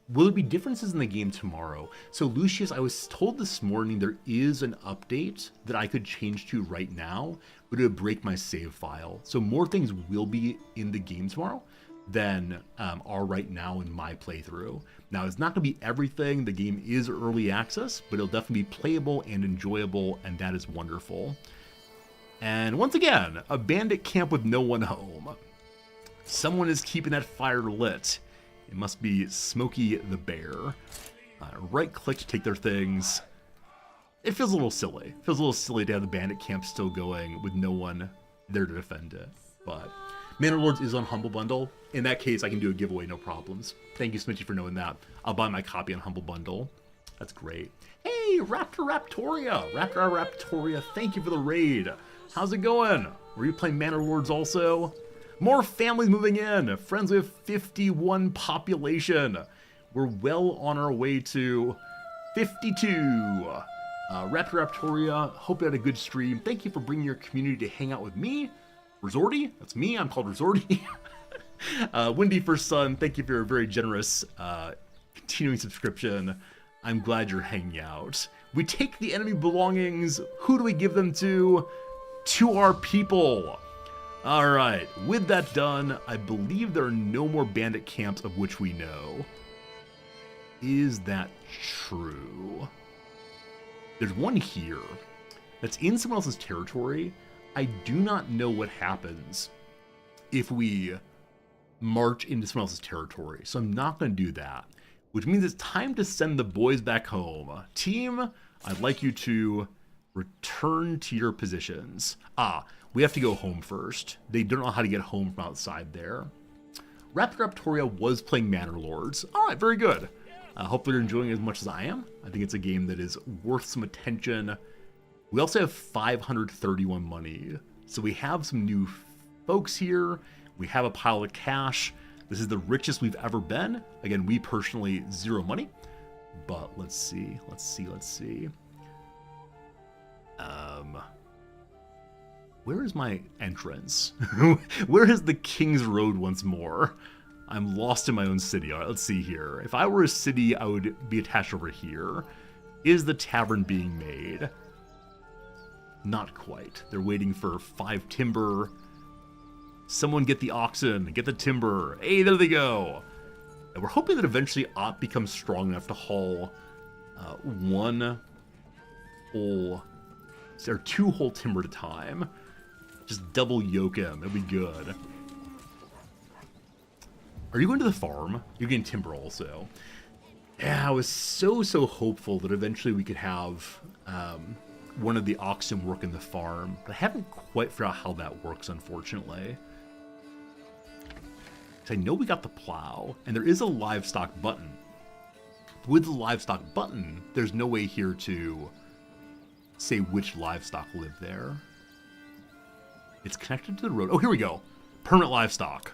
Will there be differences in the game tomorrow? So Lucius, I was told this morning there is an update that I could change to right now, but it would break my save file. So more things will be in the game tomorrow than are right now in my playthrough. Now, it's not going to be everything. The game is early access, but it'll definitely be playable and enjoyable, and that is wonderful. And once again, a bandit camp with no one home. Someone is keeping that fire lit. It must be Smokey the Bear. Right click to take their things. It feels a little silly. It feels a little silly to have the bandit camp still going with no one there to defend it. But Manor Lords is on Humble Bundle. In that case, I can do a giveaway, no problems. Thank you, Smitchy, for knowing that. I'll buy my copy on Humble Bundle. That's great. Hey, Raptoria! Raptoria, thank you for the raid. How's it going? Were you playing Manor Lords also? More families moving in. Friends, we have 51 population. We're well on our way to 52. Raptoria, hope you had a good stream. Thank you for bringing your community to hang out with me. Resorty, that's me. I'm called Resorty. Windy First Son, thank you for your very generous continuing subscription. I'm glad you're hanging out. We take the enemy belongings. Who do we give them to? To our people. All right, with that done, I believe there are no more bandit camps of which we know. Is that true? There's one here that's in someone else's territory. I do not know what happens if we march into someone else's territory, so I'm not going to do that, which means it's time to send the boys back home. Team, I'd like you to return to your positions. We have to go home first. They don't know how to get home from outside there. Raptoria was playing Manor Lords. All right, very good. Hopefully you're enjoying it as much as I am. I think it's a game that is worth some attention. We also have 531 money. So we have some new folks here. We have a pile of cash. This is the richest we've ever been. Again, we personally, 0 money. But let's see. Where is my entrance? Where is the King's Road once more? I'm lost in my own city. All right, let's see here. If I were a city, I would be attached over here. Is the tavern being made? Not quite. They're waiting for 5 timber. Someone get the oxen, get the timber. Hey, there they go. And we're hoping that eventually Ott becomes strong enough to haul 1 whole, or 2 whole timber at a time. Just double yoke him. It'll be good. Are you going to the farm? You're getting timber also. Yeah, I was so hopeful that eventually we could have one of the oxen work in the farm, but I haven't quite figured out how that works, unfortunately. I know we got the plow, and there is a livestock button. With the livestock button, there's no way here to say which livestock live there. It's connected to the road. Oh, here we go. Permanent livestock.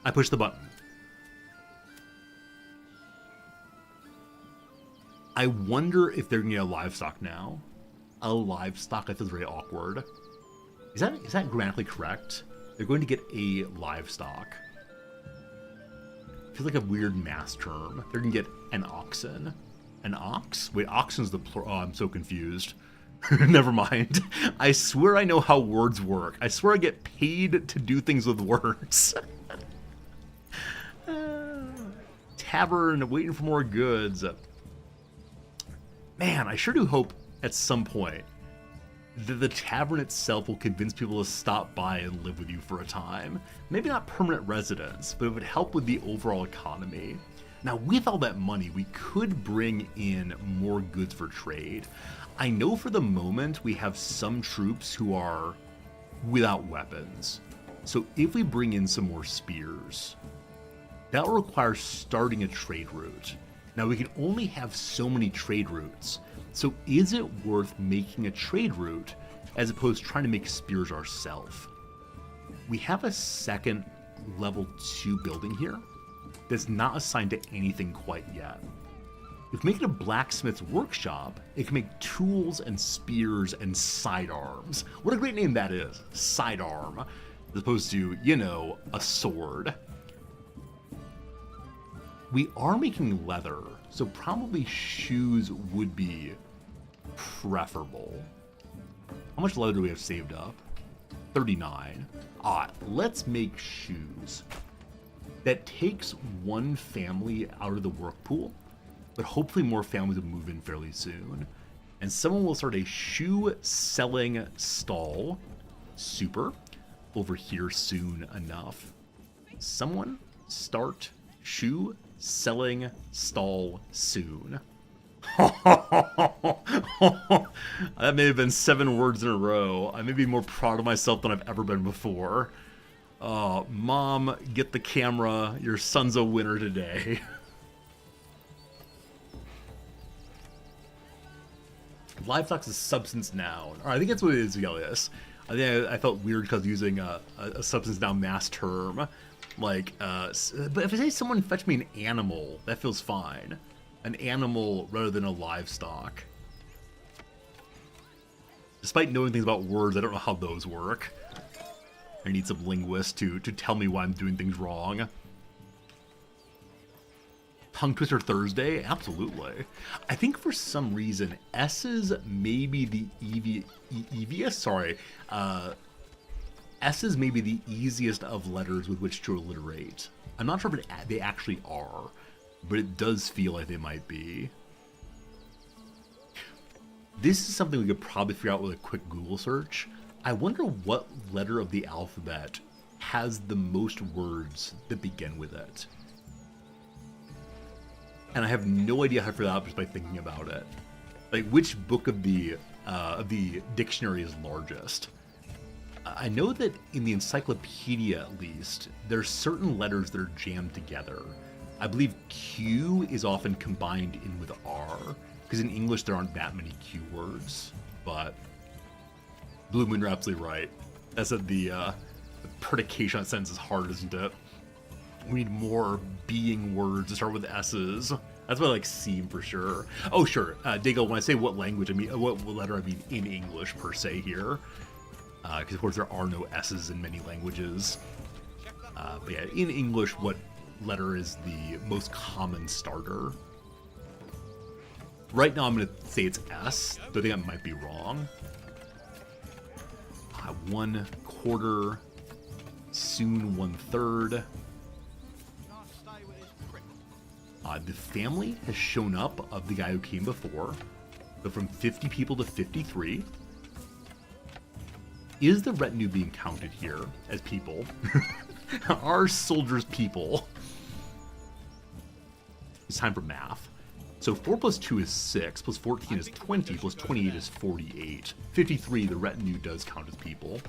I push the button. I wonder if they're gonna get a livestock now. A livestock, that feels very awkward. Is that grammatically correct? They're going to get a livestock. Feels like a weird mass term. They're gonna get an oxen. An ox? Wait, oxen's the plural. Oh, I'm so confused. Never mind. I swear I know how words work. I swear I get paid to do things with words. Tavern, waiting for more goods. Man, I sure do hope at some point that the tavern itself will convince people to stop by and live with you for a time. Maybe not permanent residence, but it would help with the overall economy. Now, with all that money, we could bring in more goods for trade. I know for the moment we have some troops who are without weapons. So if we bring in some more spears, that will require starting a trade route. Now, we can only have so many trade routes. So is it worth making a trade route as opposed to trying to make spears ourselves? We have a second level 2 building here that's not assigned to anything quite yet. If we make it a blacksmith's workshop, it can make tools and spears and sidearms. What a great name that is, sidearm, as opposed to, you know, a sword. We are making leather, so probably shoes would be preferable. How much leather do we have saved up? 39. Let's make shoes. That takes one family out of the work pool, but hopefully more families will move in fairly soon. And someone will start a shoe selling stall. Super. Over here soon enough. Someone start shoe selling stall soon. That may have been 7 words in a row. I may be more proud of myself than I've ever been before. Mom, get the camera. Your son's a winner today. Livestock's a substance noun. All right, I think that's what it is, Elias. I felt weird because using a substance noun mass term. Like, but if I say someone fetch me an animal, that feels fine. An animal rather than a livestock. Despite knowing things about words, I don't know how those work. I need some linguists to tell me why I'm doing things wrong. Tongue Twister Thursday? Absolutely. I think for some reason, S's may be the easiest. Sorry. S's may be the easiest of letters with which to alliterate. I'm not sure if they actually are, but it does feel like they might be. This is something we could probably figure out with a quick Google search. I wonder what letter of the alphabet has the most words that begin with it. And I have no idea how to figure that out just by thinking about it. Like, which book of the dictionary is largest? I know that in the encyclopedia, at least, there's certain letters that are jammed together. I believe Q is often combined in with R, because in English there aren't that many Q words. But Blue Moon, you're absolutely right. That's the predication of that sentence is hard, isn't it? We need more being words to start with S's. That's what I like seem for sure. Oh, sure. Dago, when I say what language, I mean what letter I mean in English per se here. Because of course there are no S's in many languages. But yeah, in English, what letter is the most common starter? Right now I'm going to say it's S, but I think I might be wrong. 1/4, soon 1/3. The family has shown up of the guy who came before. So from 50 people to 53. Is the retinue being counted here as people? Are soldiers people? It's time for math. So 4 plus 2 is 6, plus 14 is 20, plus 28 is 48. 53, the retinue does count as people.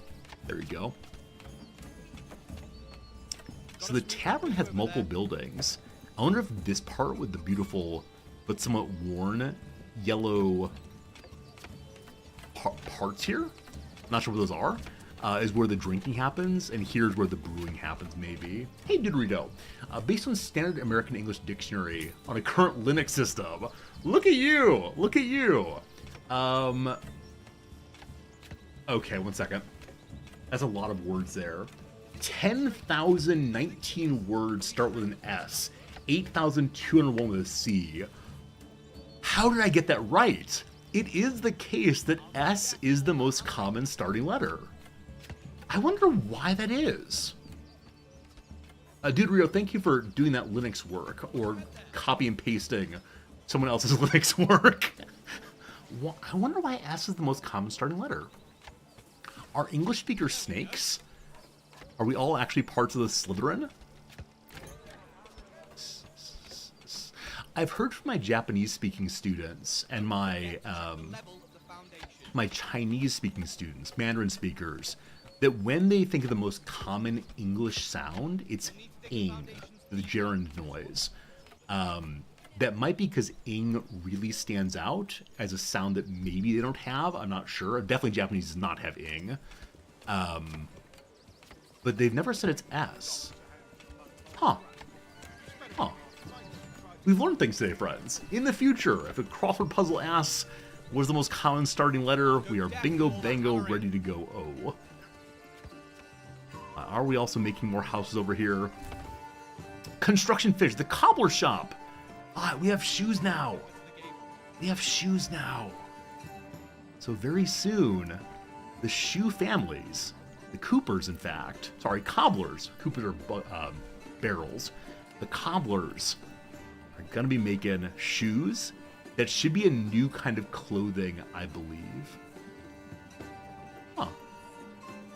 There you go. So the tavern has multiple buildings. I wonder if this part with the beautiful but somewhat worn yellow parts here, not sure what those are, is where the drinking happens, and here's where the brewing happens, maybe. Hey, Didorito. Based on Standard American English Dictionary on a current Linux system. Look at you! Look at you! Okay, one second. That's a lot of words there. 10,019 words start with an S. 8,201 with a C. How did I get that right? It is the case that S is the most common starting letter. I wonder why that is. Dude Rio, thank you for doing that Linux work, or copy and pasting someone else's Linux work. I wonder why S is the most common starting letter. Are English speakers snakes? Are we all actually parts of the Slytherin? I've heard from my Japanese-speaking students and my my Chinese-speaking students, Mandarin speakers, that when they think of the most common English sound, it's ing, the gerund noise. That might be because ing really stands out as a sound that maybe they don't have. I'm not sure. Definitely Japanese does not have ing. But they've never said it's S. Huh. Huh. We've learned things today, friends. In the future, if a crossword puzzle asks what is the most common starting letter, we are bingo bango ready to go. Oh. Are we also making more houses over here? Construction Fish, the cobbler shop. We have shoes now. So very soon, the shoe families, the Coopers, in fact, sorry, cobblers. Coopers are barrels. The cobblers are gonna be making shoes. That should be a new kind of clothing, I believe. Huh.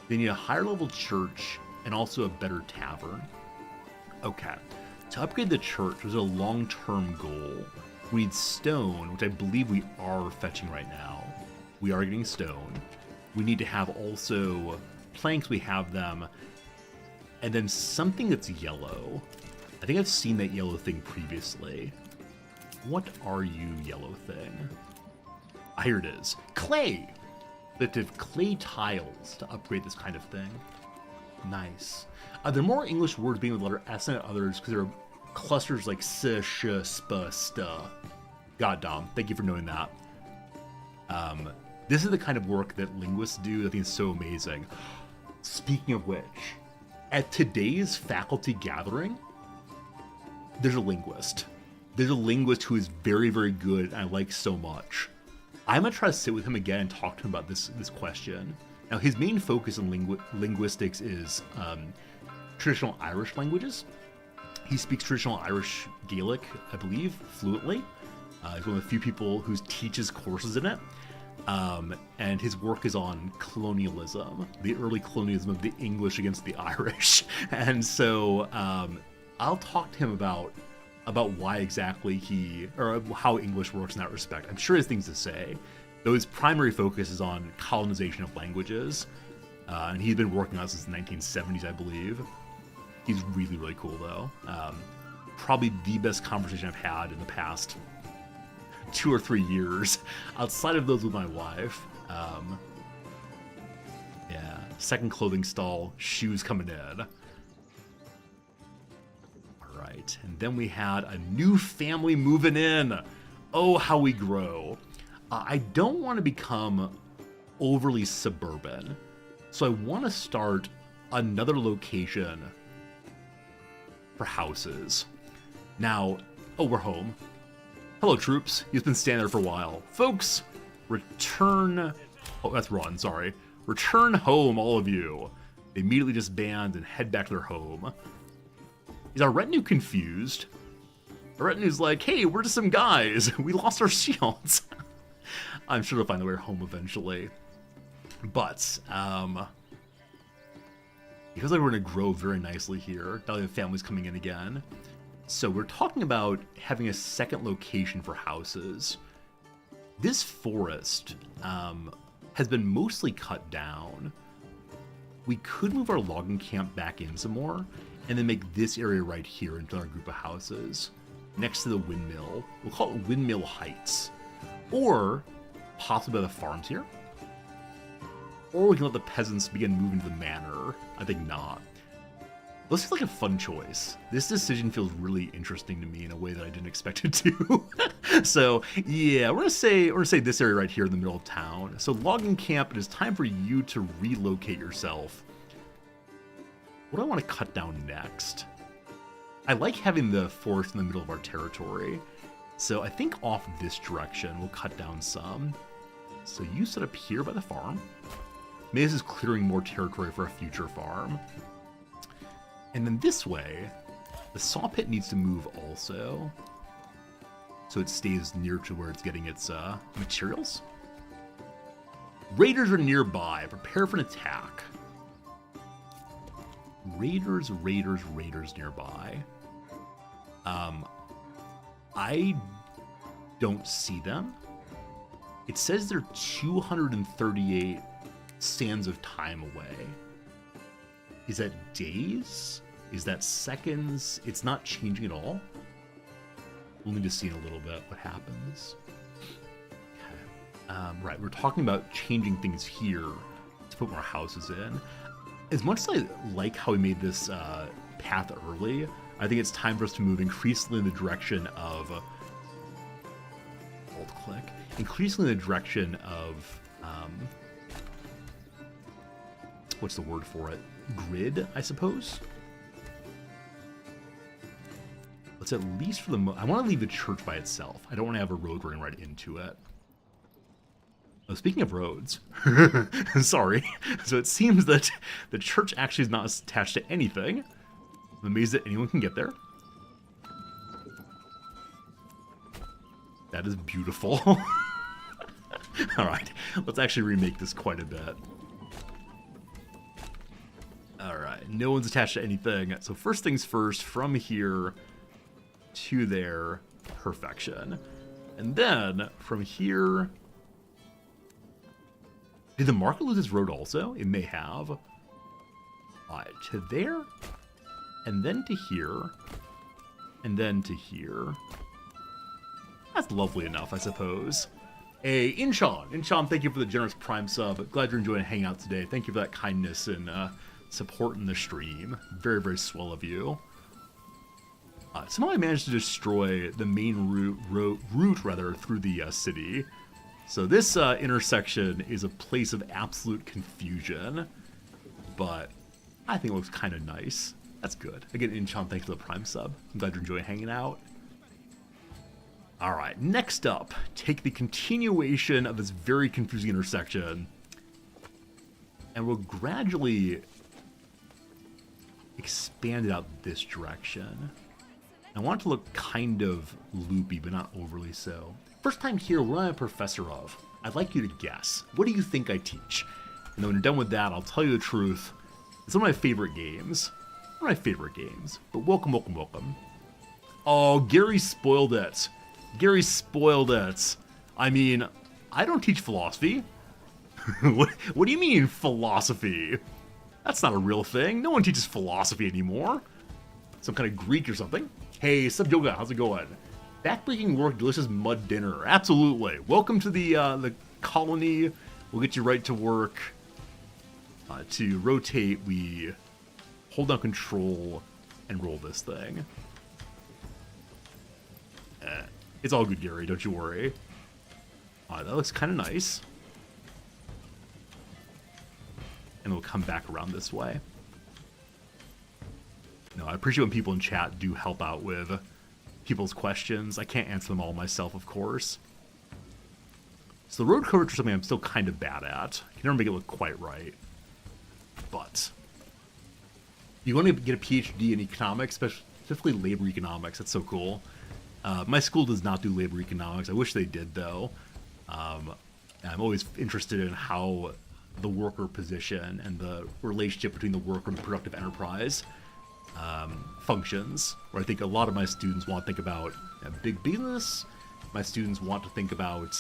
They need a higher level church and also a better tavern. Okay. To upgrade the church, there's a long-term goal. We need stone, which I believe we are fetching right now. We are getting stone. We need to have also planks, we have them. And then something that's yellow. I think I've seen that yellow thing previously. What are you, yellow thing? Here it is. Clay! We have to have clay tiles to upgrade this kind of thing. Nice. There are more English words being with the letter S than others because there are clusters like s, sh, sp, st. God, Dom, thank you for knowing that. This is the kind of work that linguists do that I think is so amazing. Speaking of which, at today's faculty gathering, there's a linguist. There's a linguist who is very, very good and I like so much. I'm going to try to sit with him again and talk to him about this question. Now, his main focus in linguistics is traditional Irish languages. He speaks traditional Irish Gaelic, I believe, fluently. He's one of the few people who teaches courses in it. And his work is on colonialism, the early colonialism of the English against the Irish. And so I'll talk to him about why exactly how English works in that respect. I'm sure he has things to say, though his primary focus is on colonization of languages. And he's been working on it since the 1970s, I believe. He's really, really cool, though. Probably the best conversation I've had in the past 2 or 3 years, outside of those with my wife. Yeah, second clothing stall, shoes coming in. All right, and then we had a new family moving in. Oh, how we grow. I don't want to become overly suburban, so I want to start another location for houses. Now, oh, we're home. Hello, troops. He's been standing there for a while. Folks, return... Oh, that's run, sorry. Return home, all of you. They immediately just band and head back to their home. Is our retinue confused? Our retinue's like, hey, we're just some guys. We lost our shields. I'm sure they'll find their way home eventually. But, it feels like we're going to grow very nicely here. Now that the family's coming in again. So we're talking about having a second location for houses. This forest has been mostly cut down. We could move our logging camp back in some more and then make this area right here into our group of houses next to the windmill. We'll call it Windmill Heights. Or possibly the farms here. Or we can let the peasants begin moving to the manor. I think not. This is like a fun choice. This decision feels really interesting to me in a way that I didn't expect it to. So yeah, we're gonna say this area right here in the middle of town. So logging camp, it is time for you to relocate yourself. What do I want to cut down next? I like having the forest in the middle of our territory. So I think off this direction, we'll cut down some. So you set up here by the farm. Maybe this is clearing more territory for a future farm. And then this way, the saw pit needs to move also. So it stays near to where it's getting its materials. Raiders are nearby. Prepare for an attack. Raiders nearby. I don't see them. It says they're 238 sands of time away. Is that days? Is that seconds? It's not changing at all. We'll need to see in a little bit what happens. Okay. Right, we're talking about changing things here to put more houses in. As much as I like how we made this path early, I think it's time for us to move increasingly in the direction of... Alt-click. Increasingly in the direction of... what's the word for it? Grid, I suppose? Let's at least for the I want to leave the church by itself. I don't want to have a road running right into it. Oh, speaking of roads, sorry. So it seems that the church actually is not attached to anything. I'm amazed that anyone can get there. That is beautiful. Alright, let's actually remake this quite a bit. Alright, no one's attached to anything. So first things first, from here to there, perfection. And then, from here... Did the market lose its road also? It may have. Alright, to there, and then to here, and then to here. That's lovely enough, I suppose. Hey, Inchon, thank you for the generous Prime sub. Glad you're enjoying hanging out today. Thank you for that kindness and supporting the stream. Very, very swell of you. Somehow I managed to destroy the main route through the city. So this intersection is a place of absolute confusion, but I think it looks kind of nice. That's good. Again, Inchon, thanks for the Prime sub. I'm glad you're enjoying hanging out. Alright, next up, take the continuation of this very confusing intersection, and we'll gradually expand it out this direction. I want it to look kind of loopy, but not overly so. First time here, what am I a professor of? I'd like you to guess. What do you think I teach? And then when you're done with that, I'll tell you the truth. It's one of my favorite games. One of my favorite games. But welcome, welcome, welcome. Oh, Gary spoiled it. Gary spoiled it. I mean, I don't teach philosophy. What do you mean, philosophy? That's not a real thing. No one teaches philosophy anymore. Some kind of Greek or something. Hey, Sub Yoga, how's it going? Backbreaking work, delicious mud dinner. Absolutely. Welcome to the colony. We'll get you right to work. To rotate, we hold down control and roll this thing. It's all good, Gary. Don't you worry. That looks kind of nice. And we'll come back around this way. No, I appreciate when people in chat do help out with people's questions. I can't answer them all myself, of course. So the road coverage is something I'm still kind of bad at. I can never make it look quite right. But you want to get a PhD in economics, specifically labor economics. That's so cool. My school does not do labor economics. I wish they did, though. I'm always interested in how the worker position and the relationship between the worker and the productive enterprise functions. Where I think a lot of my students want to think about big business. My students want to think about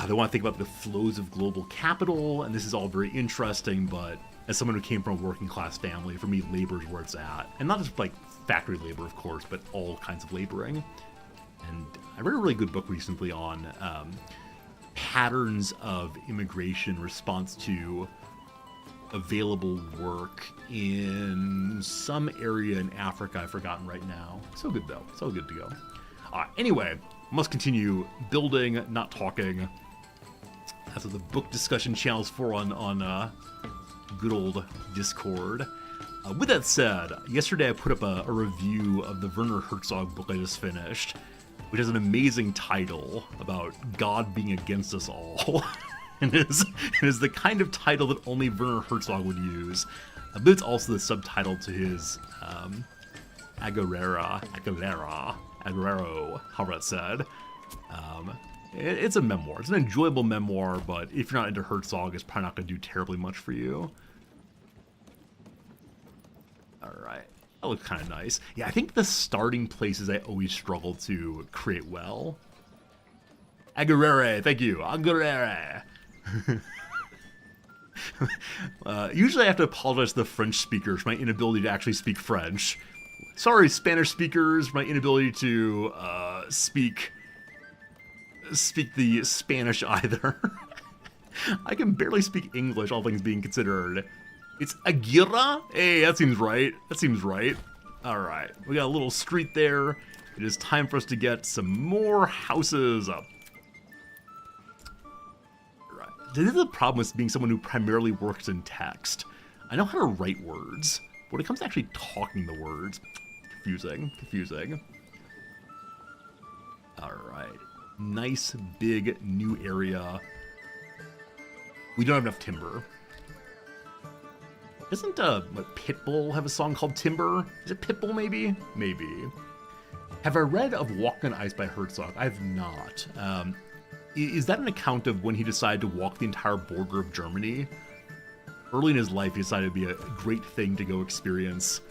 they want to think about the flows of global capital, and this is all very interesting. But as someone who came from a working class family, for me, labor is where it's at, and not just like factory labor, of course, but all kinds of laboring. And I read a really good book recently on patterns of immigration response to available work in some area in Africa. I've forgotten right now. So good, though. So good to go. Anyway, must continue building, not talking. That's what the book discussion channel's for on good old Discord. With that said, yesterday I put up a review of the Werner Herzog book I just finished, which has an amazing title about God being against us all. And it is the kind of title that only Werner Herzog would use. But it's also the subtitle to his Aguilera, however that's said. It's a memoir. It's an enjoyable memoir, but if you're not into Herzog, it's probably not going to do terribly much for you. Alright, that looks kind of nice. Yeah, I think the starting places I always struggle to create well. Aguilera, thank you. Aguilera. Usually I have to apologize to the French speakers for my inability to actually speak French. Sorry, Spanish speakers, my inability to speak the Spanish either. I can barely speak English, all things being considered. It's Aguirre? Hey, that seems right. That seems right. Alright, we got a little street there. It is time for us to get some more houses up. Right. This is the problem with being someone who primarily works in text. I know how to write words, but when it comes to actually talking the words, confusing. Alright. Nice, big, new area. We don't have enough timber. Doesn't, Pitbull have a song called Timber? Is it Pitbull, maybe? Maybe. Have I read of Walking on Ice by Herzog? I have not. Is that an account of when he decided to walk the entire border of Germany? Early in his life, he decided it'd be a great thing to go experience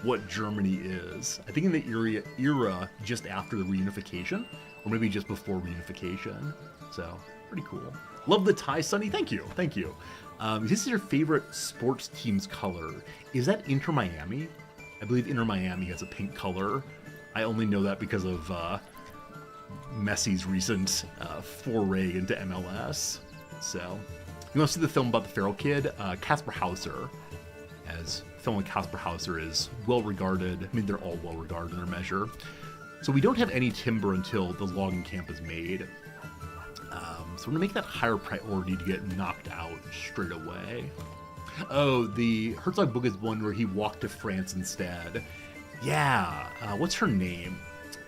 what Germany is. I think in the era just after the reunification, or maybe just before reunification. So, pretty cool. Love the tie, Sonny. Thank you. This is your favorite sports team's color. Is that Inter Miami? I believe Inter Miami has a pink color. I only know that because of Messi's recent foray into MLS. So, you want to see the film about the feral kid? Casper Hauser, as film with Casper Hauser is well regarded. I mean, they're all well regarded in their measure. So we don't have any timber until the logging camp is made. So we're going to make that higher priority to get knocked out straight away. Oh, the Herzog book is one where he walked to France instead. Yeah, what's her name?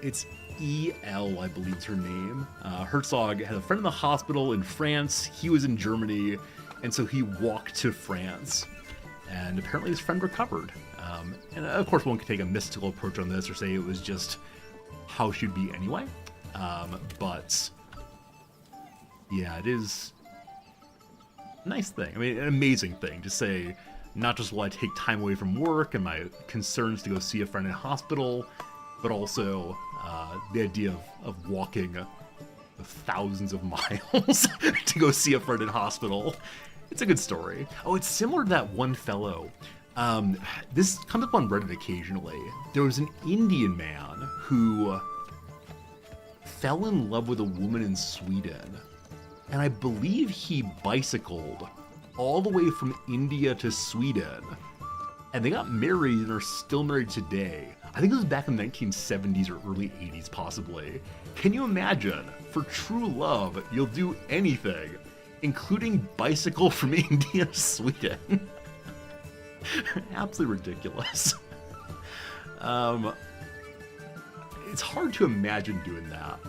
It's E.L., I believe is her name. Herzog had a friend in the hospital in France. He was in Germany, and so he walked to France. And apparently his friend recovered. And of course one could take a mystical approach on this or say it was just how she'd be anyway. But yeah, it is a nice thing. I mean, an amazing thing to say, not just will I take time away from work and my concerns to go see a friend in hospital, but also the idea of walking thousands of miles to go see a friend in hospital. It's a good story. Oh, it's similar to that one fellow. This comes up on Reddit occasionally. There was an Indian man who fell in love with a woman in Sweden. And I believe he bicycled all the way from India to Sweden. And they got married and are still married today. I think it was back in the 1970s or early 80s, possibly. Can you imagine? For true love, you'll do anything, including bicycle from India to Sweden. Absolutely ridiculous. It's hard to imagine doing that.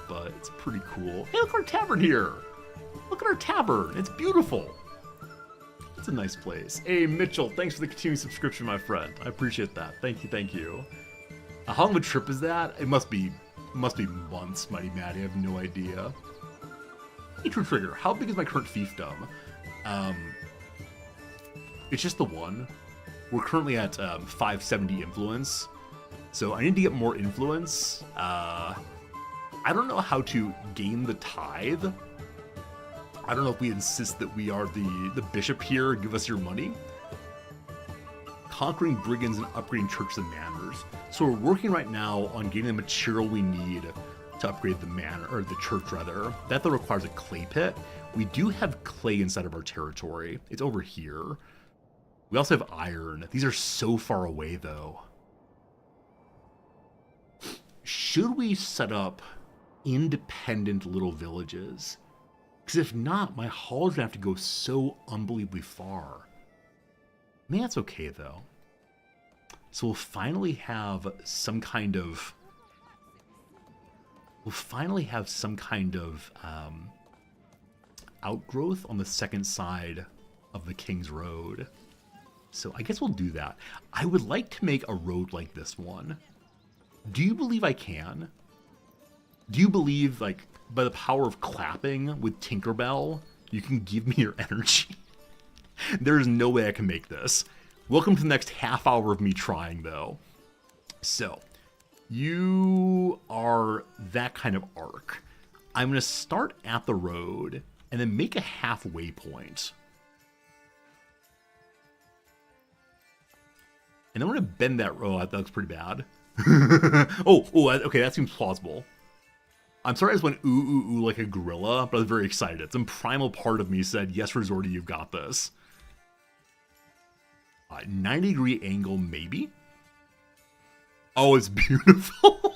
But it's pretty cool. Hey, look at our tavern here. Look at our tavern. It's beautiful. It's a nice place. Hey, Mitchell, thanks for the continuing subscription, my friend. I appreciate that. Thank you. How long of a trip is that? It must be months, Mighty Maddie. I have no idea. Hey, True Trigger, how big is my current fiefdom? It's just the one. We're currently at 570 influence. So I need to get more influence. I don't know how to gain the tithe. I don't know if we insist that we are the bishop here, give us your money. Conquering brigands and upgrading churches and manors. So we're working right now on getting the material we need to upgrade the manor, or the church rather. That though requires a clay pit. We do have clay inside of our territory. It's over here. We also have iron. These are so far away though. Should we set up independent little villages? Because if not, my haul's gonna have to go so unbelievably far. I mean, that's okay though. So we'll finally have some kind of outgrowth on the second side of the King's Road. So I guess we'll do that. I would like to make a road like this one. Do you believe I can? Do you believe, like, by the power of clapping with Tinkerbell, you can give me your energy? There is no way I can make this. Welcome to the next half hour of me trying, though. So, you are that kind of arc. I'm going to start at the road and then make a halfway point. And then we're going to bend that road. That looks pretty bad. Okay, that seems plausible. I'm sorry I just went ooh, ooh, ooh like a gorilla, but I was very excited. Some primal part of me said, yes, Resorty, you've got this. 90-degree angle, maybe? Oh, it's beautiful.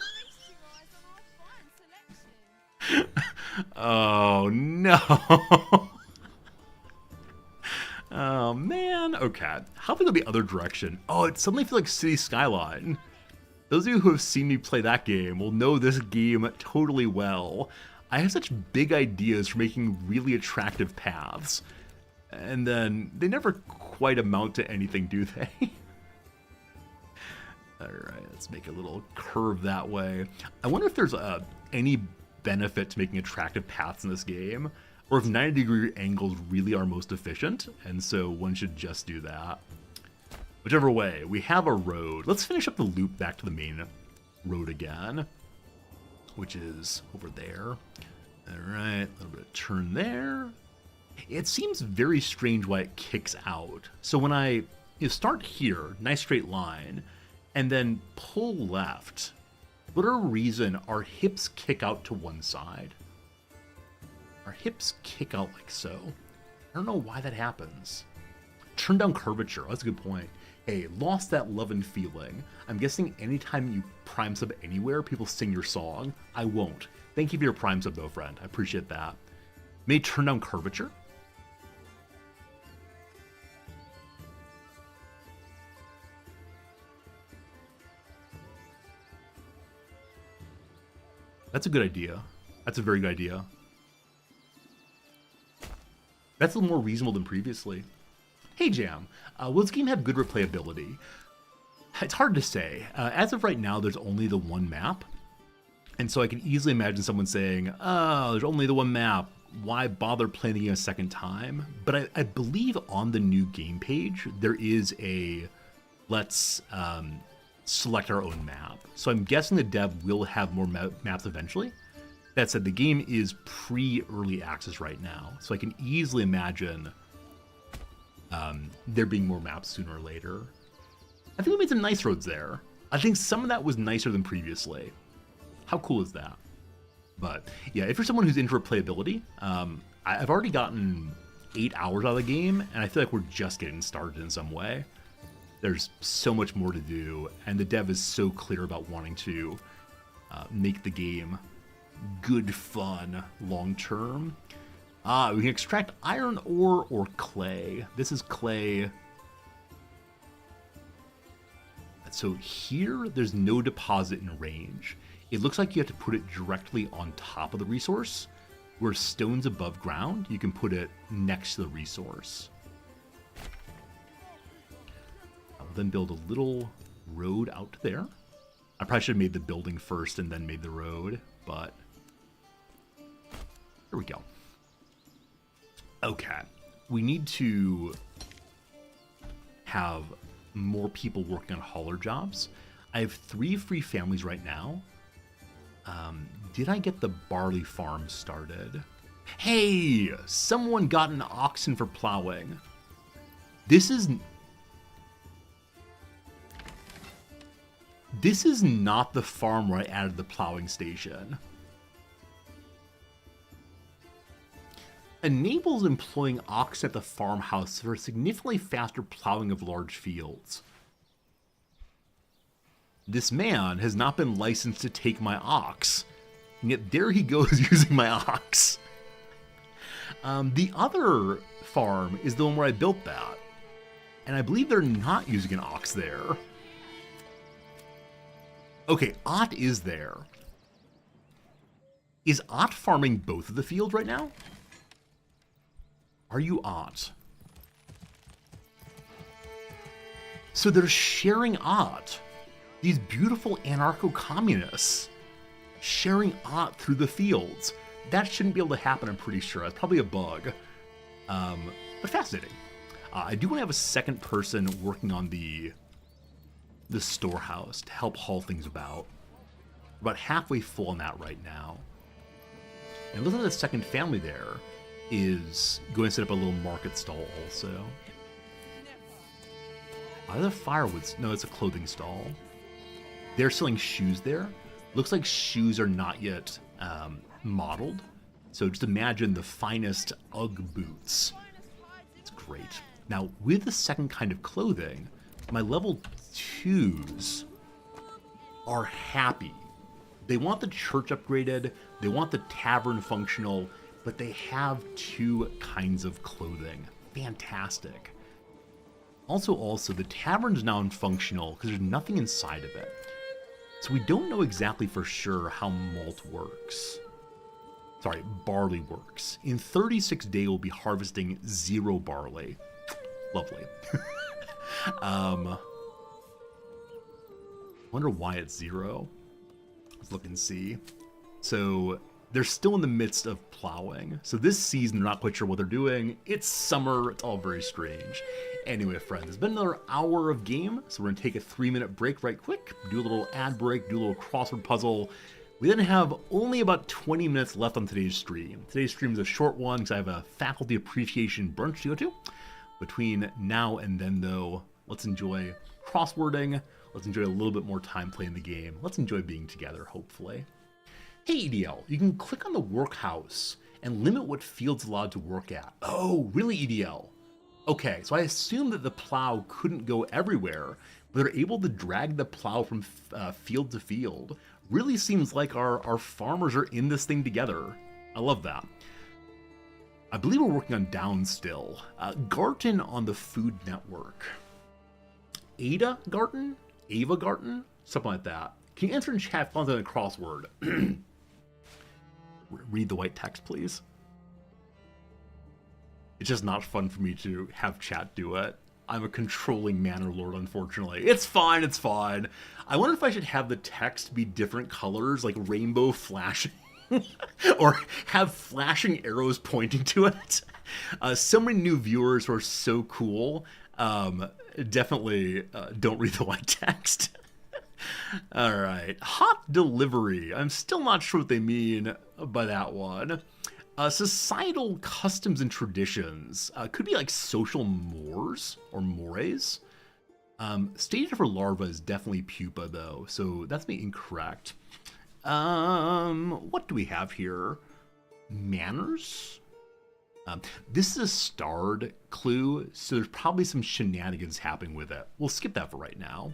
Oh, no. Oh, man. Okay, how about the other direction? Oh, it suddenly feels like City Skyline. Those of you who have seen me play that game will know this game totally well. I have such big ideas for making really attractive paths. And then they never quite amount to anything, do they? Alright, let's make a little curve that way. I wonder if there's any benefit to making attractive paths in this game, or if 90-degree angles really are most efficient, and so one should just do that. Whichever way, we have a road. Let's finish up the loop back to the main road again, which is over there. Alright, a little bit of turn there. It seems very strange why it kicks out. So when I start here, nice straight line, and then pull left, for whatever reason, our hips kick out to one side. Our hips kick out like so. I don't know why that happens. Turn down curvature, that's a good point. Hey, lost that love and feeling. I'm guessing anytime you prime sub anywhere, people sing your song. I won't. Thank you for your prime sub though, friend. I appreciate that. May turn down curvature. That's a good idea. That's a very good idea. That's a little more reasonable than previously. Hey Jam, will this game have good replayability? It's hard to say. As of right now, there's only the one map. And so I can easily imagine someone saying, oh, there's only the one map. Why bother playing the game a second time? But I believe on the new game page, there is a let's select our own map. So I'm guessing the dev will have more maps eventually. That said, the game is pre-early access right now. So I can easily imagine there being more maps sooner or later. I think we made some nice roads there. I think some of that was nicer than previously. How cool is that? But yeah, if you're someone who's into replayability, I've already gotten 8 hours out of the game, and I feel like we're just getting started in some way. There's so much more to do, and the dev is so clear about wanting to make the game good fun long term. We can extract iron ore or clay. This is clay. So here, there's no deposit in range. It looks like you have to put it directly on top of the resource, where stone's above ground, you can put it next to the resource. I'll then build a little road out to there. I probably should have made the building first and then made the road, but here we go. Okay, we need to have more people working on hauler jobs. I have 3 free families right now. Did I get the barley farm started? Hey, someone got an oxen for plowing. This is not the farm where I added the plowing station. Enables employing oxen at the farmhouse for significantly faster plowing of large fields. This man has not been licensed to take my ox, and yet there he goes using my ox. The other farm is the one where I built that, and I believe they're not using an ox there. Okay, Ott is there. Is Ott farming both of the fields right now? Are you Ott? So they're sharing Ott. These beautiful anarcho-communists sharing Ott through the fields. That shouldn't be able to happen, I'm pretty sure. That's probably a bug. But fascinating. I do want to have a second person working on the storehouse to help haul things about. We're about halfway full on that right now. And looking at the second family there is going to set up a little market stall also. Are there firewoods? No, it's a clothing stall. They're selling shoes there. Looks like shoes are not yet modeled. So just imagine the finest Ugg boots. It's great. Now, with the second kind of clothing, my level 2s are happy. They want the church upgraded, they want the tavern functional, but they have 2 kinds of clothing. Fantastic. Also, the tavern's now unfunctional because there's nothing inside of it. So we don't know exactly for sure how malt works. Sorry, barley works. In 36 days, we'll be harvesting 0 barley. Lovely. Wonder why it's 0. Let's look and see. So they're still in the midst of plowing. So this season, they're not quite sure what they're doing. It's summer. It's all very strange. Anyway, friends, it's been another hour of game. So we're going to take a 3-minute break right quick, do a little ad break, do a little crossword puzzle. We then have only about 20 minutes left on today's stream. Today's stream is a short one because I have a faculty appreciation brunch to go to. Between now and then, though, let's enjoy crosswording. Let's enjoy a little bit more time playing the game. Let's enjoy being together, hopefully. Hey, EDL, you can click on the workhouse and limit what fields allowed to work at. Oh, really, EDL? Okay, so I assumed that the plow couldn't go everywhere, but they're able to drag the plow from field to field. Really seems like our farmers are in this thing together. I love that. I believe we're working on Down still. Garten on the Food Network. Ada Garten? Ava Garten? Something like that. Can you answer in chat if I'm on the crossword? Read the white text, please. It's just not fun for me to have chat do it. I'm a controlling Manor Lord, unfortunately. It's fine, it's fine. I wonder if I should have the text be different colors, like rainbow flashing. Or have flashing arrows pointing to it. So many new viewers who are so cool. Definitely don't read the white text. All right. Hot delivery. I'm still not sure what they mean by that one. Societal customs and traditions. Could be like social mores or mores. Stage for larva is definitely pupa, though, so that's me incorrect. What do we have here? Manners? This is a starred clue, so there's probably some shenanigans happening with it. We'll skip that for right now.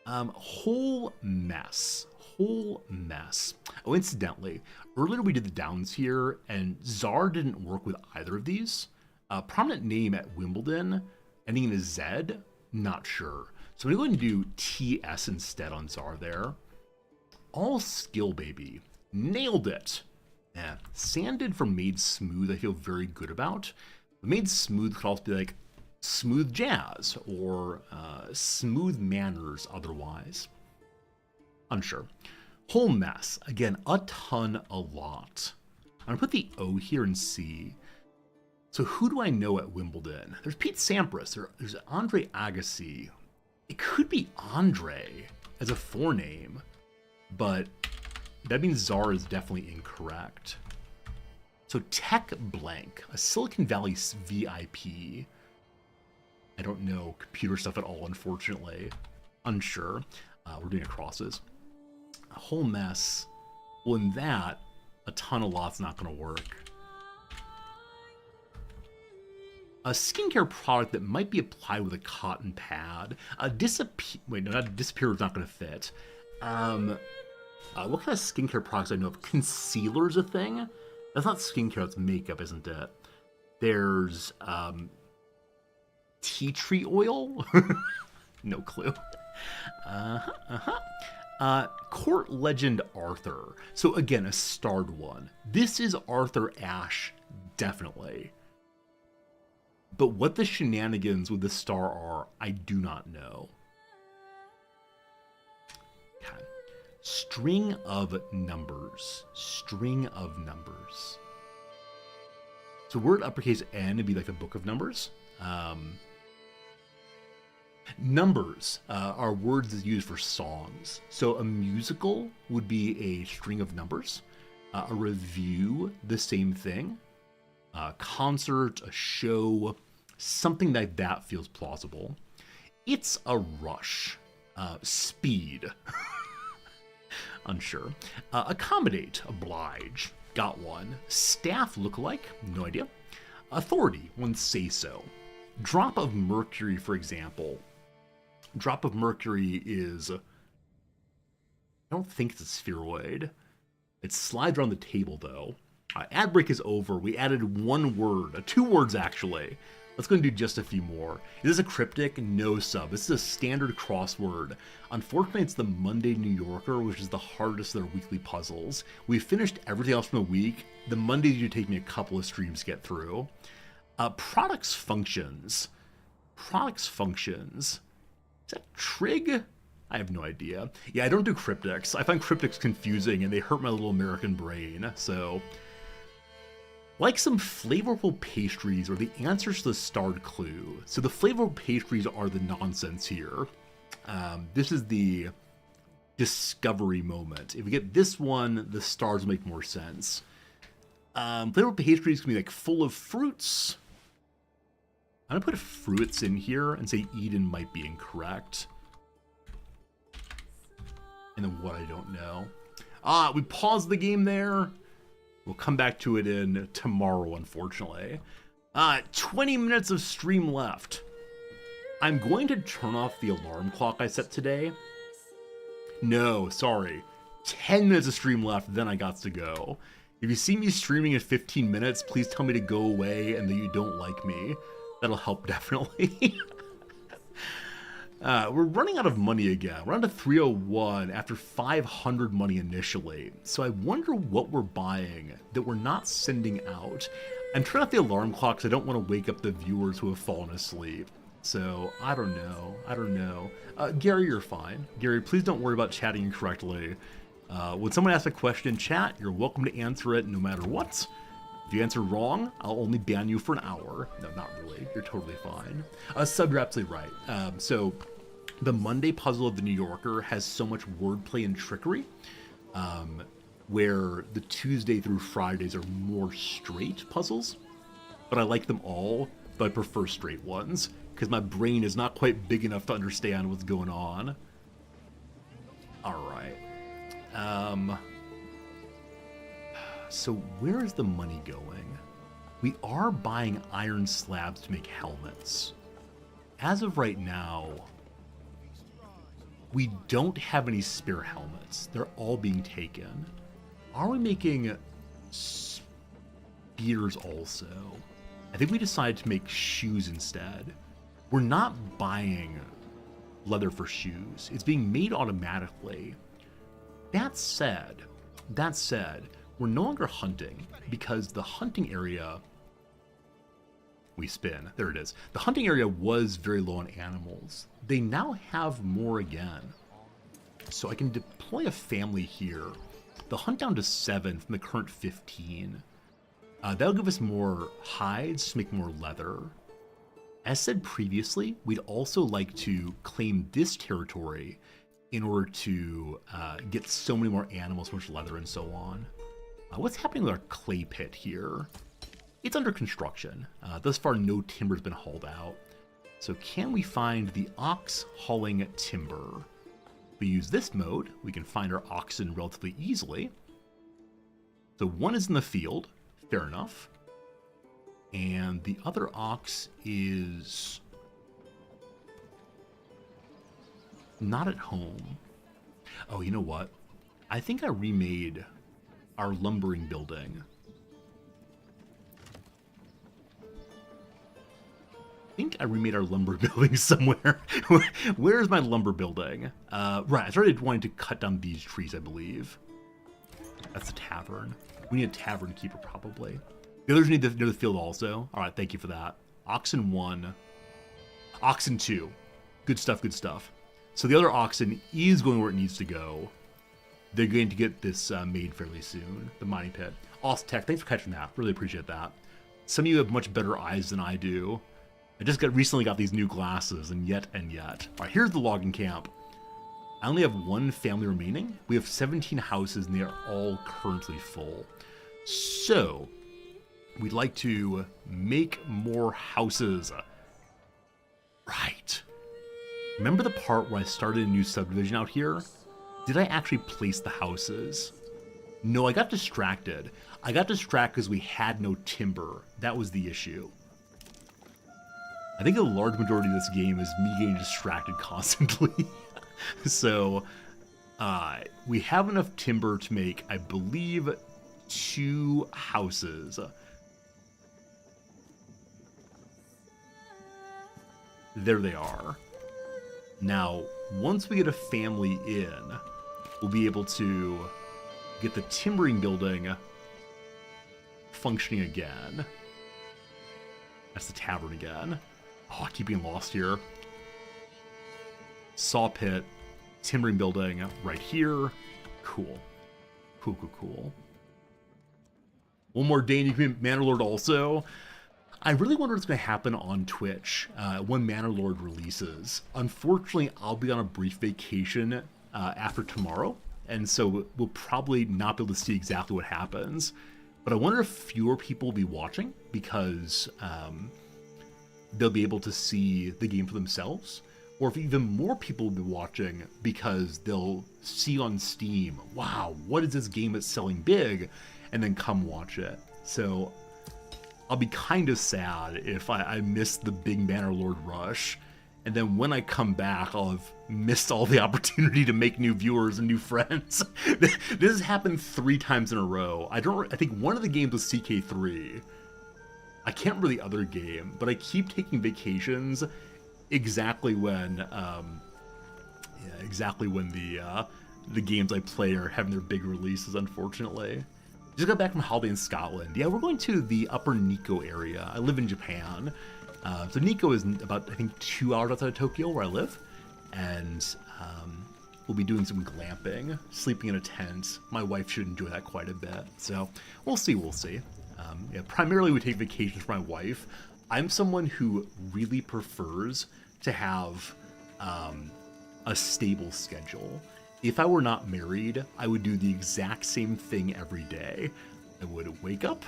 Whole mess. Whole mess. Oh, incidentally, earlier we did the downs here, and Czar didn't work with either of these. Prominent name at Wimbledon, ending in a Z, not sure. So I'm going to go ahead and do TS instead on Czar there. All skill, baby. Nailed it. Yeah. Sanded for made smooth, I feel very good about. But made smooth could also be like smooth jazz or smooth manners otherwise. Unsure. Whole mess. Again, a ton, a lot. I'm going to put the O here and C. So who do I know at Wimbledon? There's Pete Sampras. There's Andre Agassi. It could be Andre as a forename, but that means Czar is definitely incorrect. So Tech Blank, a Silicon Valley VIP. I don't know computer stuff at all, unfortunately. Unsure. We're doing crosses. A whole mess. Well, in that, a ton of lot's not going to work. A skincare product that might be applied with a cotton pad. Wait, no, not disappear is not going to fit. What kind of skincare products I know of? Concealer's a thing? That's not skincare, that's makeup, isn't it? There's tea tree oil? No clue. Court Legend Arthur. So again, a starred one. This is Arthur Ashe, definitely. But what the shenanigans with the star are, I do not know. Okay. String of numbers. String of numbers. So word uppercase N would be like the book of numbers. Numbers are words that's used for songs. So a musical would be a string of numbers. A review, the same thing. A concert, a show, something like that feels plausible. It's a rush. Speed. Unsure. Accommodate, oblige. Got one. Staff lookalike, no idea. Authority, one say so. Drop of mercury, for example. Drop of mercury is, I don't think it's a spheroid. It slides around the table, though. Ad break is over. We added one word, 2 words actually. Let's go and do just a few more. Is this a cryptic? No sub. This is a standard crossword. Unfortunately, it's the Monday New Yorker, which is the hardest of their weekly puzzles. We've finished everything else from the week. The Mondays usually take me a couple of streams to get through. Products functions. Products functions. Is that trig? I have no idea. Yeah, I don't do cryptics. I find cryptics confusing and they hurt my little American brain, so... Like some flavorful pastries are the answers to the starred clue. So the flavorful pastries are the nonsense here. This is the discovery moment. If we get this one, the stars make more sense. Flavorful pastries can be like full of fruits. I'm gonna put fruits in here and say Eden might be incorrect. And then what I don't know. We paused the game there. We'll come back to it in tomorrow, unfortunately. 20 minutes of stream left. I'm going to turn off the alarm clock I set today. No, sorry. 10 minutes of stream left, then I got to go. If you see me streaming in 15 minutes, please tell me to go away and that you don't like me. That'll help definitely. We're running out of money again. We're on to 301 after 500 money initially. So I wonder what we're buying that we're not sending out. I'm turning off the alarm clock because I don't want to wake up the viewers who have fallen asleep. So I don't know. Gary, you're fine. Gary, please don't worry about chatting incorrectly. When someone asks a question in chat, you're welcome to answer it no matter what. If you answer wrong, I'll only ban you for an hour. No, not really. You're totally fine. Sub, you're absolutely right. So the Monday puzzle of the New Yorker has so much wordplay and trickery, where the Tuesday through Fridays are more straight puzzles. But I like them all, but I prefer straight ones, because my brain is not quite big enough to understand what's going on. Alright. So where is the money going? We are buying iron slabs to make helmets. As of right now, we don't have any spare helmets. They're all being taken. Are we making spears also? I think we decided to make shoes instead. We're not buying leather for shoes. It's being made automatically. That said, we're no longer hunting because the hunting area, we spin, there it is. The hunting area was very low on animals. They now have more again. So I can deploy a family here. They'll hunt down to 7 from the current 15. That'll give us more hides to make more leather. As said previously, we'd also like to claim this territory in order to get so many more animals, so much leather, and so on. What's happening with our clay pit here? It's under construction. Thus far, no timber's been hauled out. So can we find the ox hauling timber? If we use this mode, we can find our oxen relatively easily. So one is in the field, fair enough. And the other ox is not at home. Oh, you know what? I think I remade our lumbering building. I think I remade our lumber building somewhere. Where is my lumber building? Right, I started wanting to cut down these trees, I believe. That's a tavern. We need a tavern keeper, probably. The others need to know the field also. All right, thank you for that. Oxen 1. Oxen 2. Good stuff, good stuff. So the other oxen is going where it needs to go. They're going to get this made fairly soon, the mining pit. Awesome Tech, thanks for catching that. Really appreciate that. Some of you have much better eyes than I do. I just recently got these new glasses, and yet. All right, here's the logging camp. I only have one family remaining. We have 17 houses, and they are all currently full. So, we'd like to make more houses. Right. Remember the part where I started a new subdivision out here? Did I actually place the houses? No, I got distracted. I got distracted because we had no timber. That was the issue. I think a large majority of this game is me getting distracted constantly. So, we have enough timber to make, I believe, 2 houses. there they are. Now, once we get a family in, we'll be able to get the timbering building functioning again. That's the tavern again. Oh, I keep being lost here. Saw pit, timbering building right here. Cool. Cool, cool, cool. One more day and you can be Manor Lord also. I really wonder what's going to happen on Twitch when Manor Lord releases. Unfortunately, I'll be on a brief vacation after tomorrow, and so we'll probably not be able to see exactly what happens. But I wonder if fewer people will be watching because they'll be able to see the game for themselves, or if even more people will be watching because they'll see on Steam, wow, what is this game that's selling big, and then come watch it. So I'll be kind of sad if I miss the big Manor Lord rush, and then when I come back, I'll have missed all the opportunity to make new viewers and new friends. This has happened 3 times in a row. I think one of the games was CK3. I can't remember the other game, but I keep taking vacations exactly when the games I play are having their big releases, unfortunately. Just got back from holiday in Scotland. Yeah, we're going to the Upper Nikko area. I live in Japan. So Nikko is about, I think, 2 hours outside of Tokyo, where I live. And we'll be doing some glamping, sleeping in a tent. My wife should enjoy that quite a bit. So we'll see, yeah, primarily we take vacations for my wife. I'm someone who really prefers to have a stable schedule. If I were not married, I would do the exact same thing every day. I would wake up,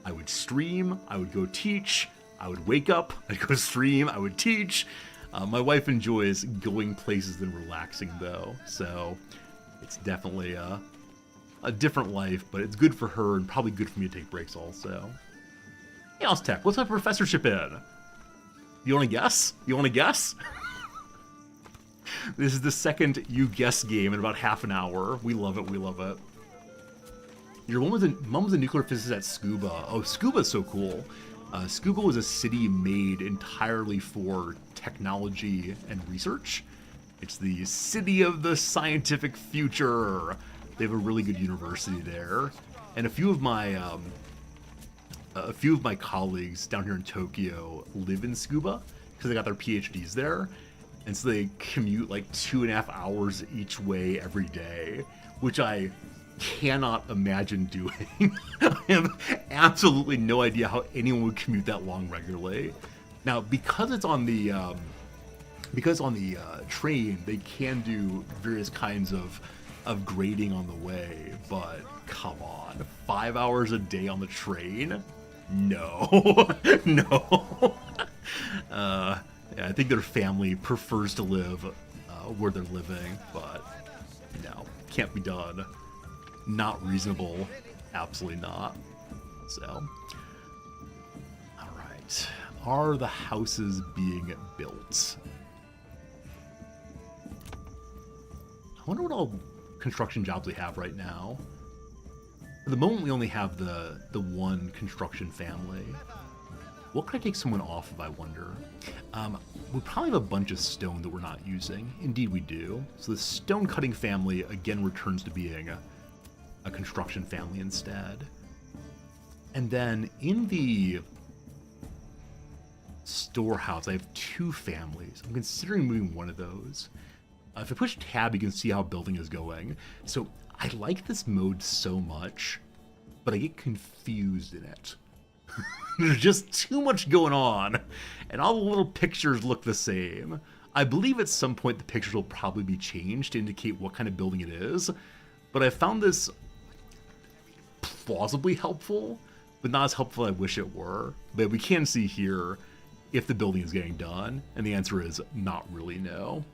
I would stream, I would go teach, I would wake up, I'd go stream, I would teach. My wife enjoys going places and relaxing though, so it's definitely a different life, but it's good for her and probably good for me to take breaks also. Hey, Tech, what's my professorship in? You want to guess? This is the second You Guess game in about half an hour. We love it, we love it. Your mom was a nuclear physicist at Scuba. Oh, Scuba's so cool. Scuba was a city made entirely for technology and research. It's the city of the scientific future. They have a really good university there. And a few of my colleagues down here in Tokyo live in Scuba because they got their PhDs there. And so they commute like 2.5 hours each way every day, which I cannot imagine doing. I have absolutely no idea how anyone would commute that long regularly. Now, because it's on the train, they can do various kinds of grading on the way, but come on, 5 hours a day on the train? No, no. Yeah, I think their family prefers to live where they're living, but no, can't be done. Not reasonable, absolutely not. So, all right, are the houses being built? I wonder what all construction jobs we have right now. For the moment, we only have the one construction family. What could I take someone off of, I wonder? We probably have a bunch of stone that we're not using. Indeed we do. So the stone cutting family again returns to being a construction family instead. And then in the storehouse, I have 2 families. I'm considering moving one of those. If I push tab, you can see how building is going. So I like this mode so much, but I get confused in it. There's just too much going on, and all the little pictures look the same. I believe at some point the pictures will probably be changed to indicate what kind of building it is, but I found this plausibly helpful, but not as helpful as I wish it were. But we can see here if the building is getting done, and the answer is not really no.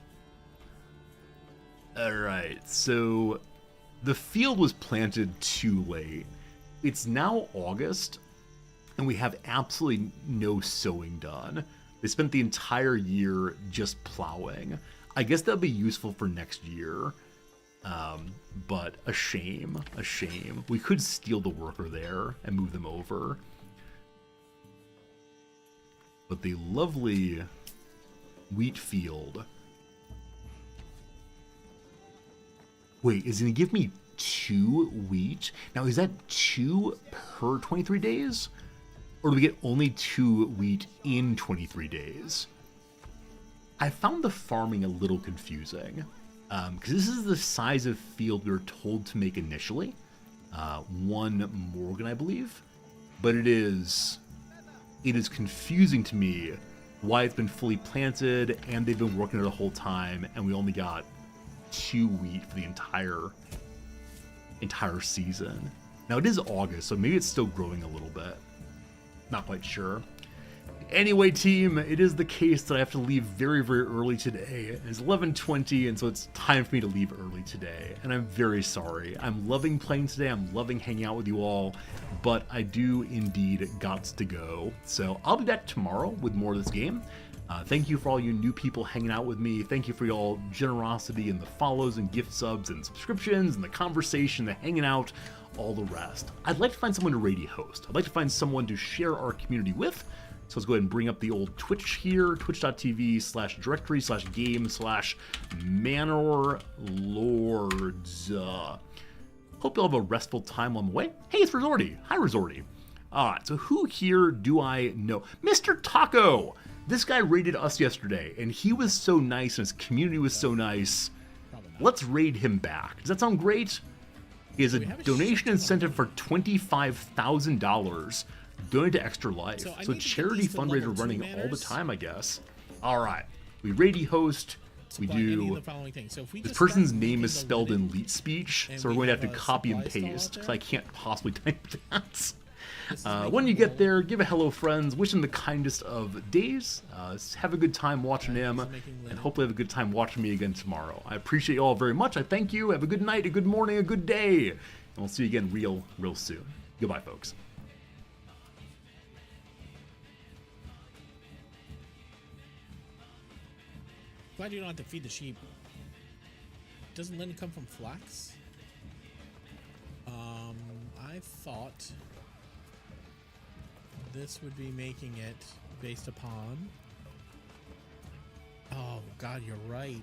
Alright, so the field was planted too late. It's now August, and we have absolutely no sowing done. They spent the entire year just plowing. I guess that'll be useful for next year, but a shame, a shame. We could steal the worker there and move them over. But the lovely Wheat field. Wait, is it going to give me 2 wheat? Now, is that 2 per 23 days? Or do we get only 2 wheat in 23 days? I found the farming a little confusing. Because this is the size of field we were told to make initially. 1 Morgan, I believe. But it is confusing to me why it's been fully planted and they've been working it the whole time and we only got 2 wheat for the entire season. Now it is August, so maybe it's still growing a little bit. Not quite sure. Anyway, team, it is the case that I have to leave very, very early today. It's 11:20, and so it's time for me to leave early today, and I'm very sorry. I'm loving playing today, I'm loving hanging out with you all, but I do indeed gots to go. So I'll be back tomorrow with more of this game. Thank you for all you new people hanging out with me. Thank you for your generosity and the follows and gift subs and subscriptions and the conversation, the hanging out, all the rest. I'd like to find someone to radio host. I'd like to find someone to share our community with. So let's go ahead and bring up the old Twitch here, twitch.tv/directory/game/Manor Lords. Hope you'll have a restful time on the way. Hey, it's Resorty. Hi, Resorty. Alright, so who here do I know? Mr. Taco! This guy raided us yesterday, and he was so nice, and his community was so nice. Let's raid him back. Does that sound great? He has a donation incentive for $25,000. Donate to Extra Life. So charity fundraiser running all the time, I guess. Alright, we raid host. We do. This person's name is spelled in Leet speech, so we're going to have to copy and paste, because I can't possibly type that. When you get there, give a hello, friends. Wish him the kindest of days. Have a good time watching him, and hopefully have a good time watching me again tomorrow. I appreciate you all very much. I thank you. Have a good night, a good morning, a good day. And we'll see you again real soon. Goodbye, folks. Glad you don't have to feed the sheep. Doesn't linen come from flax? I thought this would be making it based upon... Oh, God, you're right.